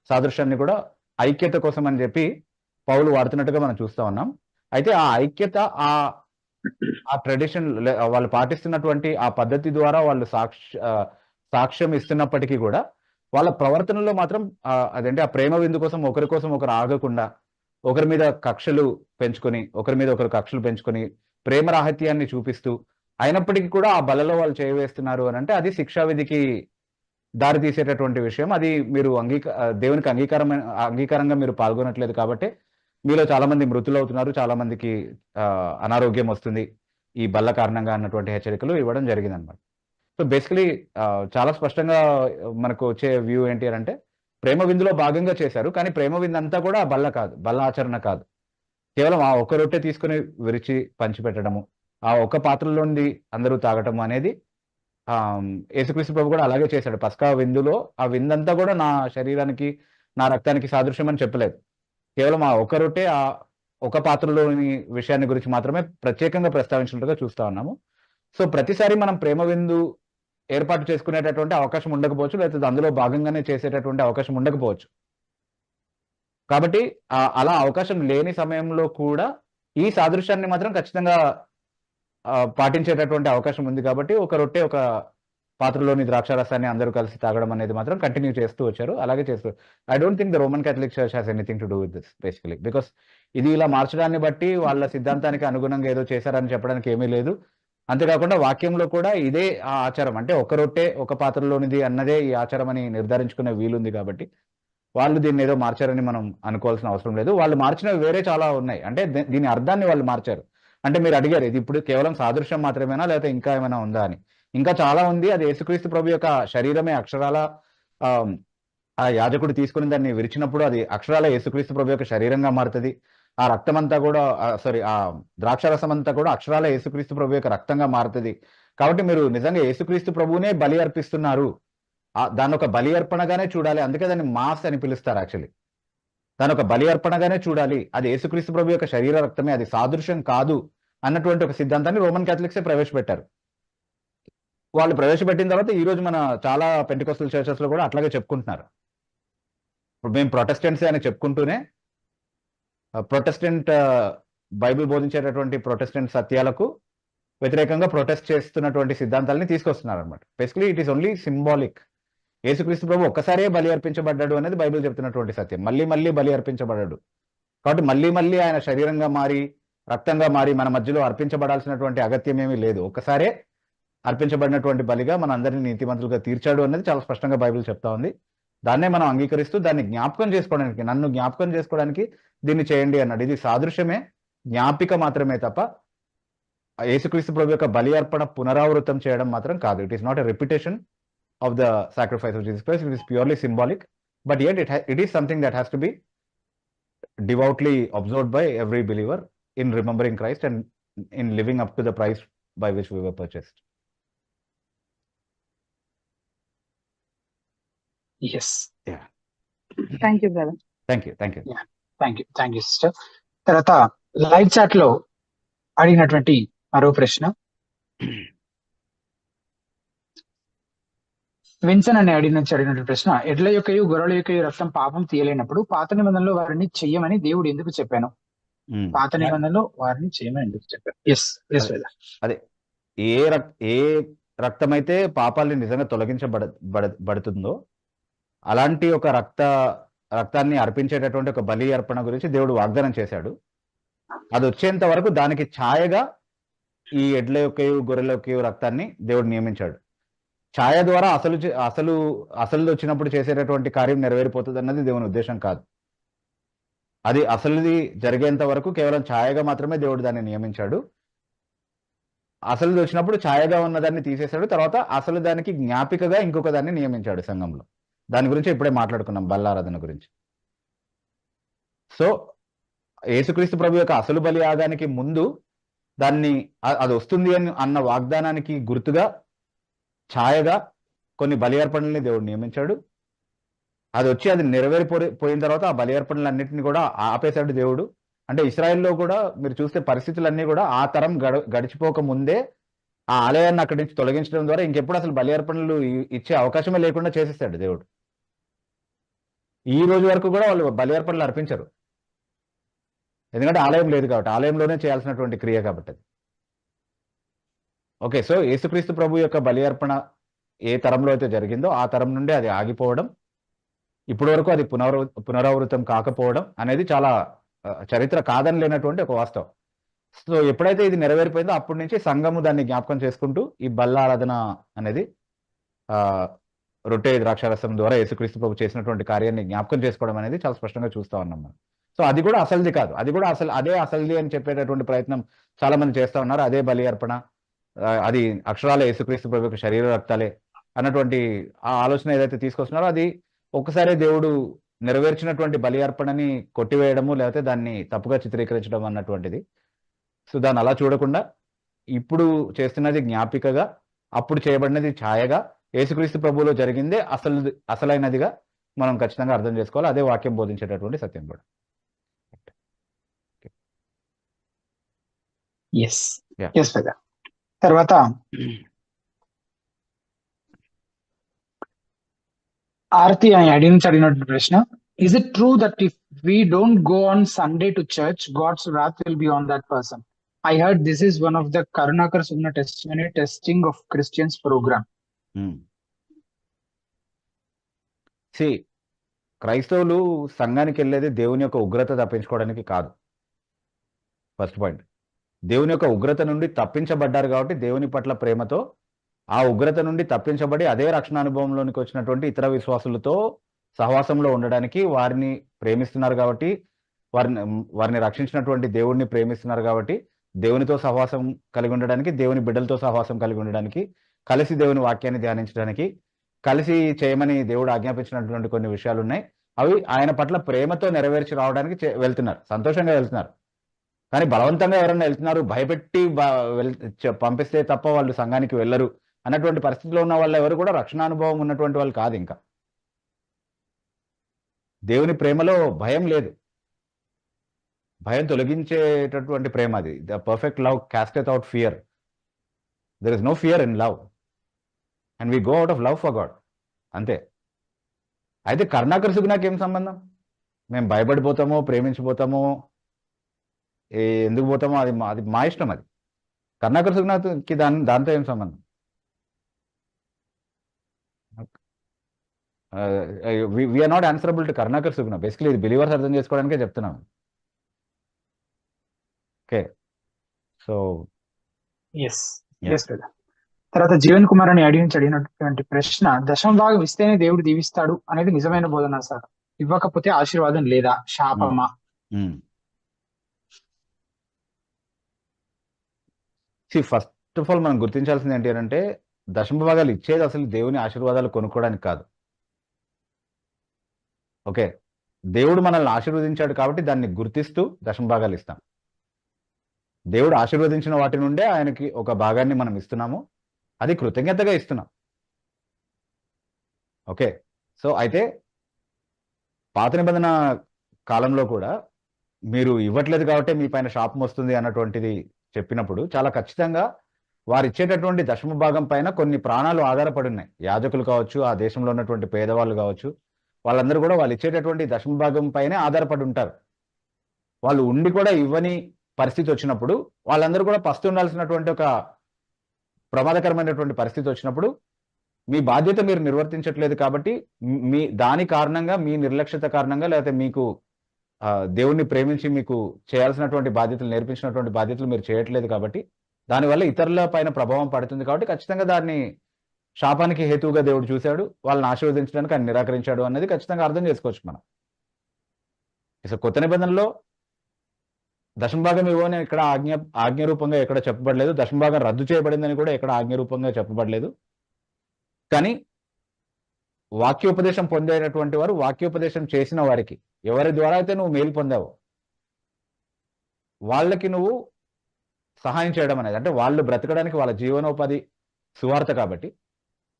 సాదృశ్యాన్ని కూడా ఐక్యత కోసం అని చెప్పి పౌలు వాడుతున్నట్టుగా మనం చూస్తా ఉన్నాం. అయితే ఆ ఐక్యత ఆ ట్రెడిషన్ వాళ్ళు పాటిస్తున్నటువంటి ఆ పద్ధతి ద్వారా వాళ్ళు సాక్ష్యం ఇస్తున్నప్పటికీ కూడా వాళ్ళ ప్రవర్తనలో మాత్రం అదేంటి ఆ ప్రేమ విందు కోసం ఒకరు ఆగకుండా ఒకరి మీద కక్షలు పెంచుకొని కక్షలు పెంచుకొని ప్రేమ రాహిత్యాన్ని చూపిస్తూ అయినప్పటికీ కూడా ఆ బలలో వాళ్ళు చేయవేస్తున్నారు అని అంటే అది శిక్షావిధికి దారి తీసేటటువంటి విషయం. అది మీరు దేవునికి అంగీకారంగా మీరు పాల్గొనట్లేదు కాబట్టి మీలో చాలా మంది మృతులవుతున్నారు, చాలా మందికి అనారోగ్యం వస్తుంది ఈ బల్ల కారణంగా అన్నటువంటి హెచ్చరికలు ఇవ్వడం జరిగింది అనమాట. సో బేసికలీ చాలా స్పష్టంగా మనకు వచ్చే వ్యూ ఏంటి అంటే ప్రేమ విందులో భాగంగా చేశారు, కానీ ప్రేమ విందు అంతా కూడా బల్ల కాదు, బల్ల ఆచరణ కాదు. కేవలం ఆ ఒక్క రొట్టె తీసుకుని విరిచి పంచిపెట్టడము, ఆ ఒక్క పాత్రలోని అందరూ తాగటము అనేది యేసుక్రీస్తు ప్రభు కూడా అలాగే చేశాడు. పస్కా విందులో ఆ విందంతా కూడా నా శరీరానికి నా రక్తానికి సాదృశ్యం అని చెప్పలేదు. కేవలం ఆ ఒక రొట్టె ఆ ఒక పాత్రలోని విషయాన్ని గురించి మాత్రమే ప్రత్యేకంగా ప్రస్తావించినట్టుగా చూస్తా ఉన్నాము. సో ప్రతిసారి మనం ప్రేమ విందు ఏర్పాటు చేసుకునేటటువంటి అవకాశం ఉండకపోవచ్చు, లేకపోతే అందులో భాగంగానే చేసేటటువంటి అవకాశం ఉండకపోవచ్చు. కాబట్టి అలా అవకాశం లేని సమయంలో కూడా ఈ సాదృశ్యాన్ని మాత్రం ఖచ్చితంగా పాటించేటటువంటి అవకాశం ఉంది. కాబట్టి ఒక రొట్టె ఒక పాత్రలోని ద్రాక్షారసాన్ని అందరూ కలిసి తాగడం అనేది మాత్రం కంటిన్యూ చేస్తూ వచ్చారు, అలాగే చేస్తారు. I don't think the Roman Catholic church has anything to do with this basically, because ఇది ఇలా మార్చడాన్ని బట్టి వాళ్ళ సిద్ధాంతానికి అనుగుణంగా ఏదో చేశారని చెప్పడానికి ఏమీ లేదు. అంతేకాకుండా వాక్యంలో కూడా ఇదే ఆ ఆచారం, అంటే ఒక రొట్టె ఒక పాత్రలోనిది అన్నదే ఈ ఆచారం అని నిర్ధారించుకునే వీలుంది. కాబట్టి వాళ్ళు దీన్ని ఏదో మార్చారని మనం అనుకోవాల్సిన అవసరం లేదు. వాళ్ళు మార్చినవి వేరే చాలా ఉన్నాయి, అంటే దీని అర్థాన్ని వాళ్ళు మార్చారు. అంటే మీరు అడిగారు ఇది ఇప్పుడు కేవలం సాదృశ్యం మాత్రమేనా లేకపోతే ఇంకా ఏమైనా ఉందా అని. ఇంకా చాలా ఉంది. అది యేసుక్రీస్తు ప్రభు యొక్క శరీరమే అక్షరాల ఆ యాజకుడు తీసుకుని దాన్ని విరిచినప్పుడు అది అక్షరాల యేసుక్రీస్తు ప్రభు యొక్క శరీరంగా మారుతుంది. ఆ రక్తం అంతా కూడా ఆ ద్రాక్షరసం అంతా కూడా అక్షరాల యేసుక్రీస్తు ప్రభు యొక్క రక్తంగా మారుతుంది. కాబట్టి మీరు నిజంగా యేసుక్రీస్తు ప్రభువునే బలి అర్పిస్తున్నారు, దాన్ని ఒక బలి అర్పణగానే చూడాలి. అందుకే దాన్ని మాస్ అని పిలుస్తారు. యాక్చువల్లీ దాని ఒక బలి అర్పణగానే చూడాలి, అది యేసుక్రీస్తు ప్రభు యొక్క శరీర రక్తమే, అది సాదృశ్యం కాదు అన్నటువంటి ఒక సిద్ధాంతాన్ని రోమన్ క్యాథలిక్సే ప్రవేశపెట్టారు. వాళ్ళు ప్రవేశపెట్టిన తర్వాత ఈ రోజు మన చాలా పెంటెకోస్టల్ చర్చెస్ లో కూడా అట్లాగే చెప్పుకుంటున్నారు. ఇప్పుడు మేము ప్రొటెస్టెంట్సే అని చెప్పుకుంటూనే ప్రొటెస్టెంట్ బైబిల్ బోధించేటటువంటి ప్రొటెస్టెంట్ సత్యాలకు వ్యతిరేకంగా ప్రొటెస్ట్ చేస్తున్నటువంటి సిద్ధాంతాలని తీసుకొస్తున్నారు అనమాట. Basically it is only symbolic. యేసుక్రీస్తు ప్రభు ఒక్కసారే బలి అర్పించబడ్డాడు అనేది బైబిల్ చెప్తున్నటువంటి సత్యం. మళ్ళీ మళ్ళీ బలి అర్పించబడ్డాడు కాబట్టి మళ్ళీ మళ్ళీ ఆయన శరీరంగా మారి రక్తంగా మారి మన మధ్యలో అర్పించబడాల్సినటువంటి అగత్యం ఏమీ లేదు. ఒక్కసారే అర్పించబడినటువంటి బలిగా మన అందరినీ నీతిమంతులుగా తీర్చాడు అనేది చాలా స్పష్టంగా బైబిల్ చెప్తా ఉంది. దాన్నే మనం అంగీకరిస్తూ దాన్ని జ్ఞాపకం చేసుకోవడానికి, నన్ను జ్ఞాపకం చేసుకోవడానికి దీన్ని చేయండి అన్నాడు. ఇది సాదృశ్యమే, జ్ఞాపిక మాత్రమే తప్ప యేసుక్రీస్తు ప్రభు యొక్క బలి అర్పణ పునరావృతం చేయడం మాత్రం కాదు. It is not a repetition of the sacrifice of Jesus Christ. It is purely symbolic, but yet it is something that has to be devoutly observed by every believer in remembering Christ and in living up to the price by which we were purchased. Yes. Yeah. Thank you brother. Thank you. Thank you sister. తర్వాత live chat లో అడిగినటువంటి మరో ప్రశ్న, Vinson అనే అడిగినటువంటి ప్రశ్న, ఎడ్ల యొక్కయు గొర్రెల యొక్కయు రక్తం పాపం తీయలేనప్పుడు పాత నిబంధనలో వారిని చెయ్యమని దేవుడు ఎందుకు చెప్పాను? పాత నిబంధనలో వారిని చేయమని ఎందుకు చెప్పాను? అదే ఏ రక్తమైతే పాపాలని నిజంగా తొలగించబడుతుందో అలాంటి ఒక రక్తాన్ని అర్పించేటటువంటి ఒక బలి అర్పణ గురించి దేవుడు వాగ్దానం చేశాడు. అది వచ్చేంత వరకు దానికి ఛాయగా ఈ ఎడ్ల యొక్కయు గొర్రెల యొక్కయు రక్తాన్ని దేవుడు నియమించాడు. ఛాయ ద్వారా అసలు వచ్చినప్పుడు చేసేటటువంటి కార్యం నెరవేరిపోతుంది అన్నది దేవుని ఉద్దేశం కాదు. అది అసలుది జరిగేంత వరకు కేవలం ఛాయగా మాత్రమే దేవుడు దాన్ని నియమించాడు. అసలు వచ్చినప్పుడు ఛాయగా ఉన్నదాన్ని తీసేశాడు. తర్వాత అసలు దానికి జ్ఞాపికగా ఇంకొక దాన్ని నియమించాడు సంఘంలో. దాని గురించి ఇప్పుడే మాట్లాడుకున్నాం, బల్లారాధన గురించి. సో యేసుక్రీస్తు ప్రభు యొక్క అసలు బలి యాగానికి ముందు అది వస్తుంది అన్న వాగ్దానానికి గుర్తుగా ఛాయగా కొన్ని బలి అర్పణల్ని దేవుడు నియమించాడు. అది వచ్చి అది నెరవేరిపోయిన తర్వాత ఆ బలి అర్పణలన్నింటినీ కూడా ఆపేశాడు దేవుడు. అంటే ఇశ్రాయేల్లో కూడా మీరు చూస్తే పరిస్థితులన్నీ కూడా ఆ తరం గడిచిపోక ముందే ఆ ఆలయాన్ని అక్కడి నుంచి తొలగించడం ద్వారా ఇంకెప్పుడు అసలు బలి అర్పణలు ఇచ్చే అవకాశమే లేకుండా చేసేసాడు దేవుడు. ఈ రోజు వరకు కూడా వాళ్ళు బలి అర్పణలు అర్పించరు, ఎందుకంటే ఆలయం లేదు కాబట్టి, ఆలయంలోనే చేయాల్సినటువంటి క్రియ కాబట్టి అది. ఓకే, సో యేసుక్రీస్తు ప్రభు యొక్క బలి అర్పణ ఏ తరంలో అయితే జరిగిందో ఆ తరం నుండి అది ఆగిపోవడం, ఇప్పటి వరకు అది పునరావృతం కాకపోవడం అనేది చాలా చరిత్ర కాదని లేనటువంటి ఒక వాస్తవం. సో ఎప్పుడైతే ఇది నెరవేరిపోయిందో అప్పటి నుంచి సంఘము దాన్ని జ్ఞాపకం చేసుకుంటూ ఈ బల్లారాధన అనేది రొట్టె ద్రాక్షారసం ద్వారా యేసుక్రీస్తు ప్రభు చేసినటువంటి కార్యాన్ని జ్ఞాపకం చేసుకోవడం అనేది చాలా స్పష్టంగా చూస్తా ఉన్నాం మనం. సో అది కూడా అసలుది కాదు, అది కూడా అదే అసలుది అని చెప్పేటటువంటి ప్రయత్నం చాలా మంది చేస్తా ఉన్నారు. అదే బలి అర్పణ, అది అక్షరాల యేసుక్రీస్తు ప్రభు యొక్క శరీర రక్తాలే అన్నటువంటి ఆ ఆలోచన ఏదైతే తీసుకొస్తున్నారో అది ఒక్కసారి దేవుడు నెరవేర్చినటువంటి బలి అర్పణని కొట్టివేయడము లేకపోతే దాన్ని తప్పుగా చిత్రీకరించడం అన్నటువంటిది. సో దాన్ని అలా చూడకుండా ఇప్పుడు చేస్తున్నది జ్ఞాపికగా, అప్పుడు చేయబడినది ఛాయగా, యేసుక్రీస్తు ప్రభువులో జరిగిందే అసలైనదిగా మనం ఖచ్చితంగా అర్థం చేసుకోవాలి. అదే వాక్యం బోధించేటటువంటి సత్యం కూడా. తర్వాత ఆర్తి అడిగినటువంటి ప్రశ్న, is it true that if we don't go on Sunday to church, God's wrath will be on that person? I heard this is one of the Karunakar Sugna testimony testing of Christians program. క్రైస్తవులు సంఘానికి వెళ్ళేది దేవుని యొక్క ఉగ్రత తప్పించుకోవడానికి కాదు. First point, దేవుని యొక్క ఉగ్రత నుండి తప్పించబడ్డారు కాబట్టి దేవుని పట్ల ప్రేమతో ఆ ఉగ్రత నుండి తప్పించబడి అదే రక్షణ అనుభవంలోనికి వచ్చినటువంటి ఇతర విశ్వాసులతో సహవాసంలో ఉండడానికి వారిని ప్రేమిస్తున్నారు కాబట్టి, వారిని రక్షించినటువంటి దేవుడిని ప్రేమిస్తున్నారు కాబట్టి దేవునితో సహవాసం కలిగి ఉండడానికి, దేవుని బిడ్డలతో సహవాసం కలిగి ఉండడానికి, కలిసి దేవుని వాక్యాన్ని ధ్యానించడానికి, కలిసి చేయమని దేవుడు ఆజ్ఞాపించినటువంటి కొన్ని విషయాలు ఉన్నాయి. అవి ఆయన పట్ల ప్రేమతో నెరవేర్చి రావడానికి వెళ్తున్నారు, సంతోషంగా వెళ్తున్నారు. కానీ బలవంతంగా ఎవరైనా వెళ్తున్నారు, భయపెట్టి పంపిస్తే తప్ప వాళ్ళు సంఘానికి వెళ్ళరు అన్నటువంటి పరిస్థితిలో ఉన్న వాళ్ళు ఎవరు కూడా రక్షణానుభవం ఉన్నటువంటి వాళ్ళు కాదు. ఇంకా దేవుని ప్రేమలో భయం లేదు, భయం తొలగించేటటువంటి ప్రేమ అది. The perfect love casteth out fear. There is no fear in love and we go out of love for God, అంతే. అయితే కరుణాకర్ సుగుణాకి ఏం సంబంధం? మేము భయపడిపోతామో ప్రేమించిపోతామో ఎందుకు పోతామో అది మా ఇష్టం. అది కర్ణాకర్ సుగుణకి దాంతో ఏం సంబంధం? We're not answerable to Karnakar Suguna. Basically ఇది బిలీవర్స్ అర్థం చేసుకోవడానికే చెప్తున్నాను. Okay, so yes yes brother. తర్వాత జీవన్ కుమార్ అని అడిగినటువంటి ప్రశ్న, దశమ భాగం ఇస్తేనే దేవుడు దీవిస్తాడు అనేది నిజమైన బోధన సార్? ఇవ్వకపోతే ఆశీర్వాదం లేదా, శాపమా? ఫస్ట్ ఆఫ్ ఆల్ మనం గుర్తించాల్సింది ఏంటి అంటే, దశమ భాగాలు ఇచ్చేది అసలు దేవుని ఆశీర్వాదాలు కొనుక్కోవడానికి కాదు. ఓకే, దేవుడు మనల్ని ఆశీర్వదించాడు కాబట్టి దాన్ని గుర్తిస్తూ దశమ భాగాలు ఇస్తాం. దేవుడు ఆశీర్వదించిన వాటి నుండే ఆయనకి ఒక భాగాన్ని మనం ఇస్తున్నాము, అది కృతజ్ఞతగా ఇస్తున్నాం. ఓకే, సో అయితే పాత నిబంధన కాలంలో కూడా మీరు ఇవ్వట్లేదు కాబట్టి మీ పైన శాపం వస్తుంది అన్నటువంటిది చెప్పినప్పుడు చాలా ఖచ్చితంగా వారు ఇచ్చేటటువంటి దశమ భాగం పైన కొన్ని ప్రాణాలు ఆధారపడి ఉన్నాయి. యాజకులు కావచ్చు, ఆ దేశంలో ఉన్నటువంటి పేదవాళ్ళు కావచ్చు, వాళ్ళందరూ కూడా వాళ్ళు ఇచ్చేటటువంటి దశమ భాగం పైనే ఆధారపడి ఉంటారు. వాళ్ళు ఉండి కూడా ఇవ్వని పరిస్థితి వచ్చినప్పుడు, వాళ్ళందరూ కూడా పస్తు ఉండాల్సినటువంటి ఒక ప్రమాదకరమైనటువంటి పరిస్థితి వచ్చినప్పుడు మీ బాధ్యత మీరు నిర్వర్తించట్లేదు కాబట్టి, మీ దాని కారణంగా, మీ నిర్లక్ష్యత కారణంగా, లేకపోతే మీకు దేవుణ్ణి ప్రేమించి మీకు చేయాల్సినటువంటి బాధ్యతలు, నేర్పించినటువంటి బాధ్యతలు మీరు చేయట్లేదు కాబట్టి, దానివల్ల ఇతరుల పైన ప్రభావం పడుతుంది కాబట్టి ఖచ్చితంగా దాన్ని శాపానికి హేతువుగా దేవుడు చూశాడు, వాళ్ళని ఆశీర్వదించడానికి ఆయన నిరాకరించాడు అనేది ఖచ్చితంగా అర్థం చేసుకోవచ్చు మనం. సో కొత్త నిబంధనలో దశమభాగం ఇవ్వని ఎక్కడ ఆజ్ఞ రూపంగా ఎక్కడ చెప్పబడలేదు, దశమభాగం రద్దు చేయబడిందని కూడా ఎక్కడ ఆజ్ఞ రూపంగా చెప్పబడలేదు. కానీ వాక్యోపదేశం పొందేటటువంటి వారు, వాక్యోపదేశం చేసిన వారికి, ఎవరి ద్వారా అయితే నువ్వు మేలు పొందావో వాళ్ళకి నువ్వు సహాయం చేయడం అనేది, అంటే వాళ్ళు బ్రతకడానికి వాళ్ళ జీవనోపాధి సువార్త కాబట్టి,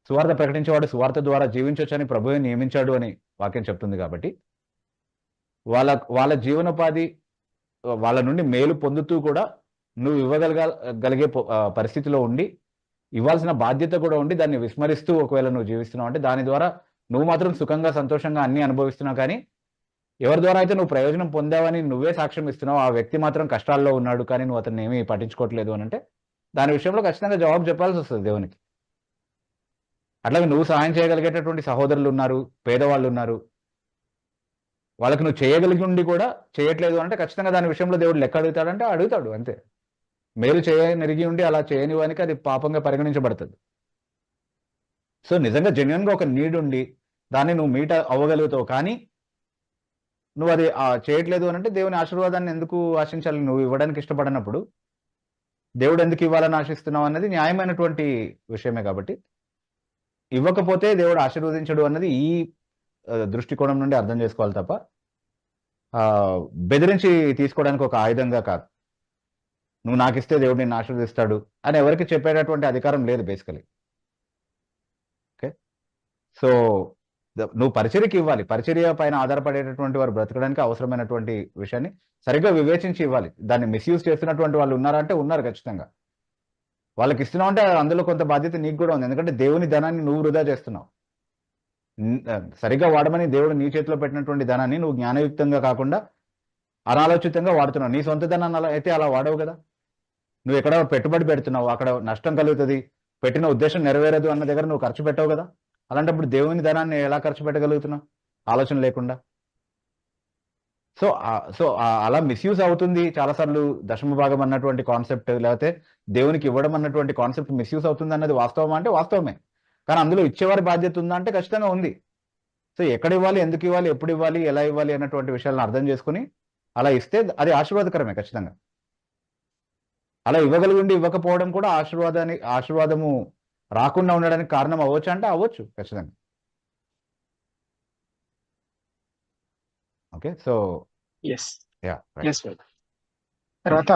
సువార్త ప్రకటించేవాడు సువార్త ద్వారా జీవించవచ్చని ప్రభువే నియమించాడు అని వాక్యం చెప్తుంది కాబట్టి, వాళ్ళ జీవనోపాధి, వాళ్ళ నుండి మేలు పొందుతూ కూడా నువ్వు ఇవ్వగలిగే పరిస్థితిలో ఉండి, ఇవ్వాల్సిన బాధ్యత కూడా ఉండి దాన్ని విస్మరిస్తూ ఒకవేళ నువ్వు జీవిస్తున్నావు అంటే దాని ద్వారా నువ్వు మాత్రం సుఖంగా సంతోషంగా అన్ని అనుభవిస్తున్నావు. కానీ ఎవరి ద్వారా అయితే నువ్వు ప్రయోజనం పొందావని నువ్వే సాక్ష్యం ఇస్తున్నావు, ఆ వ్యక్తి మాత్రం కష్టాల్లో ఉన్నాడు కానీ నువ్వు అతన్ని ఏమీ పట్టించుకోవట్లేదు అని అంటే దాని విషయంలో ఖచ్చితంగా జవాబు చెప్పాల్సి వస్తుంది దేవునికి. అట్లాగే నువ్వు సహాయం చేయగలిగేటటువంటి సహోదరులు ఉన్నారు, పేదవాళ్ళు ఉన్నారు, వాళ్ళకి నువ్వు చేయగలిగి ఉండి కూడా చేయట్లేదు అంటే ఖచ్చితంగా దాని విషయంలో దేవుడు లెక్క అడుగుతాడంటే అడుగుతాడు అంతే. మేలు చేయనిరిగి ఉండి అలా చేయని వానికి అది పాపంగా పరిగణించబడుతుంది. సో నిజంగా జెన్యున్గా ఒక నీడ్ ఉండి దాన్ని నువ్వు మీట్ అవ్వగలుగుతావు, కానీ నువ్వు అది చేయట్లేదు అని అంటే దేవుని ఆశీర్వాదాన్ని ఎందుకు ఆశించాలి? నువ్వు ఇవ్వడానికి ఇష్టపడినప్పుడు దేవుడు ఎందుకు ఇవ్వాలని ఆశిస్తున్నావు అన్నది న్యాయమైనటువంటి విషయమే. కాబట్టి ఇవ్వకపోతే దేవుడు ఆశీర్వదించడు అన్నది ఈ దృష్టికోణం నుండి అర్థం చేసుకోవాలి తప్ప బెదిరించి తీసుకోవడానికి ఒక ఆయుధంగా కాదు. నువ్వు నాకు ఇస్తే దేవుడు నిన్ను ఆశీర్వదిస్తాడు అని ఎవరికి చెప్పేటటువంటి అధికారం లేదు బేసికలీ. ఓకే, సో నువ్వు పరిచర్యకి ఇవ్వాలి, పరిచర్య పైన ఆధారపడేటటువంటి వారు బ్రతకడానికి అవసరమైనటువంటి విషయాన్ని సరిగ్గా వివేచించి ఇవ్వాలి. దాన్ని మిస్యూజ్ చేస్తున్నటువంటి వాళ్ళు ఉన్నారంటే ఉన్నారు ఖచ్చితంగా. వాళ్ళకి ఇస్తున్నావు అంటే అందులో కొంత బాధ్యత నీకు కూడా ఉంది, ఎందుకంటే దేవుని ధనాన్ని నువ్వు వృధా చేస్తున్నావు. సరిగ్గా వాడమని దేవుడు నీ చేతిలో పెట్టినటువంటి ధనాన్ని నువ్వు జ్ఞానయుక్తంగా కాకుండా అనాలోచితంగా వాడుతున్నావు. నీ సొంత ధనాన్ని అలా అయితే అలా వాడవు కదా. నువ్వు ఎక్కడ పెట్టుబడి పెడుతున్నావు, అక్కడ నష్టం కలుగుతుంది, పెట్టిన ఉద్దేశం నెరవేరదు అన్న దగ్గర నువ్వు ఖర్చు పెట్టవు కదా. అలాంటప్పుడు దేవుని ధనాన్ని ఎలా ఖర్చు పెట్టగలుగుతున్నావు ఆలోచన లేకుండా? సో అలా మిస్యూజ్ అవుతుంది చాలాసార్లు. దశమ భాగం అన్నటువంటి కాన్సెప్ట్, లేకపోతే దేవునికి ఇవ్వడం అన్నటువంటి కాన్సెప్ట్ మిస్యూజ్ అవుతుంది అన్నది వాస్తవం అంటే వాస్తవమే. కానీ అందులో ఇచ్చేవారి బాధ్యత ఉందా అంటే ఖచ్చితంగా ఉంది. సో ఎక్కడ ఇవ్వాలి, ఎందుకు ఇవ్వాలి, ఎప్పుడు ఇవ్వాలి, ఎలా ఇవ్వాలి అన్నటువంటి విషయాలను అర్థం చేసుకుని అలా ఇస్తే అది ఆశీర్వాదకరమే ఖచ్చితంగా. అలా ఇవ్వగలిగి ఇవ్వకపోవడం కూడా ఆశీర్వాదము రాకుండా ఉండడానికి కారణం అవ్వచ్చు అంటే అవ్వచ్చు ఖచ్చితంగా. ఓకే, సో తర్వాత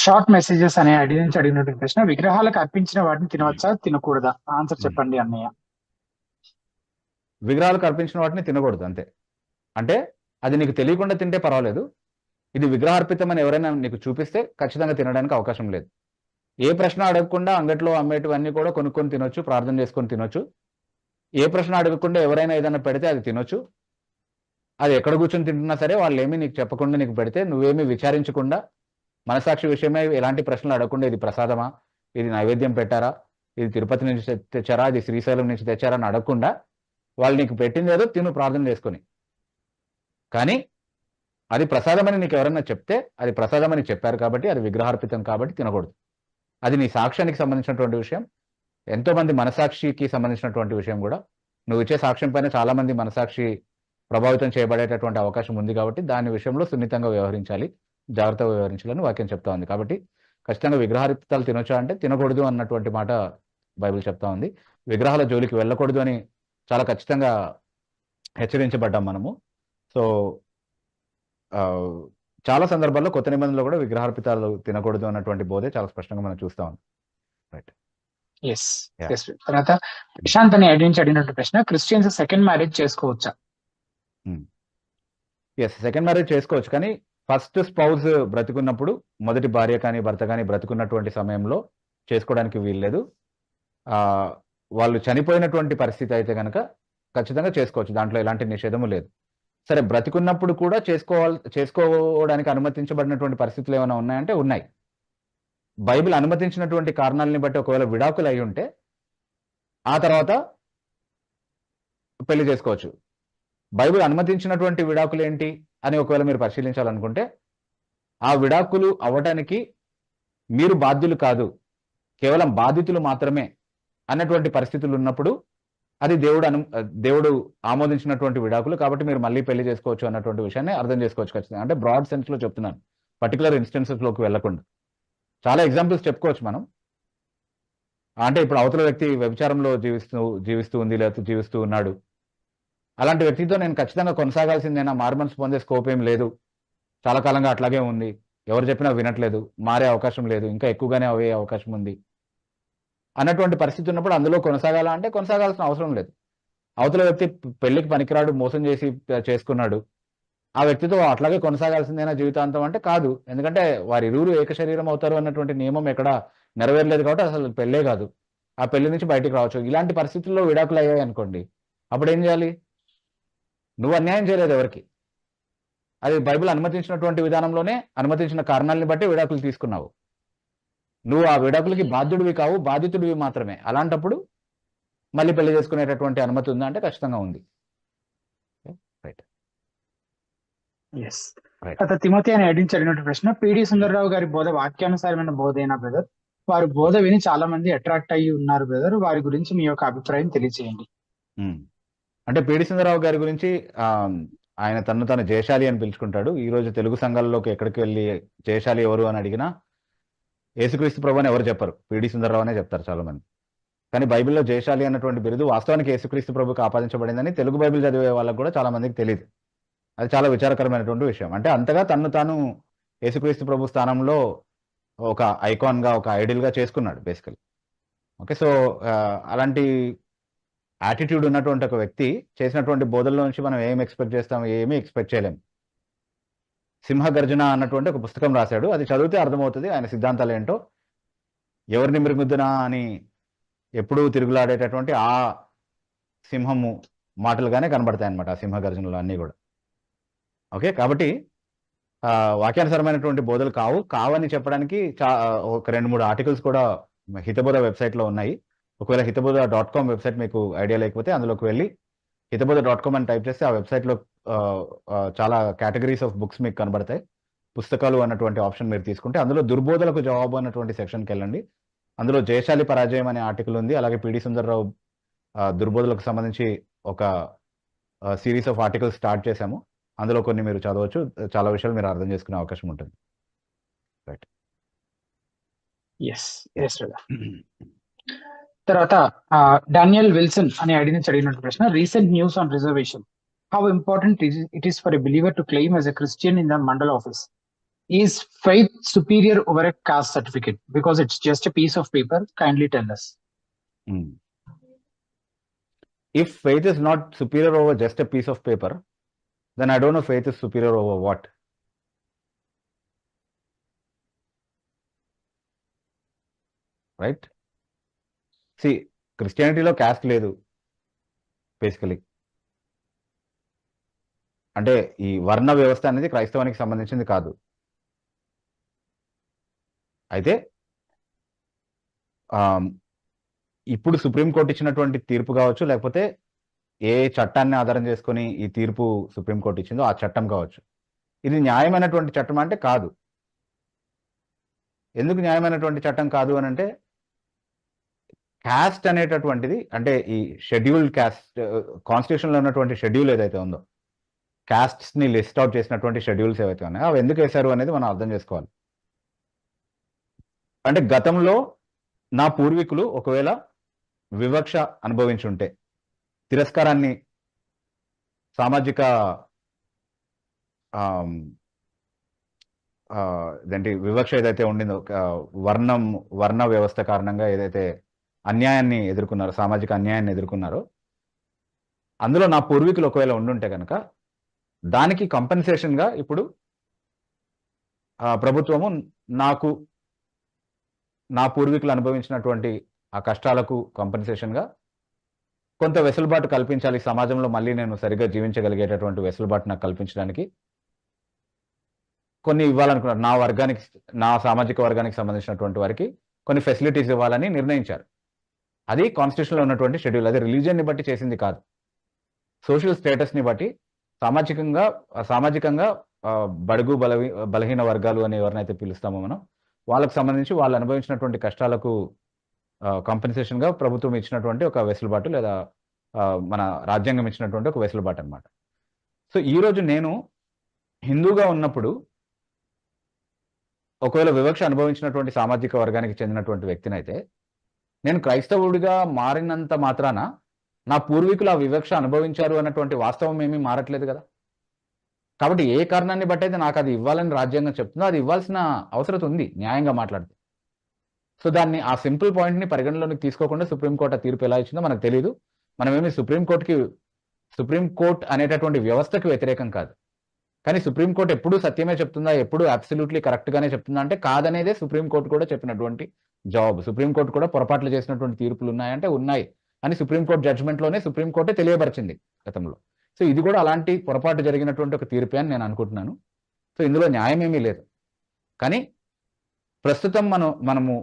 షార్ట్ మెసేజెస్ అనే అడిగినటువంటి ప్రశ్న, విగ్రహాలకు అర్పించిన వాటిని తినవచ్చా తినకూడదా? ఆన్సర్ చెప్పండి అన్నయ్య. విగ్రహాలకు అర్పించిన వాటిని తినకూడదు అంతే. అంటే అది నీకు తెలియకుండా తింటే పర్వాలేదు, ఇది విగ్రహార్పితమని ఎవరైనా నీకు చూపిస్తే ఖచ్చితంగా తినడానికి అవకాశం లేదు. ఏ ప్రశ్న అడగకుండా అంగట్లో అమ్మేటివన్నీ కూడా కొనుక్కొని తినొచ్చు, ప్రార్థన చేసుకొని తినొచ్చు. ఏ ప్రశ్న అడగకుండా ఎవరైనా ఏదైనా పెడితే అది తినొచ్చు. అది ఎక్కడ కూర్చొని తింటున్నా సరే వాళ్ళు ఏమీ నీకు చెప్పకుండా నీకు పెడితే నువ్వేమీ విచారించకుండా మనసాక్షి విషయమే ఎలాంటి ప్రశ్నలు అడగకుండా ఇది ప్రసాదమా, ఇది నైవేద్యం పెట్టారా, ఇది తిరుపతి నుంచి తెచ్చారా, ఇది శ్రీశైలం నుంచి తెచ్చారా అని అడగకుండా వాళ్ళు నీకు పెట్టింది ఏదో తిను ప్రార్థన చేసుకొని. కానీ అది ప్రసాదమని నీకు ఎవరన్నా చెప్తే అది ప్రసాదమని చెప్పారు కాబట్టి అది విగ్రహార్పితం కాబట్టి తినకూడదు. అది నీ సాక్ష్యానికి సంబంధించినటువంటి విషయం, ఎంతో మంది మనసాక్షికి సంబంధించినటువంటి విషయం కూడా. నువ్వు ఇచ్చే సాక్ష్యం పైన చాలా మంది మనసాక్షి ప్రభావితం చేయబడేటటువంటి అవకాశం ఉంది కాబట్టి దాని విషయంలో సున్నితంగా వ్యవహరించాలి, జాగ్రత్తగా వ్యవహరించాలని వాక్యం చెప్తా ఉంది. కాబట్టి ఖచ్చితంగా విగ్రహార్పితాలు తినొచ్చా అంటే తినకూడదు అన్నటువంటి మాట బైబిల్ చెప్తా ఉంది. విగ్రహాల జోలికి వెళ్ళకూడదు అని చాలా ఖచ్చితంగా హెచ్చరించబడ్డాం మనము. సో చాలా సందర్భాల్లో కొత్త నిబంధనలో కూడా విగ్రహార్పితాలు తినకూడదు అన్నటువంటి బోధే చాలా స్పష్టంగా మనం చూస్తా ఉన్నాం. రైట్. ఎస్. తర్వాత ప్రశాంత్ అని ఐడెంటిటీ అడిగినట్టు ప్రశ్న, క్రిస్టియన్స్ సెకండ్ మ్యారేజ్ చేసుకోవచ్చా? ఎస్, సెకండ్ మ్యారేజ్ చేసుకోవచ్చు. కానీ ఫస్ట్ స్పౌజ్ బ్రతికున్నప్పుడు, మొదటి భార్య కానీ భర్త కానీ బ్రతికున్నటువంటి సమయంలో చేసుకోవడానికి వీల్లేదు. వాళ్ళు చనిపోయినటువంటి పరిస్థితి అయితే కనుక ఖచ్చితంగా చేసుకోవచ్చు, దాంట్లో ఎలాంటి నిషేధము లేదు. సరే, బ్రతికున్నప్పుడు కూడా చేసుకోవడానికి అనుమతించబడినటువంటి పరిస్థితులు ఏమైనా ఉన్నాయంటే ఉన్నాయి. బైబిల్ అనుమతించినటువంటి కారణాలని బట్టి ఒకవేళ విడాకులు అయి ఉంటే ఆ తర్వాత పెళ్లి చేసుకోవచ్చు. బైబిల్ అనుమతించినటువంటి విడాకులు ఏంటి అని ఒకవేళ మీరు పరిశీలించాలనుకుంటే, ఆ విడాకులు అవ్వటానికి మీరు బాధ్యులు కాదు, కేవలం బాధితులు మాత్రమే అన్నటువంటి పరిస్థితులు ఉన్నప్పుడు అది దేవుడు ఆమోదించినటువంటి విడాకులు, కాబట్టి మీరు మళ్ళీ పెళ్లి చేసుకోవచ్చు అన్నటువంటి విషయాన్ని అర్థం చేసుకోవచ్చు ఖచ్చితంగా. అంటే బ్రాడ్ సెన్స్ లో చెప్తున్నాను, పర్టికులర్ ఇన్స్టెన్సెస్ లోకి వెళ్లకుండా. చాలా ఎగ్జాంపుల్స్ చెప్పుకోవచ్చు మనం. అంటే ఇప్పుడు అవతల వ్యక్తి వ్యభిచారంలో జీవిస్తూ ఉంది, లేకపోతే జీవిస్తూ ఉన్నాడు, అలాంటి వ్యక్తితో నేను ఖచ్చితంగా కొనసాగాల్సిందేనా, మారుమనసు పొందే స్కోప్ ఏం లేదు, చాలా కాలంగా అట్లాగే ఉంది, ఎవరు చెప్పినా వినట్లేదు, మారే అవకాశం లేదు, ఇంకా ఎక్కువగానే అవే అవకాశం ఉంది అన్నటువంటి పరిస్థితి ఉన్నప్పుడు అందులో కొనసాగాలా అంటే కొనసాగాల్సిన అవసరం లేదు. అవతల వ్యక్తి పెళ్లికి పనికిరాడు, మోసం చేసి చేసుకున్నాడు, ఆ వ్యక్తితో అట్లాగే కొనసాగాల్సిందేనా జీవితాంతం అంటే కాదు. ఎందుకంటే వారి ఇరువురు ఏక శరీరం అవుతారు అన్నటువంటి నియమం ఎక్కడ నెరవేరలేదు కాబట్టి అసలు పెళ్ళే కాదు, ఆ పెళ్లి నుంచి బయటికి రావచ్చు. ఇలాంటి పరిస్థితుల్లో విడాకులు అయ్యాయి అనుకోండి, అప్పుడు ఏం చేయాలి? నువ్వు అన్యాయం చేయలేదు ఎవరికి, అది బైబిల్ అనుమతించినటువంటి విధానంలోనే అనుమతించిన కారణాలను బట్టి విడాకులు తీసుకున్నావు. నువ్వు ఆ విడాకులకి బాధ్యుడివి కావు, బాధితుడివి మాత్రమే. అలాంటప్పుడు మళ్ళీ పెళ్లి చేసుకునేటటువంటి అనుమతి ఉందా అంటే ఖచ్చితంగా ఉంది. రైట్. తర్వాత తిమోతి అని ఐడెంటిటీ అడిగినట్టు ప్రశ్న, పిడి సుందరరావు గారి బోధ వాక్యానుసారమైన బోధైనా బ్రదర్? వారి బోధ విని చాలా మంది అట్రాక్ట్ అయ్యి ఉన్నారు బ్రదర్, వారి గురించి మీ యొక్క అభిప్రాయం తెలియజేయండి. అంటే పిడి సుందరరావు గారి గురించి ఆయన తను జయశాలి అని పిలుచుకుంటాడు. ఈ రోజు తెలుగు సంఘాల్లోకి ఎక్కడికి వెళ్ళి జయశాలి ఎవరు అని అడిగినా యేసుక్రీస్తు ప్రభు అని ఎవరు చెప్పరు, పిడి సుందరరావు అనే చెప్తారు చాలా మంది. కానీ బైబిల్లో జయశాలి అన్నటువంటి బిరుదు వాస్తవానికి యేసుక్రీస్తు ప్రభుకి ఆపాదించబడిందని తెలుగు బైబిల్ చదివే వాళ్ళకు కూడా చాలా మందికి తెలియదు. అది చాలా విచారకరమైనటువంటి విషయం. అంటే అంతగా తాను యేసుక్రీస్తు ప్రభు స్థానంలో ఒక ఐకాన్ గా, ఒక ఐడియల్ గా చేసుకున్నాడు బేసికలీ. ఓకే, సో అలాంటి యాటిట్యూడ్ ఉన్నటువంటి ఒక వ్యక్తి చేసినటువంటి బోధల్లో నుంచి మనం ఏం ఎక్స్పెక్ట్ చేస్తాం? ఏమీ ఎక్స్పెక్ట్ చేయలేం. సింహగర్జన అన్నటువంటి ఒక పుస్తకం రాశాడు, అది చదివితే అర్థమవుతుంది ఆయన సిద్ధాంతాలు ఏంటో. ఎవరిని మృంగుద్దునా అని ఎప్పుడూ తిరుగులాడేటటువంటి ఆ సింహము మాటలుగానే కనబడతాయి అన్నమాట ఆ సింహగర్జనలు అన్నీ కూడా. ఓకే, కాబట్టి వాక్యానుసరమైనటువంటి బోధలు కావని చెప్పడానికి ఒక 2-3 ఆర్టికల్స్ కూడా హితబోధ వెబ్సైట్లో ఉన్నాయి. ఒకవేళ హితబోధ.com వెబ్సైట్ మీకు ఐడియా లేకపోతే అందులోకి వెళ్ళి హితబోధ.com అని టైప్ చేస్తే ఆ వెబ్సైట్లో చాలా కేటగిరీస్ ఆఫ్ బుక్స్ మీకు కనబడతాయి. పుస్తకాలు అన్నటువంటి ఆప్షన్ మీరు తీసుకుంటే అందులో దుర్బోధలకు జవాబు అన్నటువంటి సెక్షన్కి వెళ్ళండి. అందులో జయశాలి పరాజయం అనే ఆర్టికల్ ఉంది. అలాగే పిడి సుందరరావు దుర్బోధలకు సంబంధించి ఒక సిరీస్ ఆఫ్ ఆర్టికల్స్ స్టార్ట్ చేశాము. అందులో కొన్ని మీరు చదవచ్చు, చాలా విషయాలు మీరు అర్థం చేసుకునే అవకాశం ఉంటుంది. రైట్. తర్వాత డానియల్ విల్సన్ అనే ఐడెంటిటీ అడిగినట్టు ప్రశ్న, recent news on reservation, how important it is for a believer to claim as a Christian in the mandal office? Is faith superior over a caste certificate? Because it's just a piece of paper, kindly tell us. If faith is not superior over just a piece of paper, then I don't know faith is superior over what. Right? See, క్రిస్టియానిటీలో caste లేదు basically. అంటే ఈ వర్ణ వ్యవస్థ అనేది క్రైస్తవానికి సంబంధించింది కాదు. అయితే ఇప్పుడు సుప్రీంకోర్టు ఇచ్చినటువంటి తీర్పు కావచ్చు, లేకపోతే ఏ చట్టాన్ని ఆధారం చేసుకొని ఈ తీర్పు సుప్రీంకోర్టు ఇచ్చిందో ఆ చట్టం కావచ్చు, ఇది న్యాయమైనటువంటి చట్టం అంటే కాదు. ఎందుకు న్యాయమైనటువంటి చట్టం కాదు అని అంటే, క్యాస్ట్ అనేటటువంటిది, అంటే ఈ షెడ్యూల్డ్ క్యాస్ట్, కాన్స్టిట్యూషన్లో ఉన్నటువంటి షెడ్యూల్ ఏదైతే ఉందో, క్యాస్ట్స్ని లిస్ట్ అవుట్ చేసినటువంటి షెడ్యూల్స్ ఏవైతే ఉన్నాయో అవి ఎందుకు వేశారు అనేది మనం అర్థం చేసుకోవాలి. అంటే గతంలో నా పూర్వీకులు ఒకవేళ వివక్ష అనుభవించుంటే, తిరస్కారాన్ని, సామాజిక ఇదేంటి వివక్ష ఏదైతే ఉండిందో, వర్ణ వ్యవస్థ కారణంగా ఏదైతే అన్యాయాన్ని ఎదుర్కొన్నారో, సామాజిక అన్యాయాన్ని ఎదుర్కొన్నారో, అందులో నా పూర్వీకులు ఒకవేళ ఉండుంటే కనుక దానికి కంపెన్సేషన్గా ఇప్పుడు ప్రభుత్వము నాకు నా పూర్వీకులు అనుభవించినటువంటి ఆ కష్టాలకు కంపెన్సేషన్గా కొంత వెసులుబాటు కల్పించాలి, సమాజంలో మళ్ళీ నేను సరిగ్గా జీవించగలిగేటటువంటి వెసులుబాటు నాకు కల్పించడానికి కొన్ని ఇవ్వాలనుకున్నారు. నా వర్గానికి, నా సామాజిక వర్గానికి సంబంధించినటువంటి వారికి కొన్ని ఫెసిలిటీస్ ఇవ్వాలని నిర్ణయించారు. అది కాన్స్టిట్యూషన్లో ఉన్నటువంటి షెడ్యూల్. అది రిలీజియన్ని బట్టి చేసింది కాదు, సోషల్ స్టేటస్ని బట్టి, సామాజికంగా బడుగు బలహీన వర్గాలు అని ఎవరినైతే పిలుస్తామో మనం, వాళ్ళకు సంబంధించి వాళ్ళు అనుభవించినటువంటి కష్టాలకు కంపెన్సేషన్గా ప్రభుత్వం ఇచ్చినటువంటి ఒక వెసులుబాటు, లేదా మన రాజ్యాంగం ఇచ్చినటువంటి ఒక వెసులుబాటు అనమాట. సో ఈరోజు నేను హిందూగా ఉన్నప్పుడు ఒకవేళ వివక్ష అనుభవించినటువంటి సామాజిక వర్గానికి చెందినటువంటి వ్యక్తినైతే, నేను క్రైస్తవుడిగా మారినంత మాత్రాన నా పూర్వీకులు ఆ వివక్ష అనుభవించారు అన్నటువంటి వాస్తవం ఏమీ మారట్లేదు కదా. కాబట్టి ఏ కారణాన్ని బట్టి అయితే నాకు అది ఇవ్వాలని రాజ్యాంగం చెప్తుందో అది ఇవ్వాల్సిన అవసరం ఉంది, న్యాయంగా మాట్లాడితే. సో దాన్ని, ఆ సింపుల్ పాయింట్ని పరిగణలోకి తీసుకోకుండా సుప్రీంకోర్టు తీర్పు ఎలా ఇచ్చిందో మనకు తెలియదు. మనమేమి సుప్రీంకోర్టు అనేటటువంటి వ్యవస్థకు వ్యతిరేకం కాదు. కానీ సుప్రీంకోర్టు ఎప్పుడు సత్యమే చెప్తుందా, ఎప్పుడు అబ్సల్యూట్లీ కరెక్ట్గానే చెప్తుందా అంటే కాదనేదే సుప్రీంకోర్టు కూడా చెప్పినటువంటి జవాబు. సుప్రీంకోర్టు కూడా పొరపాట్లు చేసినటువంటి తీర్పులు ఉన్నాయంటే ఉన్నాయి అని సుప్రీంకోర్టు జడ్జిమెంట్లోనే సుప్రీంకోర్టే తెలియపరిచింది గతంలో. సో ఇది కూడా అలాంటి పొరపాటు జరిగినటువంటి ఒక తీర్పే అని నేను అనుకుంటున్నాను. సో ఇందులో న్యాయం ఏమీ లేదు. కానీ ప్రస్తుతం మనము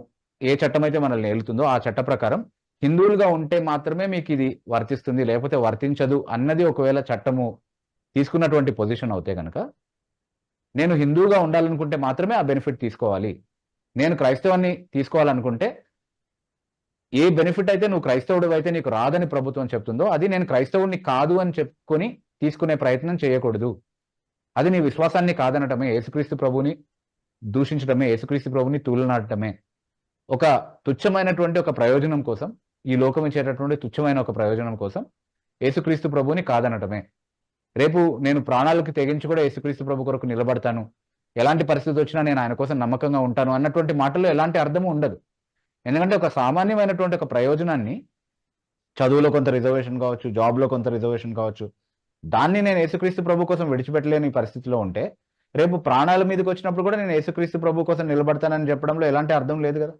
ఏ చట్టం అయితే మనల్ని ఏలుతుందో ఆ చట్ట ప్రకారం హిందువులుగా ఉంటే మాత్రమే మీకు ఇది వర్తిస్తుంది, లేకపోతే వర్తించదు అన్నది ఒకవేళ చట్టము తీసుకున్నటువంటి పొజిషన్ అవుతే కనుక, నేను హిందువుగా ఉండాలనుకుంటే మాత్రమే ఆ బెనిఫిట్ తీసుకోవాలి. నేను క్రైస్తవాన్ని తీసుకోవాలనుకుంటే ఏ బెనిఫిట్ అయితే నువ్వు క్రైస్తవుడు అయితే నీకు రాదని ప్రభుత్వం చెప్తుందో అది నేను క్రైస్తవుడిని కాదు అని చెప్పుకొని తీసుకునే ప్రయత్నం చేయకూడదు. అది నీ విశ్వాసాన్ని కాదనటమే, యేసుక్రీస్తు ప్రభుని దూషించడమే, యేసుక్రీస్తు ప్రభుని తూలనాడటమే. ఒక తుచ్చమైనటువంటి ఒక ప్రయోజనం కోసం, ఈ లోకం ఇచ్చేటటువంటి తుచ్చమైన ఒక ప్రయోజనం కోసం యేసుక్రీస్తు ప్రభుని కాదనటమే. రేపు నేను ప్రాణాలకు తెగించి కూడా యేసుక్రీస్తు ప్రభు కొరకు నిలబడతాను, ఎలాంటి పరిస్థితి వచ్చినా నేను ఆయన కోసం నమ్మకంగా ఉంటాను అన్నటువంటి మాటల్లో ఎలాంటి అర్థము ఉండదు. ఎందుకంటే ఒక సామాన్యమైనటువంటి ఒక ప్రయోజనాన్ని, చదువులో కొంత రిజర్వేషన్ కావచ్చు, జాబ్లో కొంత రిజర్వేషన్ కావచ్చు, దాన్ని నేను యేసుక్రీస్తు ప్రభు కోసం విడిచిపెట్టలేని పరిస్థితిలో ఉంటే రేపు ప్రాణాల మీదకి వచ్చినప్పుడు కూడా నేను యేసుక్రీస్తు ప్రభు కోసం నిలబడతానని చెప్పడంలో ఎలాంటి అర్థం లేదు కదా.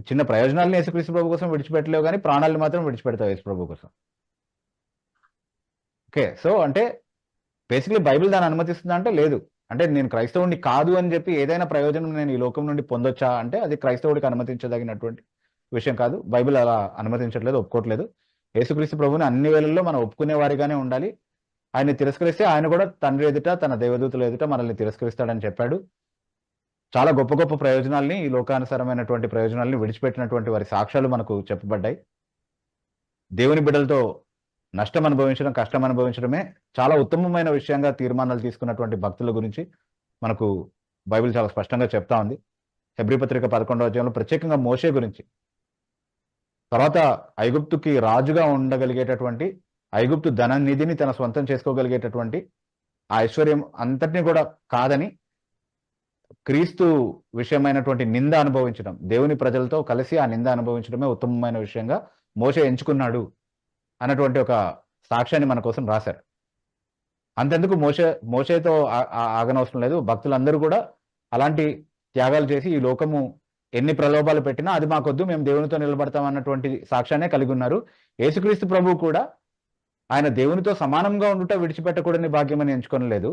చిన్న ప్రయోజనాలను యేసుక్రీస్తు ప్రభు కోసం విడిచిపెట్టలేవు, కానీ ప్రాణాలను మాత్రం విడిచిపెడతావు యేసు ప్రభు కోసం. ఓకే, సో అంటే బేసిక్లీ బైబిల్ దాన్ని అనుమతిస్తుందా అంటే లేదు. అంటే నేను క్రైస్తవుడిని కాదు అని చెప్పి ఏదైనా ప్రయోజనం నేను ఈ లోకం నుండి పొందొచ్చా అంటే అది క్రైస్తవుడికి అనుమతించదగినటువంటి విషయం కాదు. బైబిల్ అలా అనుమతించట్లేదు, ఒప్పుకోవట్లేదు. యేసుక్రీస్తు ప్రభుని అన్ని వేళల్లో మనం ఒప్పుకునే వారిగానే ఉండాలి. ఆయన్ని తిరస్కరిస్తే ఆయన కూడా తండ్రి ఎదుట, తన దేవదూతల ఎదుట మనల్ని తిరస్కరిస్తాడని చెప్పాడు. చాలా గొప్ప గొప్ప ప్రయోజనాల్ని, ఈ లోకానుసారమైనటువంటి ప్రయోజనాల్ని విడిచిపెట్టినటువంటి వారి సాక్ష్యాలు మనకు చెప్పబడ్డాయి. దేవుని బిడ్డలతో నష్టం అనుభవించడం, కష్టం అనుభవించడమే చాలా ఉత్తమమైన విషయంగా తీర్మానాలు తీసుకున్నటువంటి భక్తుల గురించి మనకు బైబిల్ చాలా స్పష్టంగా చెప్తా ఉంది. హెబ్రీ పత్రిక 11వ అధ్యాయంలో ప్రత్యేకంగా మోషే గురించి, తర్వాత ఐగుప్తుకి రాజుగా ఉండగలిగేటటువంటి, ఐగుప్తు ధన నిధిని తన సొంతం చేసుకోగలిగేటటువంటి ఆ ఐశ్వర్యం అంతటినీ కూడా కాదని క్రీస్తు విషయమైనటువంటి నింద అనుభవించడం, దేవుని ప్రజలతో కలిసి ఆ నింద అనుభవించడమే ఉత్తమమైన విషయంగా మోషే ఎంచుకున్నాడు అన్నటువంటి ఒక సాక్ష్యాన్ని మన కోసం రాశారు. అంతెందుకు మోషేతో ఆగనవసరం లేదు, భక్తులందరూ కూడా అలాంటి త్యాగాలు చేసి ఈ లోకము ఎన్ని ప్రలోభాలు పెట్టినా అది మాకొద్దు, మేము దేవునితో నిలబడతాం అన్నటువంటి సాక్ష్యాన్ని కలిగి ఉన్నారు. యేసుక్రీస్తు ప్రభువు కూడా ఆయన దేవునితో సమానంగా ఉండుట విడిచిపెట్టకూడని భాగ్యమని ఎంచుకోనలేదు.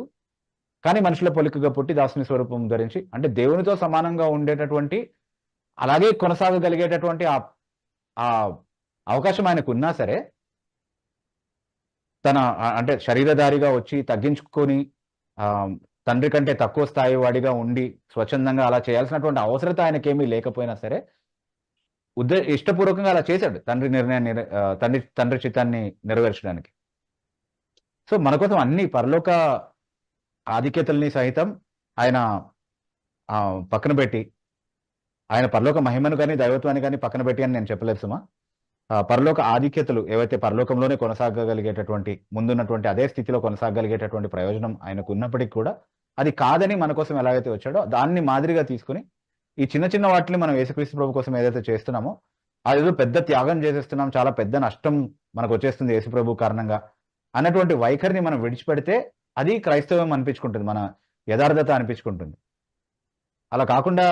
కానీ మనుషుల పోలికగా పుట్టి దాసుని స్వరూపం ధరించి, అంటే దేవునితో సమానంగా ఉండేటటువంటి అలాగే కొనసాగగలిగేటటువంటి ఆ అవకాశం ఆయనకు ఉన్నా సరే అంటే శరీరధారిగా వచ్చి తగ్గించుకొని తండ్రి కంటే తక్కువ స్థాయి వాడిగా ఉండి స్వచ్ఛందంగా అలా చేయాల్సినటువంటి అవసరత ఆయనకేమీ లేకపోయినా సరే ఇష్టపూర్వకంగా అలా చేశాడు తండ్రి నిర్ణయాన్ని, తండ్రి చిత్తాన్ని నెరవేర్చడానికి. సో మన కోసం అన్ని పరలోక ఆధిక్యతల్ని సహితం ఆయన పక్కన పెట్టి, ఆయన పరలోక మహిమను కానీ దైవత్వాన్ని కానీ పక్కన పెట్టి అని నేను చెప్పలేదు సుమా. పరలోక ఆధిక్యతలు ఏవైతే పరలోకంలోనే కొనసాగగలిగేటటువంటి, ముందున్నటువంటి అదే స్థితిలో కొనసాగగలిగేటటువంటి ప్రయోజనం ఆయనకు ఉన్నప్పటికీ కూడా అది కాదని మన కోసం ఎలాగైతే వచ్చాడో దాన్ని మాదిరిగా తీసుకుని ఈ చిన్న చిన్న వాటిని మనం యేసుక్రీస్తు ప్రభు కోసం ఏదైతే చేస్తున్నామో అదేదో పెద్ద త్యాగం చేసేస్తున్నాం, చాలా పెద్ద నష్టం మనకు వచ్చేస్తుంది యేసు ప్రభు కారణంగా అన్నటువంటి వైఖరిని మనం విడిచిపెడితే అది క్రైస్తవం అనిపించుకుంటుంది, మన యథార్థత అనిపించుకుంటుంది. అలా కాకుండా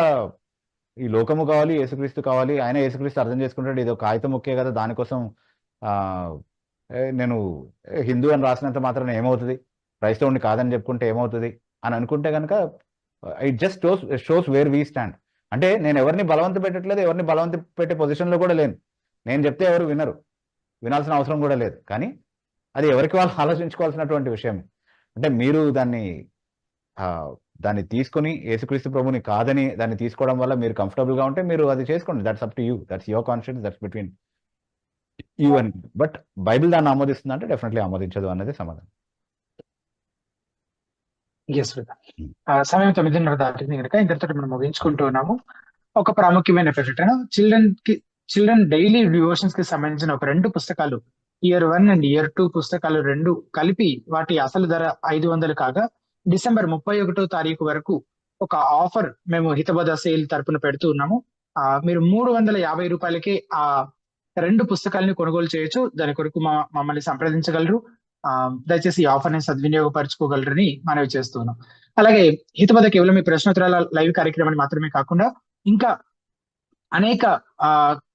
ఈ లోకము కావాలి, యేసుక్రీస్తు కావాలి, ఆయన యేసుక్రీస్తు అర్థం చేసుకుంటాడు, ఇది ఒక కాగితం ముక్కే కదా, దానికోసం నేను హిందూ అని రాసినంత మాత్రం ఏమవుతుంది, క్రైస్తవుని కాదని చెప్పుకుంటే ఏమవుతుంది అని అనుకుంటే కనుక it just shows where we stand. అంటే నేను ఎవరిని బలవంత పెట్టట్లేదు, ఎవరిని బలవంత పెట్టే పొజిషన్లో కూడా లేను. నేను చెప్తే ఎవరు వినరు, వినాల్సిన అవసరం కూడా లేదు. కానీ అది ఎవరికి వాళ్ళు ఆలోచించుకోవాల్సినటువంటి విషయం. అంటే మీరు దాన్ని తీసుకుని యేసుక్రీస్తు ప్రభుని కాదని దాన్ని తీసుకోవడం వల్ల మీరు కంఫర్టబుల్ గా ఉంటే మీరు అది చేసుకోండి. That's up to you, that's your conscience, that's between you and. But Bible దాన్ని ఆమోదిస్తుంది అంటే డెఫినెట్లీ ఆమోదించదు అన్నది సమాధానం. సమయం 9:30 దాటింది కనుక ఇంతటితో మనం ముగించుకుంటూ ఉన్నాము. ఒక ప్రాముఖ్యమైన ప్రకటన, చిల్డ్రన్ డైలీ డివోషన్స్ కి సంబంధించిన ఒక 2 పుస్తకాలు, ఇయర్ 1 అండ్ ఇయర్ 2 పుస్తకాలు 2 కలిపి వాటి అసలు ధర 500 కాగా డిసెంబర్ 31వ తారీఖు వరకు ఒక ఆఫర్ మేము హితబోధ సేల్ తరపున పెడుతూ ఉన్నాము. మీరు 350 రూపాయలకే ఆ 2 పుస్తకాలని కొనుగోలు చేయొచ్చు. దాని కొరకు మమ్మల్ని సంప్రదించగలరు. దయచేసి ఈ ఆఫర్ ని సద్వినియోగపరచుకోగలరని మనవి చేస్తున్నాం. అలాగే హితబోధ కేవలం మీ ప్రశ్నోత్తరాల లైవ్ కార్యక్రమాన్ని మాత్రమే కాకుండా ఇంకా అనేక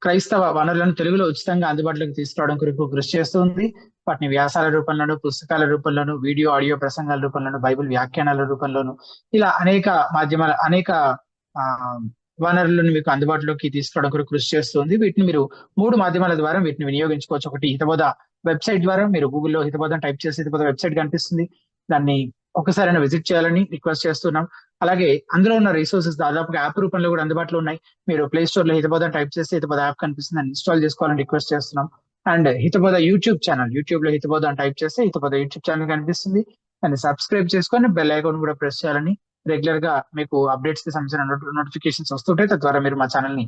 క్రైస్తవ వనరులను తెలుగులో ఉచితంగా అందుబాటులోకి తీసుకురావడం కొరకు కృషి చేస్తుంది. వాటిని వ్యాసాల రూపంలోను, పుస్తకాల రూపంలోను, వీడియో ఆడియో ప్రసంగాల రూపంలోను, బైబిల్ వ్యాఖ్యానాల రూపంలోను, ఇలా అనేక మాధ్యమాల అనేక వనరులను మీకు అందుబాటులోకి తీసుకురావడం కొరకు కృషి చేస్తుంది. వీటిని మీరు 3 మాధ్యమాల ద్వారా వీటిని వినియోగించుకోవచ్చు. ఒకటి హితబోధ వెబ్సైట్ ద్వారా, మీరు గూగుల్లో హితబోధ టైప్ చేసి హితబోధ వెబ్సైట్ కనిపిస్తుంది, దాన్ని ఒకసారైనా విజిట్ చేయాలని రిక్వెస్ట్ చేస్తున్నాం. అలాగే అందులో ఉన్న రిసోర్సెస్ దాదాపుగా యాప్ రూపంలో కూడా అందుబాటులో ఉన్నాయి. మీరు ప్లే స్టోర్ లో హితబోధ టైప్ చేసి హితబోధ యాప్ కనిపిస్తుంది, దాన్ని ఇన్స్టాల్ చేసుకోవాలని రిక్వెస్ట్ చేస్తున్నాం. అండ్ హితబోధ యూట్యూబ్ ఛానల్, యూట్యూబ్ లో హితబోధ అని టైప్ చేస్తే హితబోధ యూట్యూబ్ ఛానల్ కనిపిస్తుంది, దాన్ని సబ్స్క్రైబ్ చేసుకొని బెల్ ఐకాన్ కూడా ప్రెస్ చేయాలని. రెగ్యులర్ గా మీకు అప్డేట్స్ కి సంబంధించిన నోటిఫికేషన్స్ వస్తుంటాయి, తద్వారా మీరు మా ఛానల్ ని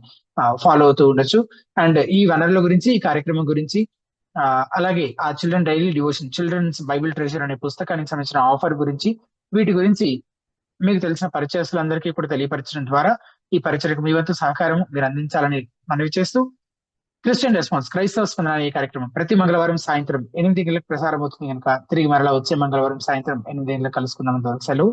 ఫాలో అవుతూ ఉండొచ్చు. అండ్ ఈ వనరుల గురించి, ఈ కార్యక్రమం గురించి, అలాగే ఆ children daily devotion, children's Bible treasure అనే పుస్తకానికి సంబంధించిన ఆఫర్ గురించి, వీటి గురించి మీకు తెలిసిన పరిచయస్తులందరికీ కూడా తెలియపరచడం ద్వారా ఈ పరిచయకు మీ వంతు సహకారం మీరు అందించాలని మనవి చేస్తూ, క్రిస్టియన్ రెస్పాన్స్ క్రైస్తవ స్పందన ఈ కార్యక్రమం ప్రతి మంగళవారం సాయంత్రం 8 గంటలకు ప్రసారం అవుతుంది కనుక తిరిగి మరలా వచ్చే మంగళవారం సాయంత్రం 8 గంటలకు కలుసుకుందాం. సెలవు.